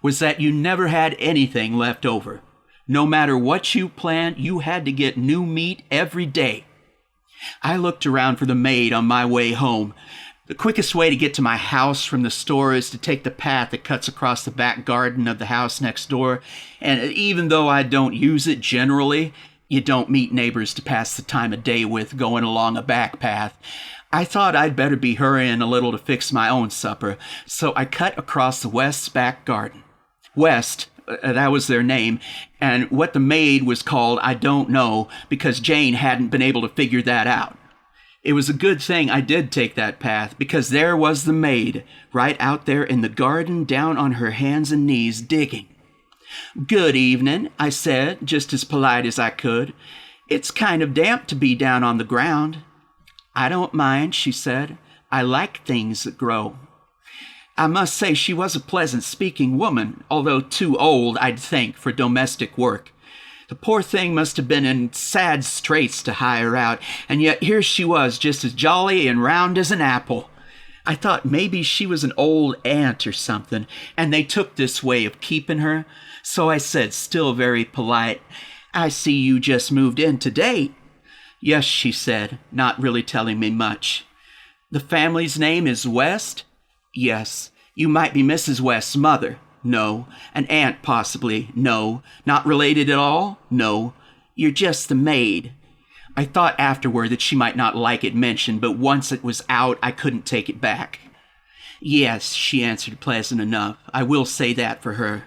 was that you never had anything left over. No matter what you planned, you had to get new meat every day. I looked around for the maid on my way home. The quickest way to get to my house from the store is to take the path that cuts across the back garden of the house next door, and even though I don't use it generally, you don't meet neighbors to pass the time of day with going along a back path. I thought I'd better be hurrying a little to fix my own supper, so I cut across the West's back garden. West, that was their name, and what the maid was called I don't know, because Jane hadn't been able to figure that out. It was a good thing I did take that path, because there was the maid, right out there in the garden, down on her hands and knees, digging. "Good evening," I said, just as polite as I could. "It's kind of damp to be down on the ground." "I don't mind," she said. "I like things that grow." I must say she was a pleasant-speaking woman, although too old, I'd think, for domestic work. The poor thing must have been in sad straits to hire out, and yet here she was, just as jolly and round as an apple. I thought maybe she was an old aunt or something, and they took this way of keeping her. So I said, still very polite, "I see you just moved in today." "Yes," she said, not really telling me much. "The family's name is West?" "Yes." "You might be Mrs. West's mother." "No." "An aunt, possibly." "No." "Not related at all?" "No." "You're just the maid." I thought afterward that she might not like it mentioned, but once it was out, I couldn't take it back. "Yes," she answered, pleasant enough. "I will say that for her."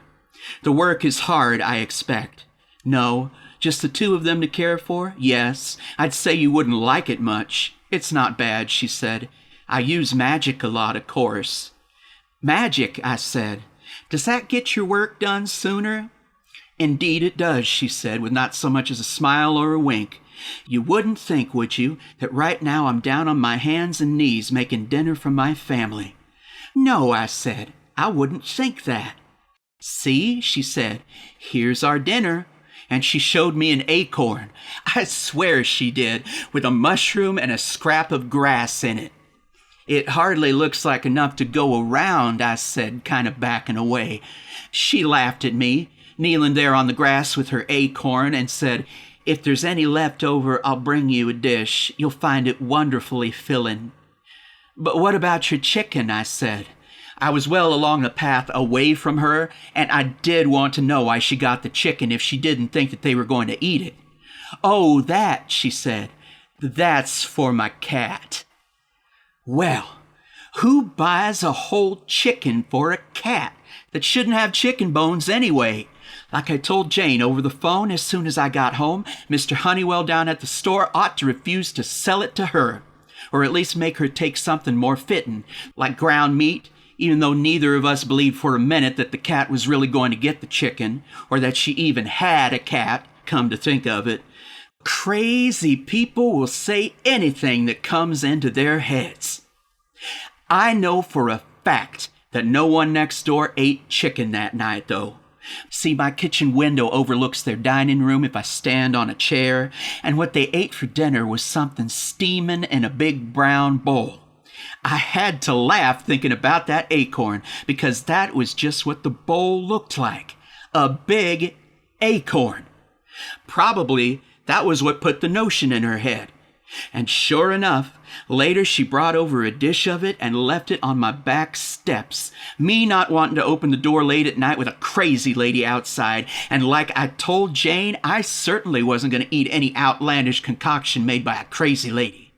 "The work is hard, I expect." "No." "Just the two of them to care for?" "Yes." "I'd say you wouldn't like it much." "It's not bad," she said. "I use magic a lot, of course." "Magic?" I said. "Does that get your work done sooner?" "Indeed it does," she said, with not so much as a smile or a wink. "You wouldn't think, would you, that right now I'm down on my hands and knees making dinner for my family?" "No," I said, "I wouldn't think that." "See," she said, "here's our dinner." And she showed me an acorn. I swear she did, with a mushroom and a scrap of grass in it. "It hardly looks like enough to go around," I said, kind of backing away. She laughed at me, kneeling there on the grass with her acorn, and said, "If there's any left over, I'll bring you a dish. You'll find it wonderfully filling." "But what about your chicken?" I said. I was well along the path away from her, and I did want to know why she got the chicken if she didn't think that they were going to eat it. "Oh, that," she said. "That's for my cat." Well, who buys a whole chicken for a cat that shouldn't have chicken bones anyway? Like I told Jane over the phone as soon as I got home, Mr. Honeywell down at the store ought to refuse to sell it to her, or at least make her take something more fitting, like ground meat, even though neither of us believed for a minute that the cat was really going to get the chicken, or that she even had a cat, come to think of it. Crazy people will say anything that comes into their heads. I know for a fact that no one next door ate chicken that night, though. See, my kitchen window overlooks their dining room if I stand on a chair, and what they ate for dinner was something steaming in a big brown bowl. I had to laugh thinking about that acorn, because that was just what the bowl looked like. A big acorn. Probably that was what put the notion in her head. And sure enough, later she brought over a dish of it and left it on my back steps, me not wanting to open the door late at night with a crazy lady outside, and like I told Jane, I certainly wasn't going to eat any outlandish concoction made by a crazy lady.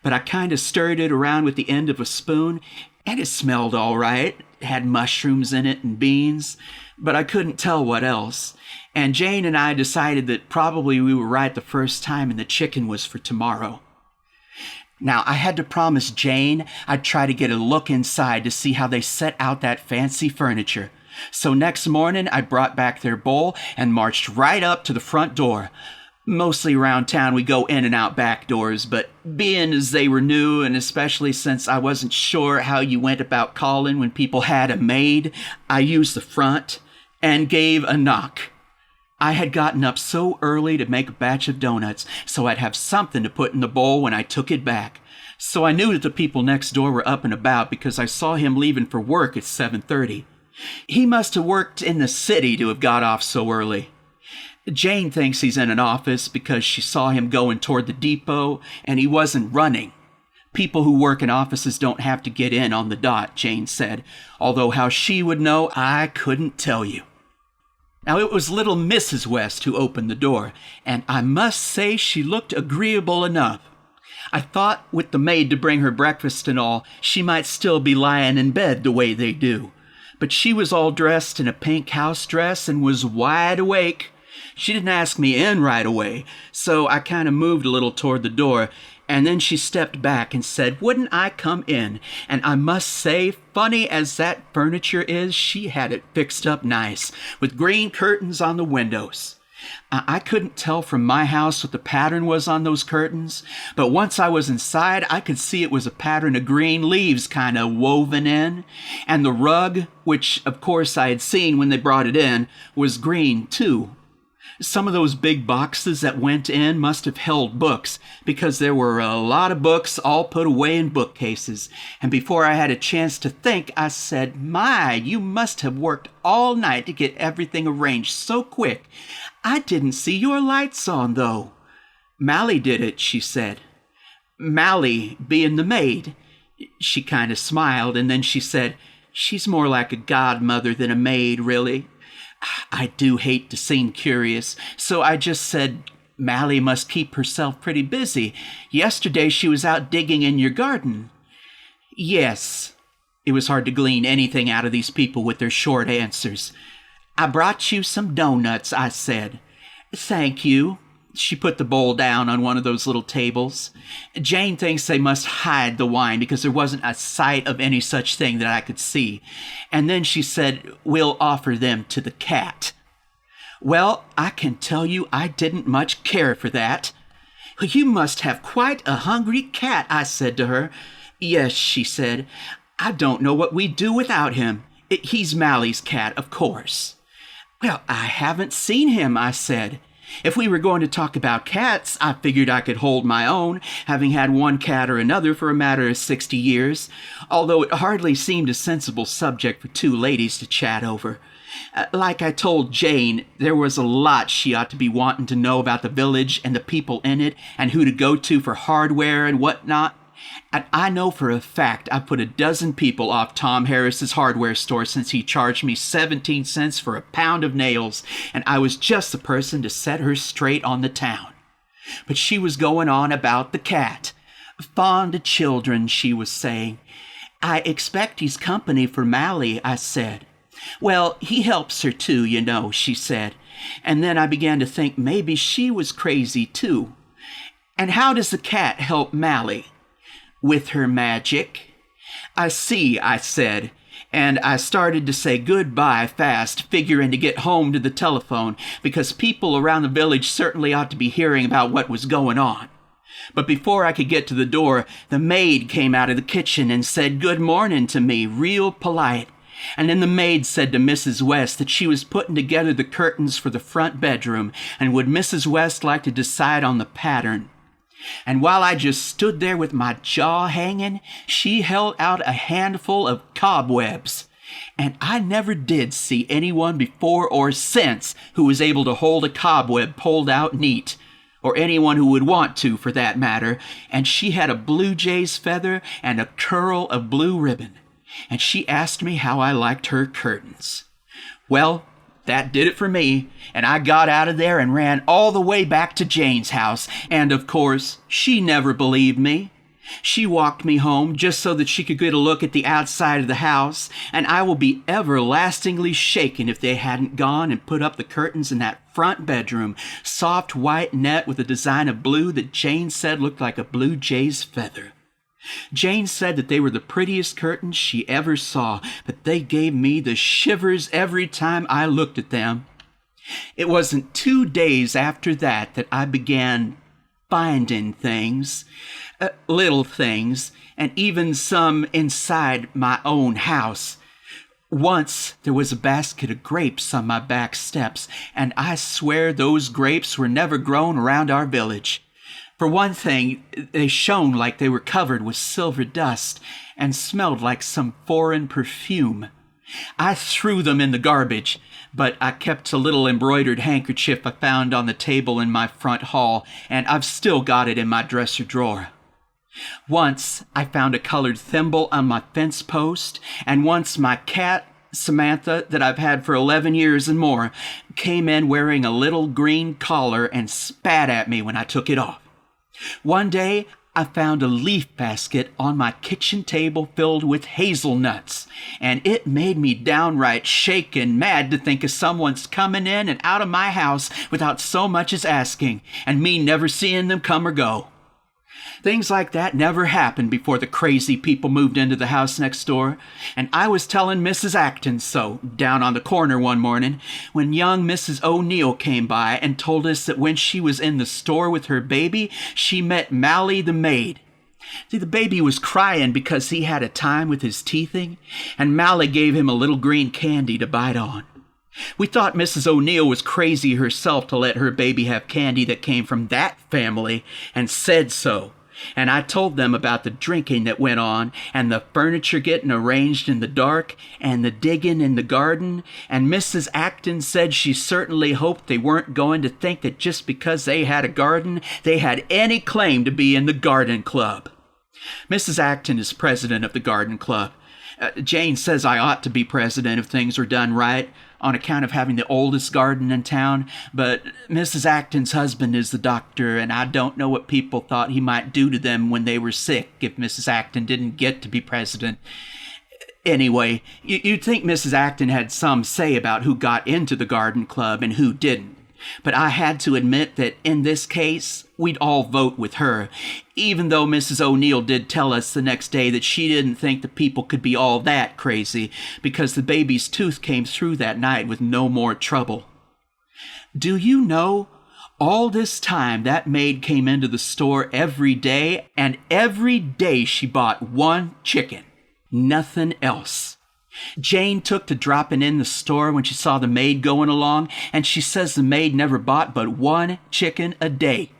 But I kind of stirred it around with the end of a spoon, and it smelled all right. It had mushrooms in it and beans, but I couldn't tell what else. And Jane and I decided that probably we were right the first time and the chicken was for tomorrow. Now, I had to promise Jane I'd try to get a look inside to see how they set out that fancy furniture. So next morning, I brought back their bowl and marched right up to the front door. Mostly around town we go in and out back doors, but being as they were new, and especially since I wasn't sure how you went about calling when people had a maid, I used the front and gave a knock. I had gotten up so early to make a batch of donuts, so I'd have something to put in the bowl when I took it back. So I knew that the people next door were up and about because I saw him leaving for work at 7:30. He must have worked in the city to have got off so early. Jane thinks he's in an office because she saw him going toward the depot, and he wasn't running. People who work in offices don't have to get in on the dot, Jane said, although how she would know, I couldn't tell you. Now, it was little Mrs. West who opened the door, and I must say she looked agreeable enough. I thought with the maid to bring her breakfast and all, she might still be lying in bed the way they do. But she was all dressed in a pink house dress and was wide awake. She didn't ask me in right away, so I kind of moved a little toward the door, and then she stepped back and said, wouldn't I come in? And I must say, funny as that furniture is, she had it fixed up nice, with green curtains on the windows. I couldn't tell from my house what the pattern was on those curtains, but once I was inside, I could see it was a pattern of green leaves kind of woven in, and the rug, which of course I had seen when they brought it in, was green too. Some of those big boxes that went in must have held books, because there were a lot of books all put away in bookcases. And before I had a chance to think, I said, "My, you must have worked all night to get everything arranged so quick. I didn't see your lights on, though." "Mally did it," she said. "Mally, being the maid." She kind of smiled, and then she said, "She's more like a godmother than a maid, really." I do hate to seem curious, so I just said, "Mally must keep herself pretty busy. Yesterday she was out digging in your garden." "Yes." It was hard to glean anything out of these people with their short answers. "I brought you some doughnuts," I said. "Thank you." She put the bowl down on one of those little tables. "Jane thinks they must hide the wine because there wasn't a sight of any such thing that I could see." And then she said, "We'll offer them to the cat." Well, I can tell you I didn't much care for that. "You must have quite a hungry cat," I said to her. "Yes," she said. "I don't know what we'd do without him. He's Mally's cat, of course." "Well, I haven't seen him," I said. If we were going to talk about cats, I figured I could hold my own, having had one cat or another for a matter of 60 years, although it hardly seemed a sensible subject for two ladies to chat over. Like I told Jane, there was a lot she ought to be wanting to know about the village and the people in it, and who to go to for hardware and whatnot. And I know for a fact I've put a dozen people off Tom Harris's hardware store since he charged me 17 cents for a pound of nails, and I was just the person to set her straight on the town. But she was going on about the cat. "Fond of children," she was saying. "I expect he's company for Mally," I said. "Well, he helps her too, you know," she said. And then I began to think maybe she was crazy too. "And how does the cat help Mally?" "With her magic." "I see," I said, and I started to say goodbye fast, figuring to get home to the telephone, because people around the village certainly ought to be hearing about what was going on. But before I could get to the door, the maid came out of the kitchen and said good morning to me, real polite. And then the maid said to Mrs. West that she was putting together the curtains for the front bedroom, and would Mrs. West like to decide on the pattern. And while I just stood there with my jaw hanging, she held out a handful of cobwebs. And I never did see anyone before or since who was able to hold a cobweb pulled out neat, or anyone who would want to, for that matter. And she had a blue jay's feather and a curl of blue ribbon. And she asked me how I liked her curtains. Well, that did it for me, and I got out of there and ran all the way back to Jane's house, and of course, she never believed me. She walked me home just so that she could get a look at the outside of the house, and I will be everlastingly shaken if they hadn't gone and put up the curtains in that front bedroom, soft white net with a design of blue that Jane said looked like a blue jay's feather. Jane said that they were the prettiest curtains she ever saw, but they gave me the shivers every time I looked at them. It wasn't 2 days after that I began finding things, little things, and even some inside my own house. Once there was a basket of grapes on my back steps, and I swear those grapes were never grown around our village. For one thing, they shone like they were covered with silver dust and smelled like some foreign perfume. I threw them in the garbage, but I kept a little embroidered handkerchief I found on the table in my front hall, and I've still got it in my dresser drawer. Once I found a colored thimble on my fence post, and once my cat, Samantha, that I've had for 11 years and more, came in wearing a little green collar and spat at me when I took it off. One day, I found a leaf basket on my kitchen table filled with hazelnuts, and it made me downright shaken mad to think of someone's coming in and out of my house without so much as asking, and me never seeing them come or go. Things like that never happened before the crazy people moved into the house next door, and I was telling Mrs. Acton so down on the corner one morning when young Mrs. O'Neill came by and told us that when she was in the store with her baby, she met Mally the maid. See, the baby was crying because he had a time with his teething, and Mally gave him a little green candy to bite on. We thought Mrs. O'Neill was crazy herself to let her baby have candy that came from that family, and said so. And I told them about the drinking that went on, and the furniture getting arranged in the dark, and the digging in the garden, and Mrs. Acton said she certainly hoped they weren't going to think that just because they had a garden, they had any claim to be in the garden club. Mrs. Acton is president of the garden club. Jane says I ought to be president if things are done right, on account of having the oldest garden in town, but Mrs. Acton's husband is the doctor, and I don't know what people thought he might do to them when they were sick if Mrs. Acton didn't get to be president. Anyway, you'd think Mrs. Acton had some say about who got into the garden club and who didn't. But I had to admit that in this case, we'd all vote with her, even though Mrs. O'Neill did tell us the next day that she didn't think the people could be all that crazy because the baby's tooth came through that night with no more trouble. Do you know, all this time that maid came into the store every day, and every day she bought one chicken, nothing else. Jane took to dropping in the store when she saw the maid going along, and she says the maid never bought but one chicken a day.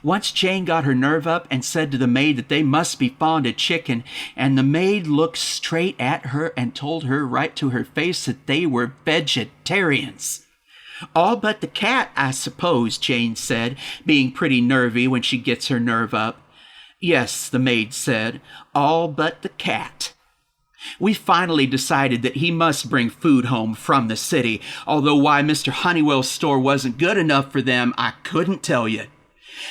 Once Jane got her nerve up and said to the maid that they must be fond of chicken, and the maid looked straight at her and told her right to her face that they were vegetarians. All but the cat, I suppose, Jane said, being pretty nervy when she gets her nerve up. Yes, the maid said, all but the cat. We finally decided that he must bring food home from the city, although why Mr. Honeywell's store wasn't good enough for them, I couldn't tell you.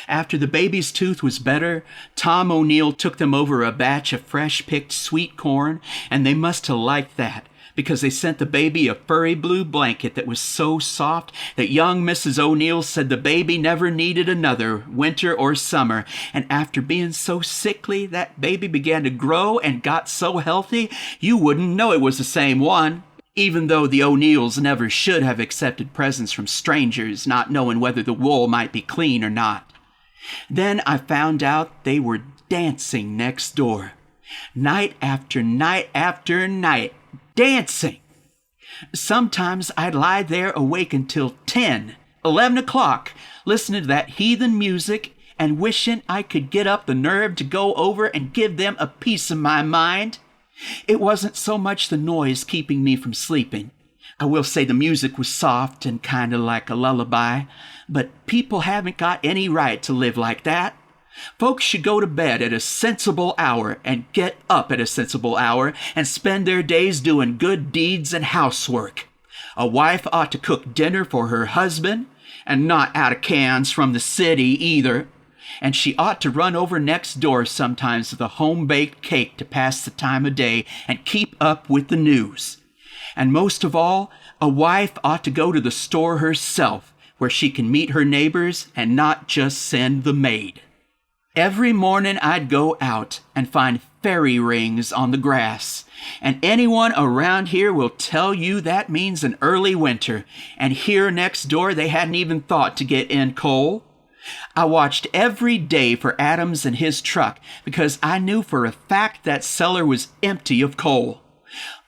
After the baby's tooth was better, Tom O'Neill took them over a batch of fresh-picked sweet corn, and they must have liked that, because they sent the baby a furry blue blanket that was so soft that young Mrs. O'Neill said the baby never needed another, winter or summer, and after being so sickly, that baby began to grow and got so healthy, you wouldn't know it was the same one. Even though the O'Neills never should have accepted presents from strangers, not knowing whether the wool might be clean or not. Then I found out they were dancing next door. Night after night after night, dancing. Sometimes I'd lie there awake until 10, 11 o'clock, listening to that heathen music and wishing I could get up the nerve to go over and give them a piece of my mind. It wasn't so much the noise keeping me from sleeping. I will say the music was soft and kind of like a lullaby, but people haven't got any right to live like that. Folks should go to bed at a sensible hour and get up at a sensible hour and spend their days doing good deeds and housework. A wife ought to cook dinner for her husband, and not out of cans from the city either. And she ought to run over next door sometimes with a home-baked cake to pass the time of day and keep up with the news. And most of all, a wife ought to go to the store herself, where she can meet her neighbors and not just send the maid. Every morning I'd go out and find fairy rings on the grass, and anyone around here will tell you that means an early winter, and here next door they hadn't even thought to get in coal. I watched every day for Adams and his truck because I knew for a fact that cellar was empty of coal.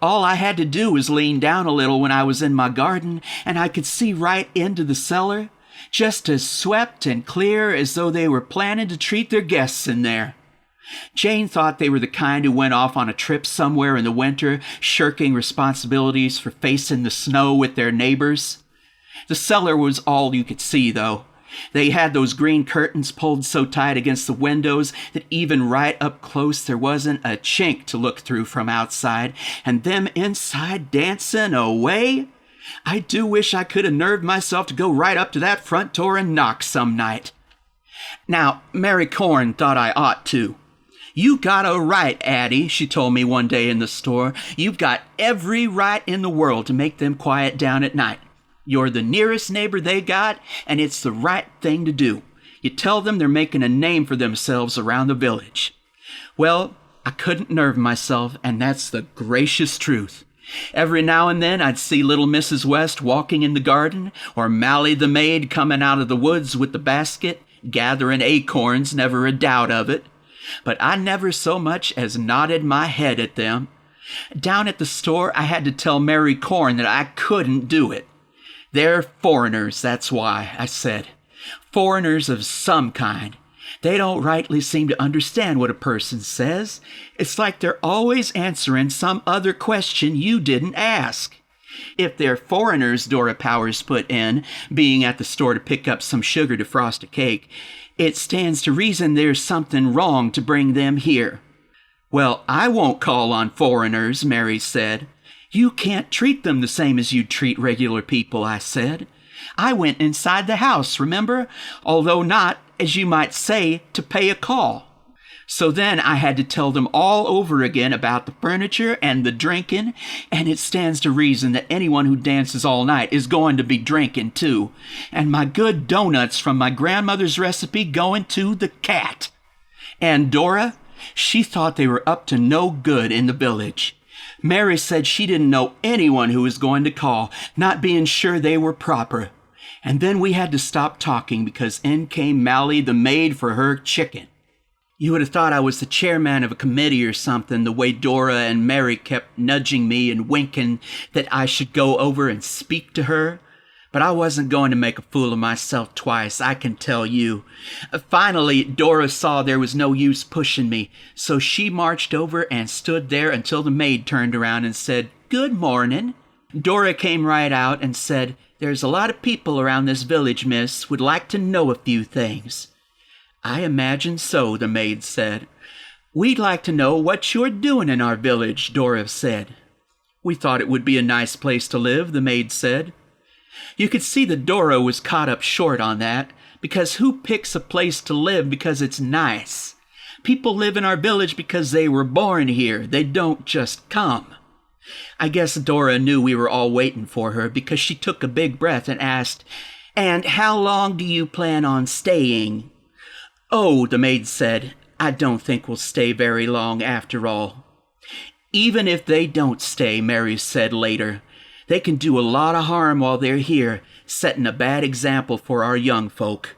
All I had to do was lean down a little when I was in my garden, and I could see right into the cellar, just as swept and clear as though they were planning to treat their guests in there. Jane thought they were the kind who went off on a trip somewhere in the winter, shirking responsibilities for facing the snow with their neighbors. The cellar was all you could see, though. They had those green curtains pulled so tight against the windows that even right up close there wasn't a chink to look through from outside, and them inside dancing away. I do wish I could have nerved myself to go right up to that front door and knock some night. Now, Mary Corn thought I ought to. You got a right, Addie, she told me one day in the store. You've got every right in the world to make them quiet down at night. You're the nearest neighbor they got, and it's the right thing to do. You tell them they're making a name for themselves around the village. Well, I couldn't nerve myself, and that's the gracious truth. Every now and then I'd see little Mrs. West walking in the garden, or Mally the maid coming out of the woods with the basket, gathering acorns, never a doubt of it. But I never so much as nodded my head at them. Down at the store, I had to tell Mary Corn that I couldn't do it. They're foreigners, that's why, I said. Foreigners of some kind. They don't rightly seem to understand what a person says. It's like they're always answering some other question you didn't ask. If they're foreigners, Dora Powers put in, being at the store to pick up some sugar to frost a cake, it stands to reason there's something wrong to bring them here. Well, I won't call on foreigners, Mary said. You can't treat them the same as you'd treat regular people, I said. I went inside the house, remember? Although not, as you might say, to pay a call. So then I had to tell them all over again about the furniture and the drinking, and it stands to reason that anyone who dances all night is going to be drinking too, and my good donuts from my grandmother's recipe going to the cat. And Dora, she thought they were up to no good in the village. Mary said she didn't know anyone who was going to call, not being sure they were proper. And then we had to stop talking because in came Mally the maid for her chicken. You would have thought I was the chairman of a committee or something, the way Dora and Mary kept nudging me and winking that I should go over and speak to her. But I wasn't going to make a fool of myself twice, I can tell you. Finally, Dora saw there was no use pushing me, so she marched over and stood there until the maid turned around and said, "Good morning." Dora came right out and said, "There's a lot of people around this village, miss, would like to know a few things." "I imagine so," the maid said. "We'd like to know what you're doing in our village," Dora said. "We thought it would be a nice place to live," the maid said. You could see that Dora was caught up short on that, because who picks a place to live because it's nice? People live in our village because they were born here. They don't just come. I guess Dora knew we were all waiting for her because she took a big breath and asked, "And how long do you plan on staying?" "Oh," the maid said, "I don't think we'll stay very long after all." "Even if they don't stay," Mary said later, "they can do a lot of harm while they're here, setting a bad example for our young folk.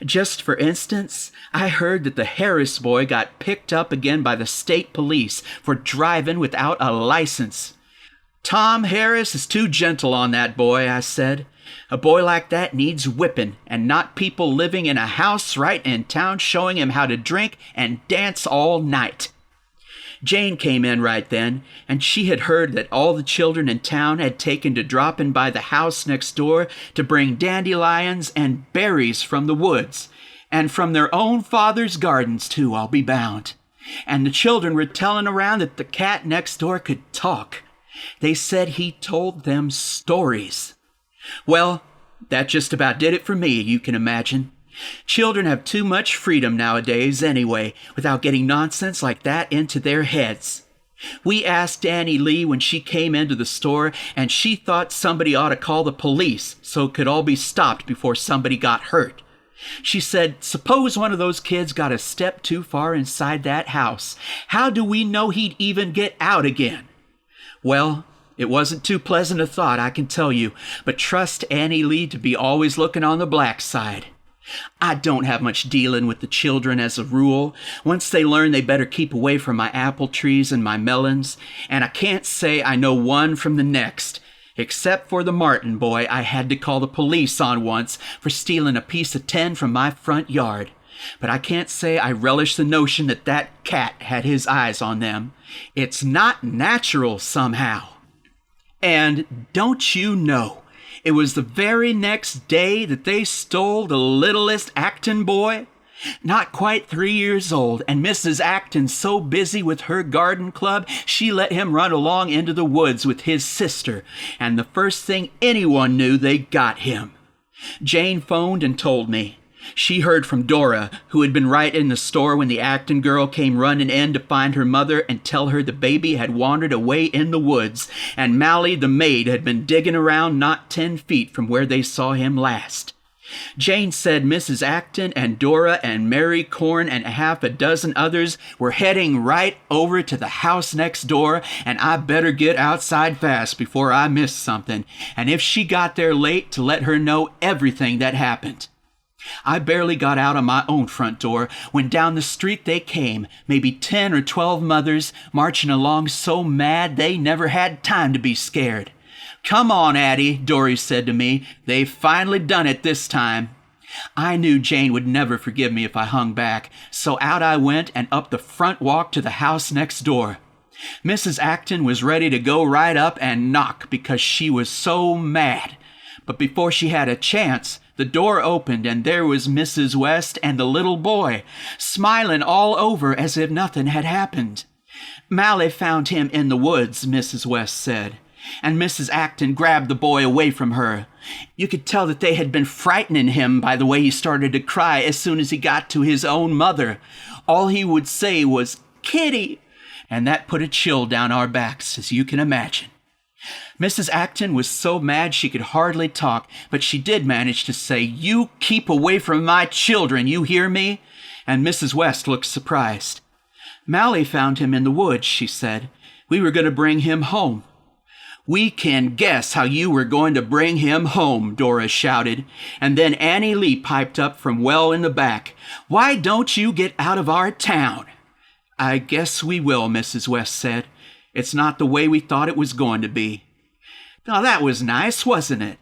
Just for instance, I heard that the Harris boy got picked up again by the state police for driving without a license. Tom Harris is too gentle on that boy," I said. "A boy like that needs whipping, and not people living in a house right in town showing him how to drink and dance all night." Jane came in right then, and she had heard that all the children in town had taken to dropping by the house next door to bring dandelions and berries from the woods, and from their own father's gardens too, I'll be bound. And the children were telling around that the cat next door could talk. They said he told them stories. Well, that just about did it for me, you can imagine. Children have too much freedom nowadays anyway, without getting nonsense like that into their heads. We asked Annie Lee when she came into the store, and she thought somebody ought to call the police so it could all be stopped before somebody got hurt. She said, suppose one of those kids got a step too far inside that house. How do we know he'd even get out again? Well, it wasn't too pleasant a thought, I can tell you, but trust Annie Lee to be always looking on the black side. I don't have much dealing with the children as a rule. Once they learn they better keep away from my apple trees and my melons, and I can't say I know one from the next, except for the Martin boy I had to call the police on once for stealing a piece of tin from my front yard. But I can't say I relish the notion that that cat had his eyes on them. It's not natural somehow. And don't you know, it was the very next day that they stole the littlest Acton boy? Not quite 3 years old, and Mrs. Acton so busy with her garden club, she let him run along into the woods with his sister, and the first thing anyone knew, they got him. Jane phoned and told me. She heard from Dora, who had been right in the store when the Acton girl came running in to find her mother and tell her the baby had wandered away in the woods, and Mally the maid had been digging around not 10 feet from where they saw him last. Jane said Mrs. Acton and Dora and Mary Corn and half a dozen others were heading right over to the house next door, and I better get outside fast before I miss something, and if she got there late, to let her know everything that happened. I barely got out of my own front door when down the street they came, maybe 10 or 12 mothers, marching along so mad they never had time to be scared. "Come on, Addie," Dory said to me. "They've finally done it this time." I knew Jane would never forgive me if I hung back, so out I went and up the front walk to the house next door. Mrs. Acton was ready to go right up and knock because she was so mad. But before she had a chance, the door opened and there was Mrs. West and the little boy, smiling all over as if nothing had happened. "Mally found him in the woods," Mrs. West said, and Mrs. Acton grabbed the boy away from her. You could tell that they had been frightening him by the way he started to cry as soon as he got to his own mother. All he would say was, "Kitty," and that put a chill down our backs, as you can imagine. Mrs. Acton was so mad she could hardly talk, but she did manage to say, "You keep away from my children, you hear me?" And Mrs. West looked surprised. "Mally found him in the woods," she said. "We were going to bring him home." "We can guess how you were going to bring him home," Dora shouted. And then Annie Lee piped up from well in the back, "Why don't you get out of our town?" "I guess we will," Mrs. West said. "It's not the way we thought it was going to be." Now that was nice, wasn't it?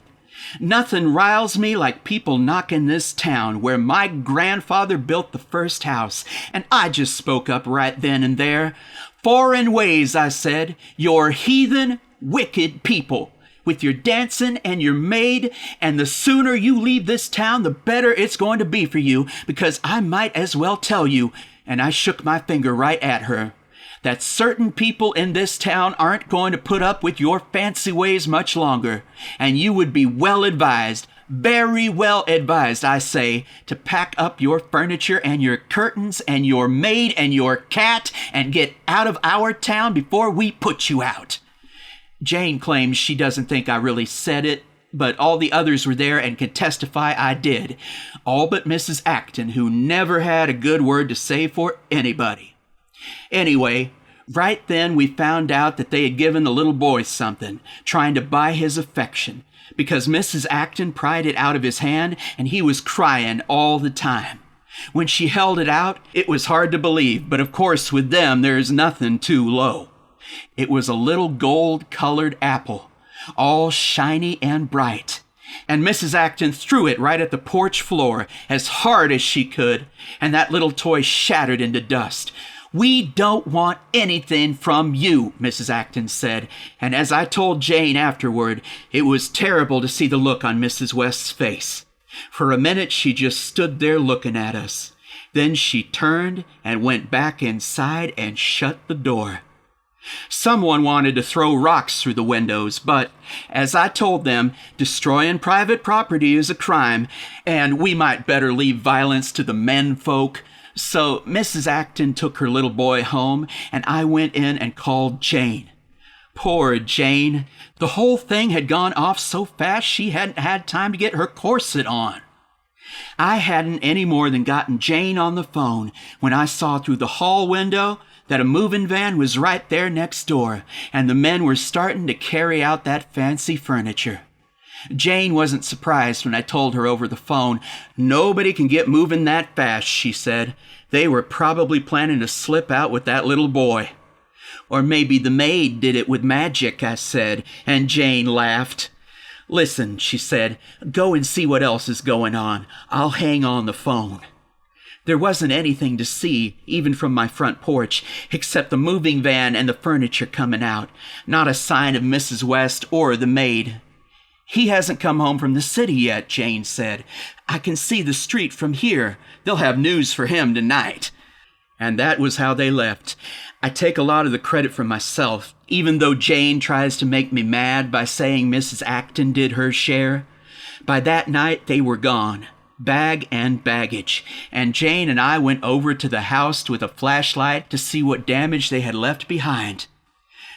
Nothing riles me like people knocking this town where my grandfather built the first house, and I just spoke up right then and there. "Foreign ways," I said, "you're heathen, wicked people, with your dancing and your maid, and the sooner you leave this town, the better it's going to be for you, because I might as well tell you," and I shook my finger right at her, "that certain people in this town aren't going to put up with your fancy ways much longer, and you would be well advised, very well advised, I say, to pack up your furniture and your curtains and your maid and your cat and get out of our town before we put you out." Jane claims she doesn't think I really said it, but all the others were there and can testify I did, all but Mrs. Acton, who never had a good word to say for anybody. Anyway, right then we found out that they had given the little boy something, trying to buy his affection, because Mrs. Acton pried it out of his hand and he was crying all the time. When she held it out, it was hard to believe, but of course with them there's nothing too low. It was a little gold-colored apple, all shiny and bright. And Mrs. Acton threw it right at the porch floor as hard as she could, and that little toy shattered into dust. "We don't want anything from you," Mrs. Acton said, and as I told Jane afterward, it was terrible to see the look on Mrs. West's face. For a minute she just stood there looking at us. Then she turned and went back inside and shut the door. Someone wanted to throw rocks through the windows, but, as I told them, destroying private property is a crime, and we might better leave violence to the men folk. So Mrs. Acton took her little boy home, and I went in and called Jane. Poor Jane. The whole thing had gone off so fast she hadn't had time to get her corset on. I hadn't any more than gotten Jane on the phone when I saw through the hall window that a moving van was right there next door, and the men were starting to carry out that fancy furniture. Jane wasn't surprised when I told her over the phone. "Nobody can get moving that fast," she said. "They were probably planning to slip out with that little boy." "Or maybe the maid did it with magic," I said, and Jane laughed. "Listen," she said, "go and see what else is going on. I'll hang on the phone." There wasn't anything to see, even from my front porch, except the moving van and the furniture coming out. Not a sign of Mrs. West or the maid. "He hasn't come home from the city yet," Jane said. "I can see the street from here. They'll have news for him tonight." And that was how they left. I take a lot of the credit for myself, even though Jane tries to make me mad by saying Mrs. Acton did her share. By that night, they were gone. Bag and baggage, and Jane and I went over to the house with a flashlight to see what damage they had left behind.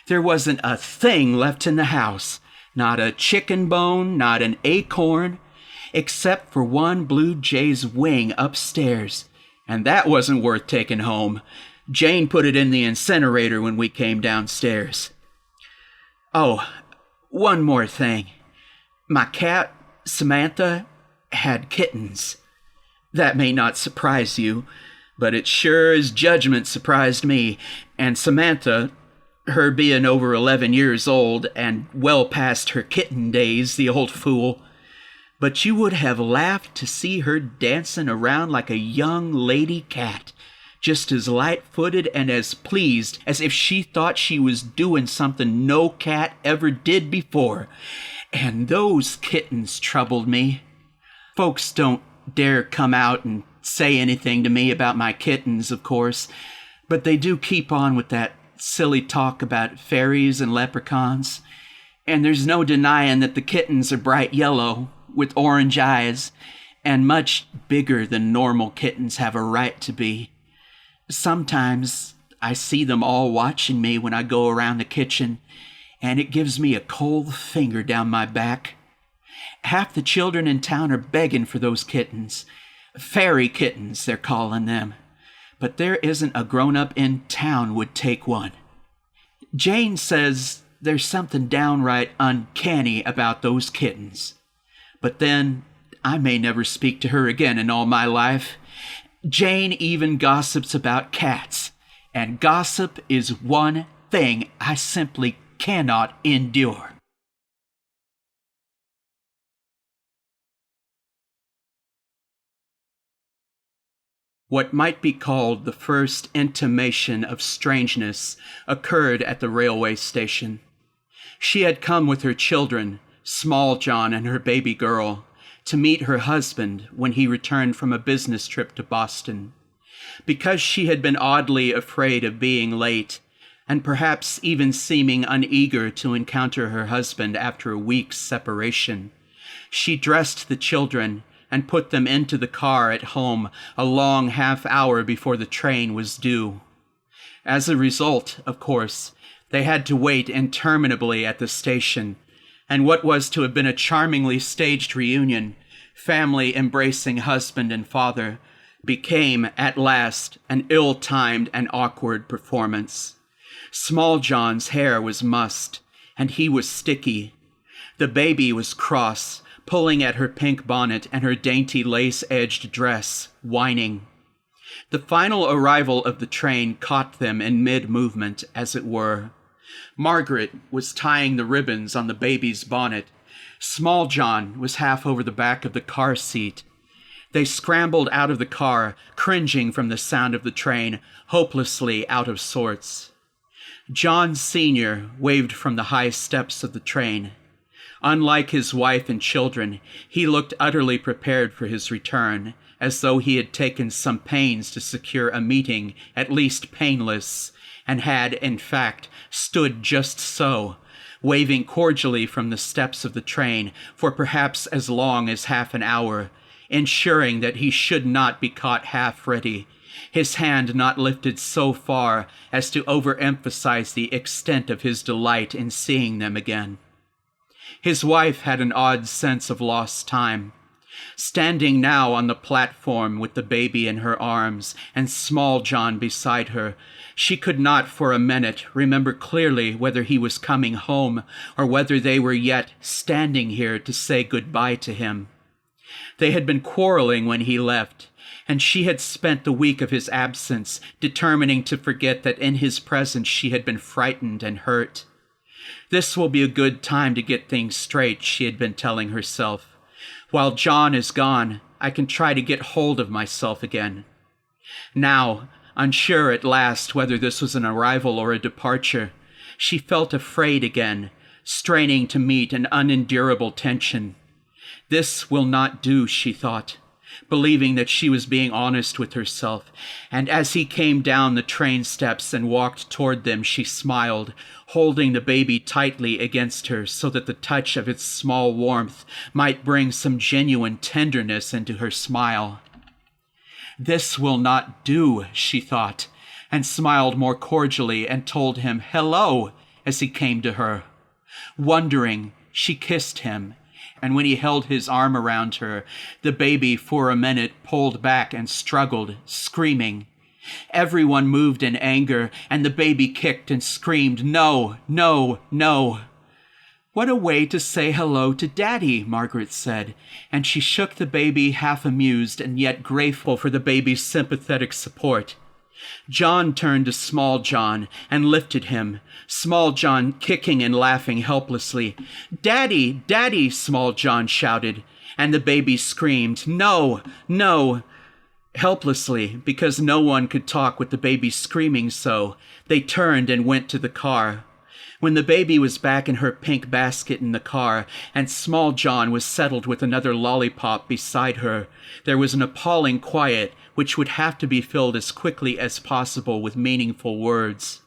There wasn't a thing left in the house, not a chicken bone, not an acorn, except for one blue jay's wing upstairs, and that wasn't worth taking home. Jane put it in the incinerator when we came downstairs. Oh, one more thing. My cat, Samantha, had kittens. That may not surprise you, but it sure as judgment surprised me, and Samantha, her being over 11 years old and well past her kitten days, the old fool. But you would have laughed to see her dancing around like a young lady cat, just as light-footed and as pleased as if she thought she was doing something no cat ever did before. And those kittens troubled me. Folks don't dare come out and say anything to me about my kittens, of course, but they do keep on with that silly talk about fairies and leprechauns. And there's no denying that the kittens are bright yellow, with orange eyes, and much bigger than normal kittens have a right to be. Sometimes I see them all watching me when I go around the kitchen, and it gives me a cold finger down my back. Half the children in town are begging for those kittens. Fairy kittens, they're calling them. But there isn't a grown-up in town would take one. Jane says there's something downright uncanny about those kittens. But then, I may never speak to her again in all my life. Jane even gossips about cats, and gossip is one thing I simply cannot endure. What might be called the first intimation of strangeness occurred at the railway station. She had come with her children, Small John and her baby girl, to meet her husband when he returned from a business trip to Boston. Because she had been oddly afraid of being late, and perhaps even seeming uneager to encounter her husband after a week's separation, she dressed the children and put them into the car at home a long half-hour before the train was due. As a result, of course, they had to wait interminably at the station, and what was to have been a charmingly staged reunion, family embracing husband and father, became, at last, an ill-timed and awkward performance. Small John's hair was mussed, and he was sticky. The baby was cross, pulling at her pink bonnet and her dainty lace-edged dress, whining. The final arrival of the train caught them in mid-movement, as it were. Margaret was tying the ribbons on the baby's bonnet. Small John was half over the back of the car seat. They scrambled out of the car, cringing from the sound of the train, hopelessly out of sorts. John Sr. waved from the high steps of the train. Unlike his wife and children, he looked utterly prepared for his return, as though he had taken some pains to secure a meeting at least painless, and had, in fact, stood just so, waving cordially from the steps of the train for perhaps as long as half an hour, ensuring that he should not be caught half-ready, his hand not lifted so far as to overemphasize the extent of his delight in seeing them again. His wife had an odd sense of lost time. Standing now on the platform with the baby in her arms and Small John beside her, she could not for a minute remember clearly whether he was coming home or whether they were yet standing here to say goodbye to him. They had been quarreling when he left, and she had spent the week of his absence determining to forget that in his presence she had been frightened and hurt. This will be a good time to get things straight, she had been telling herself. While John is gone, I can try to get hold of myself again. Now, unsure at last whether this was an arrival or a departure, she felt afraid again, straining to meet an unendurable tension. This will not do, she thought, believing that she was being honest with herself, and as he came down the train steps and walked toward them, she smiled, holding the baby tightly against her so that the touch of its small warmth might bring some genuine tenderness into her smile. This will not do, she thought, and smiled more cordially and told him hello as he came to her. Wondering, she kissed him, And when he held his arm around her, the baby for a minute pulled back and struggled, screaming. Everyone moved in anger, and the baby kicked and screamed, "No, no, no." "What a way to say hello to Daddy," Margaret said, and she shook the baby, half amused and yet grateful for the baby's sympathetic support. John turned to Small John and lifted him, Small John kicking and laughing helplessly. "Daddy, Daddy," Small John shouted, and the baby screamed, "No, no." Helplessly, because no one could talk with the baby screaming so, they turned and went to the car. When the baby was back in her pink basket in the car, and Small John was settled with another lollipop beside her, there was an appalling quiet which would have to be filled as quickly as possible with meaningful words.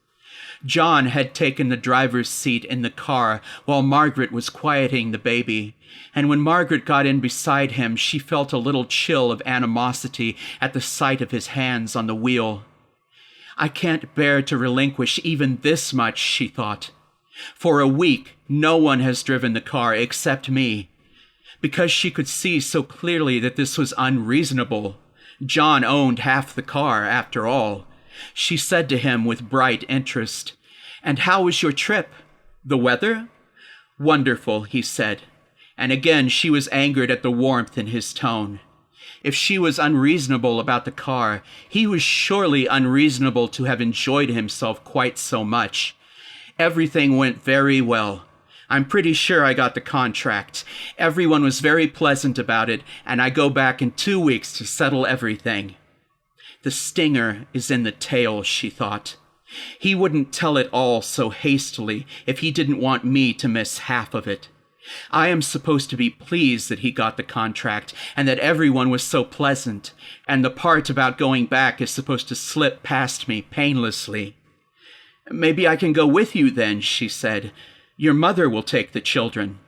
John had taken the driver's seat in the car while Margaret was quieting the baby, and when Margaret got in beside him, she felt a little chill of animosity at the sight of his hands on the wheel. "I can't bear to relinquish even this much," she thought. "For a week, no one has driven the car except me." Because she could see so clearly that this was unreasonable. John owned half the car, after all. She said to him with bright interest, "And how was your trip? The weather?" "Wonderful," he said. And again she was angered at the warmth in his tone. If she was unreasonable about the car, he was surely unreasonable to have enjoyed himself quite so much. "Everything went very well. I'm pretty sure I got the contract. Everyone was very pleasant about it, and I go back in 2 weeks to settle everything." The stinger is in the tail, she thought. He wouldn't tell it all so hastily if he didn't want me to miss half of it. I am supposed to be pleased that he got the contract and that everyone was so pleasant, and the part about going back is supposed to slip past me painlessly. "Maybe I can go with you then," she said. "Your mother will take the children."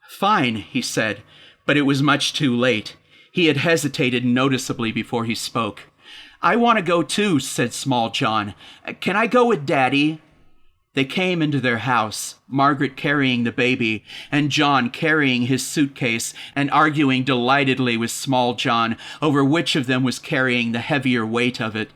"Fine," he said, but it was much too late. He had hesitated noticeably before he spoke. "I want to go too," said Small John. "Can I go with Daddy?" They came into their house, Margaret carrying the baby, and John carrying his suitcase and arguing delightedly with Small John over which of them was carrying the heavier weight of it.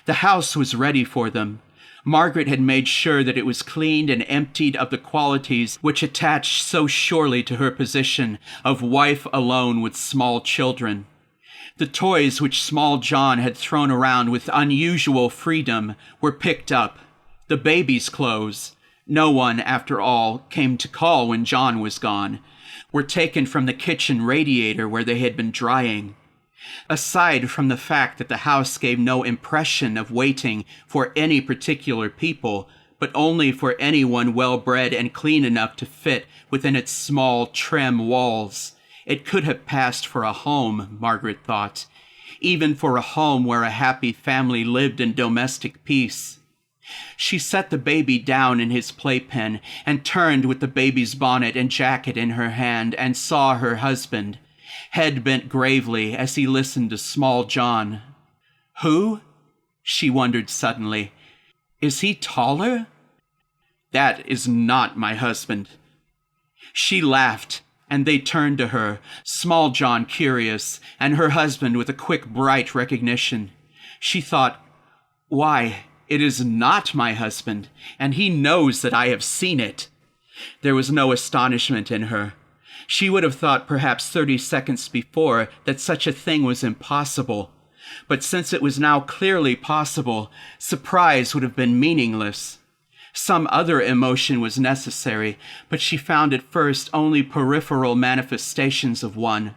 The house was ready for them. Margaret had made sure that it was cleaned and emptied of the qualities which attached so surely to her position of wife alone with small children. The toys which Small John had thrown around with unusual freedom were picked up. The baby's clothes, no one, after all, came to call when John was gone, were taken from the kitchen radiator where they had been drying. Aside from the fact that the house gave no impression of waiting for any particular people, but only for anyone well-bred and clean enough to fit within its small, trim walls, it could have passed for a home, Margaret thought, even for a home where a happy family lived in domestic peace. She set the baby down in his playpen and turned with the baby's bonnet and jacket in her hand and saw her husband, head bent gravely as he listened to Small John. "Who?" she wondered suddenly. "Is he taller?" "That is not my husband." She laughed, and they turned to her, Small John curious, and her husband with a quick, bright recognition. She thought, "Why, it is not my husband, and he knows that I have seen it." There was no astonishment in her. She would have thought perhaps 30 seconds before that such a thing was impossible. But since it was now clearly possible, surprise would have been meaningless. Some other emotion was necessary, but she found at first only peripheral manifestations of one.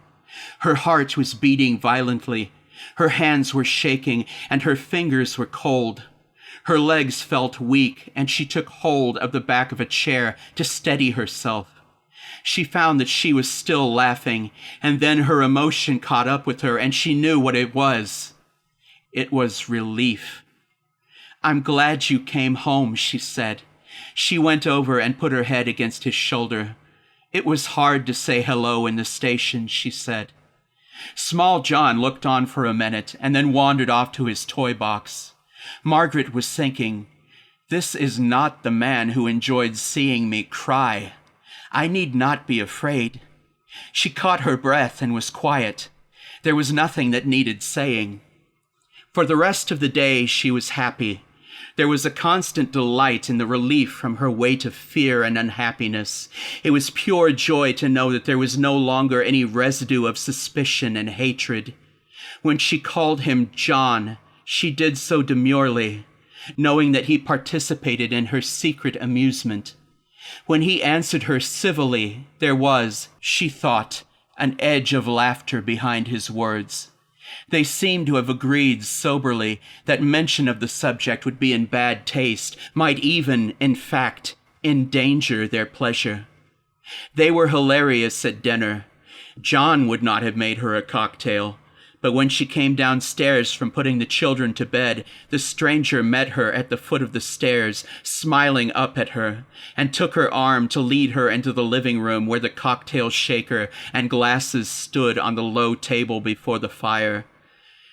Her heart was beating violently. Her hands were shaking, and her fingers were cold. Her legs felt weak, and she took hold of the back of a chair to steady herself. She found that she was still laughing, and then her emotion caught up with her, and she knew what it was. It was relief. "I'm glad you came home," she said. She went over and put her head against his shoulder. "It was hard to say hello in the station," she said. Small John looked on for a minute and then wandered off to his toy box. Margaret was thinking, "This is not the man who enjoyed seeing me cry. I need not be afraid." She caught her breath and was quiet. There was nothing that needed saying. For the rest of the day, she was happy. There was a constant delight in the relief from her weight of fear and unhappiness. It was pure joy to know that there was no longer any residue of suspicion and hatred. When she called him John, she did so demurely, knowing that he participated in her secret amusement. When he answered her civilly, there was, she thought, an edge of laughter behind his words. They seemed to have agreed soberly that mention of the subject would be in bad taste, might even, in fact, endanger their pleasure. They were hilarious at dinner. John would not have made her a cocktail, but when she came downstairs from putting the children to bed, the stranger met her at the foot of the stairs, smiling up at her, and took her arm to lead her into the living room where the cocktail shaker and glasses stood on the low table before the fire.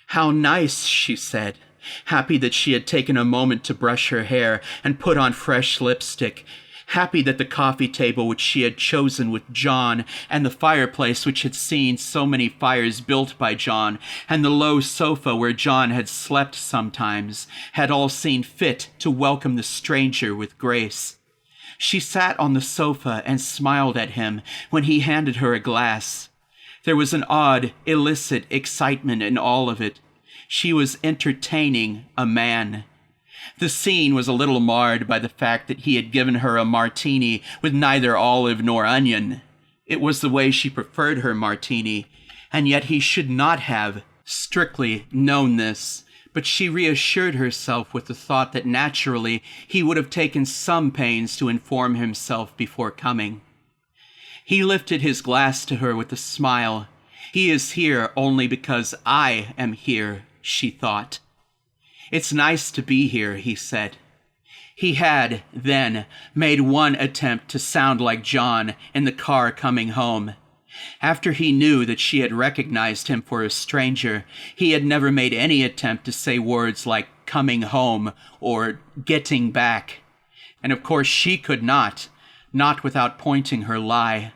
"How nice," she said, happy that she had taken a moment to brush her hair and put on fresh lipstick, happy that the coffee table which she had chosen with John, and the fireplace which had seen so many fires built by John, and the low sofa where John had slept sometimes, had all seen fit to welcome the stranger with grace. She sat on the sofa and smiled at him when he handed her a glass. There was an odd, illicit excitement in all of it. She was entertaining a man. The scene was a little marred by the fact that he had given her a martini with neither olive nor onion. It was the way she preferred her martini, and yet he should not have, strictly, known this. But she reassured herself with the thought that naturally he would have taken some pains to inform himself before coming. He lifted his glass to her with a smile. He is here only because I am here, she thought. It's nice to be here, he said. He had, then, made one attempt to sound like John in the car coming home. After he knew that she had recognized him for a stranger, he had never made any attempt to say words like coming home or getting back. And of course she could not without pointing her lie.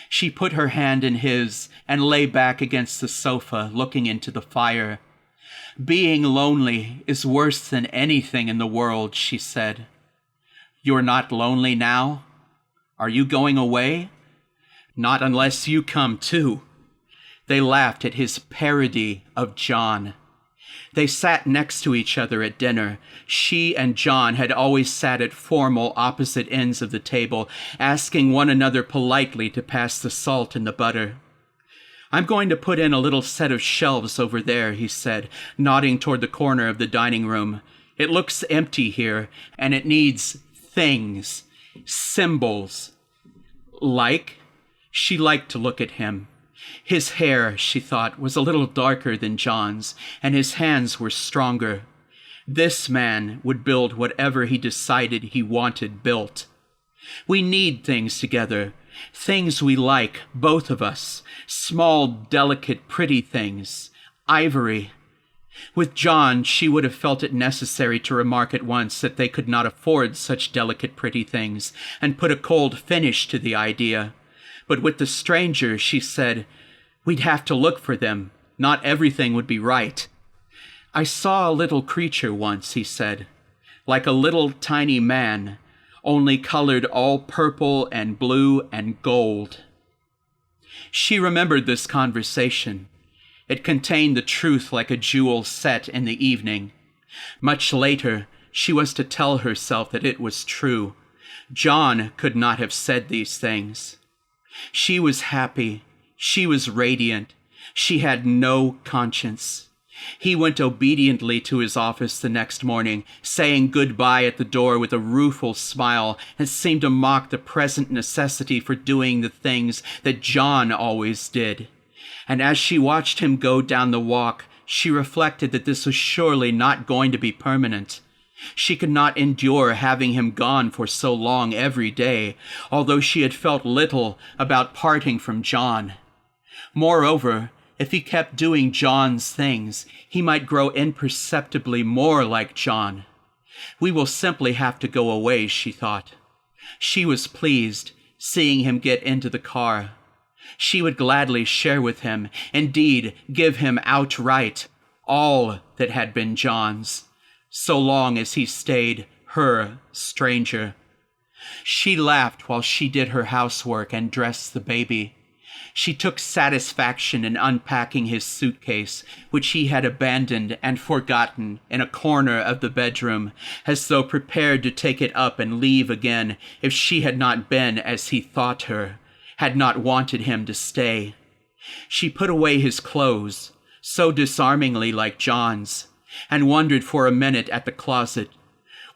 She put her hand in his and lay back against the sofa, looking into the fire. "Being lonely is worse than anything in the world," she said. "You're not lonely now? Are you going away?" "Not unless you come too." They laughed at his parody of John. They sat next to each other at dinner. She and John had always sat at formal opposite ends of the table, asking one another politely to pass the salt and the butter. "I'm going to put in a little set of shelves over there," he said, nodding toward the corner of the dining room. "It looks empty here, and it needs things, symbols." Like? She liked to look at him. His hair, she thought, was a little darker than John's, and his hands were stronger. This man would build whatever he decided he wanted built. We need things together. Things we like, both of us. Small, delicate, pretty things. Ivory. With John, she would have felt it necessary to remark at once that they could not afford such delicate, pretty things, and put a cold finish to the idea. But with the stranger, she said, we'd have to look for them. Not everything would be right. "I saw a little creature once," he said, "like a little tiny man, only colored all purple and blue and gold." She remembered this conversation. It contained the truth like a jewel set in the evening. Much later, she was to tell herself that it was true. John could not have said these things. She was happy. She was radiant. She had no conscience. He went obediently to his office the next morning, saying goodbye at the door with a rueful smile that seemed to mock the present necessity for doing the things that John always did. And as she watched him go down the walk, she reflected that this was surely not going to be permanent. She could not endure having him gone for so long every day, although she had felt little about parting from John. Moreover, if he kept doing John's things, he might grow imperceptibly more like John. We will simply have to go away, she thought. She was pleased, seeing him get into the car. She would gladly share with him, indeed give him outright, all that had been John's, so long as he stayed her stranger. She laughed while she did her housework and dressed the baby. She took satisfaction in unpacking his suitcase, which he had abandoned and forgotten in a corner of the bedroom, as though prepared to take it up and leave again if she had not been as he thought her, had not wanted him to stay. She put away his clothes, so disarmingly like John's, and wondered for a minute at the closet.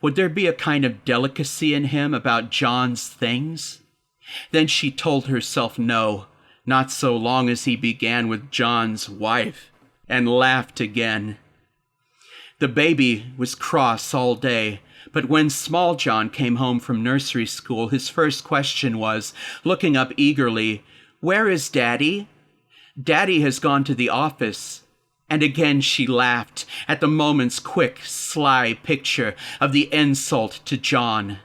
Would there be a kind of delicacy in him about John's things? Then she told herself no, not so long as he began with John's wife, and laughed again. The baby was cross all day, but when small John came home from nursery school, his first question was, looking up eagerly, "Where is Daddy?" "Daddy has gone to the office." And again she laughed at the moment's quick, sly picture of the insult to John.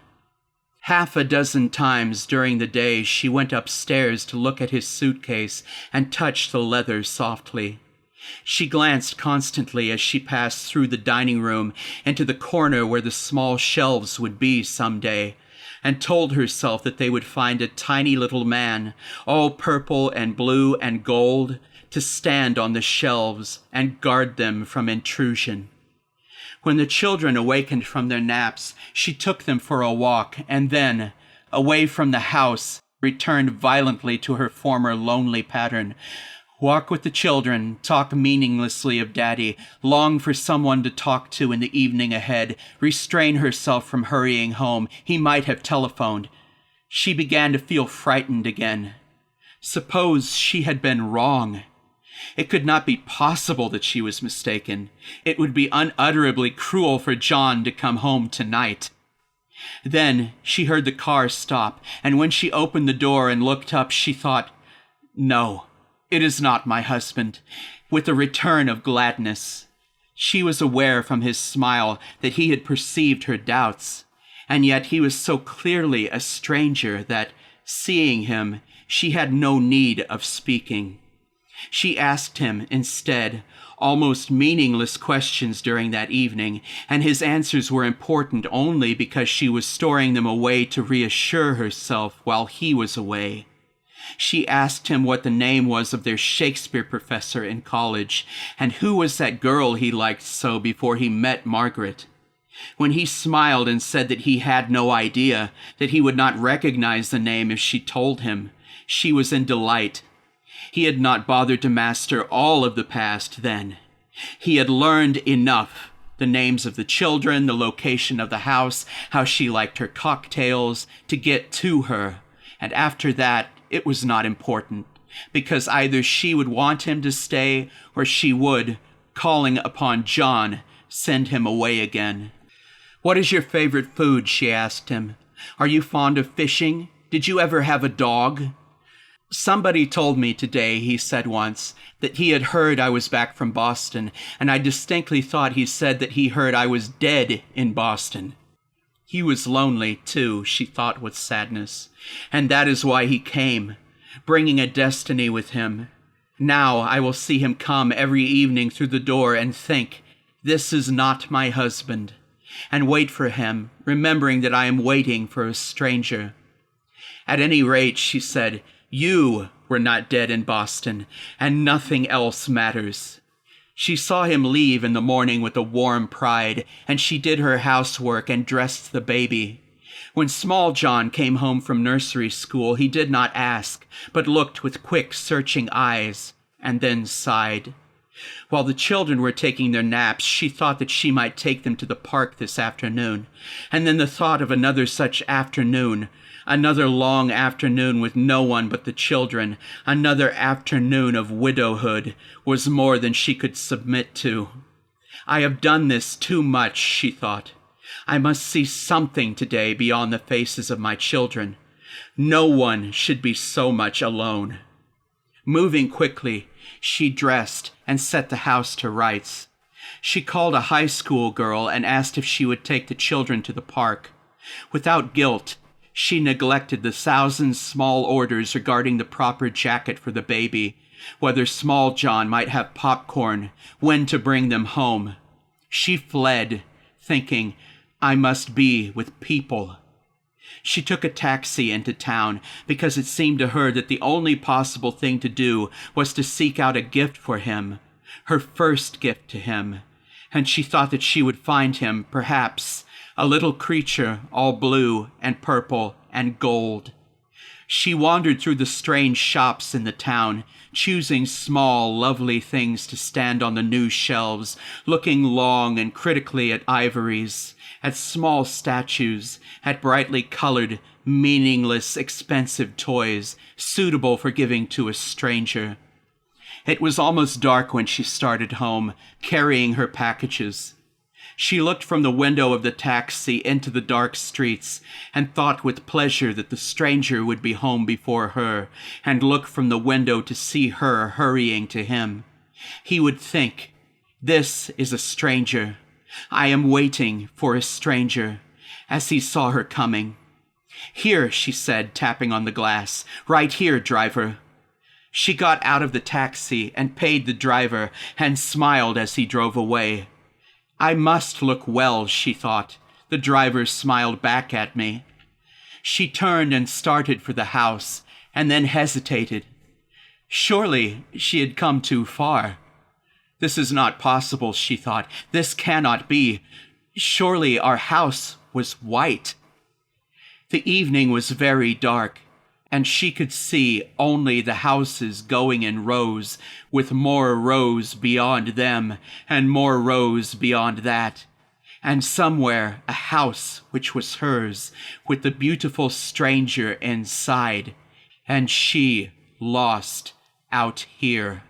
Half a dozen times during the day she went upstairs to look at his suitcase and touch the leather softly. She glanced constantly as she passed through the dining room into the corner where the small shelves would be someday, and told herself that they would find a tiny little man, all purple and blue and gold, to stand on the shelves and guard them from intrusion. When the children awakened from their naps, she took them for a walk and then, away from the house, returned violently to her former lonely pattern. Walk with the children, talk meaninglessly of Daddy, long for someone to talk to in the evening ahead, restrain herself from hurrying home. He might have telephoned. She began to feel frightened again. Suppose she had been wrong. It could not be possible that she was mistaken. It would be unutterably cruel for John to come home tonight. Then she heard the car stop, and when she opened the door and looked up, she thought, "No, it is not my husband," with a return of gladness. She was aware from his smile that he had perceived her doubts, and yet he was so clearly a stranger that, seeing him, she had no need of speaking. She asked him, instead, almost meaningless questions during that evening, and his answers were important only because she was storing them away to reassure herself while he was away. She asked him what the name was of their Shakespeare professor in college, and who was that girl he liked so before he met Margaret. When he smiled and said that he had no idea, that he would not recognize the name if she told him, she was in delight. He had not bothered to master all of the past then. He had learned enough, the names of the children, the location of the house, how she liked her cocktails, to get to her, and after that it was not important, because either she would want him to stay or she would, calling upon John, send him away again. "What is your favorite food?" she asked him. "Are you fond of fishing? Did you ever have a dog?" "Somebody told me today," he said once, "that he had heard I was back from Boston, and I distinctly thought he said that he heard I was dead in Boston." He was lonely, too, she thought with sadness, and that is why he came, bringing a destiny with him. Now I will see him come every evening through the door and think, "This is not my husband," and wait for him, remembering that I am waiting for a stranger. "At any rate," she said, "you were not dead in Boston, and nothing else matters." She saw him leave in the morning with a warm pride, and she did her housework and dressed the baby. When small John came home from nursery school, he did not ask, but looked with quick, searching eyes, and then sighed. While the children were taking their naps, she thought that she might take them to the park this afternoon, and then the thought of another such afternoon, another long afternoon with no one but the children, another afternoon of widowhood, was more than she could submit to. "I have done this too much," she thought. "I must see something today beyond the faces of my children. No one should be so much alone." Moving quickly, she dressed and set the house to rights. She called a high school girl and asked if she would take the children to the park. Without guilt, She neglected the thousand small orders regarding the proper jacket for the baby, whether Small John might have popcorn, when to bring them home. She fled, thinking, I must be with people. She took a taxi into town because it seemed to her that the only possible thing to do was to seek out a gift for him, her first gift to him, and she thought that she would find him, perhaps, a little creature all blue and purple and gold. She wandered through the strange shops in the town, choosing small, lovely things to stand on the new shelves, looking long and critically at ivories, at small statues, at brightly colored, meaningless, expensive toys, suitable for giving to a stranger. It was almost dark when she started home, carrying her packages. She looked from the window of the taxi into the dark streets and thought with pleasure that the stranger would be home before her, and looked from the window to see her hurrying to him. He would think, this is a stranger. I am waiting for a stranger, as he saw her coming. Here, she said, tapping on the glass. Right here, driver. She got out of the taxi and paid the driver and smiled as he drove away. I must look well, she thought. The driver smiled back at me. She turned and started for the house, and then hesitated. Surely she had come too far. This is not possible, she thought. This cannot be. Surely our house was white. The evening was very dark, and she could see only the houses going in rows, with more rows beyond them, and more rows beyond that, and somewhere a house which was hers, with the beautiful stranger inside, and she lost out here.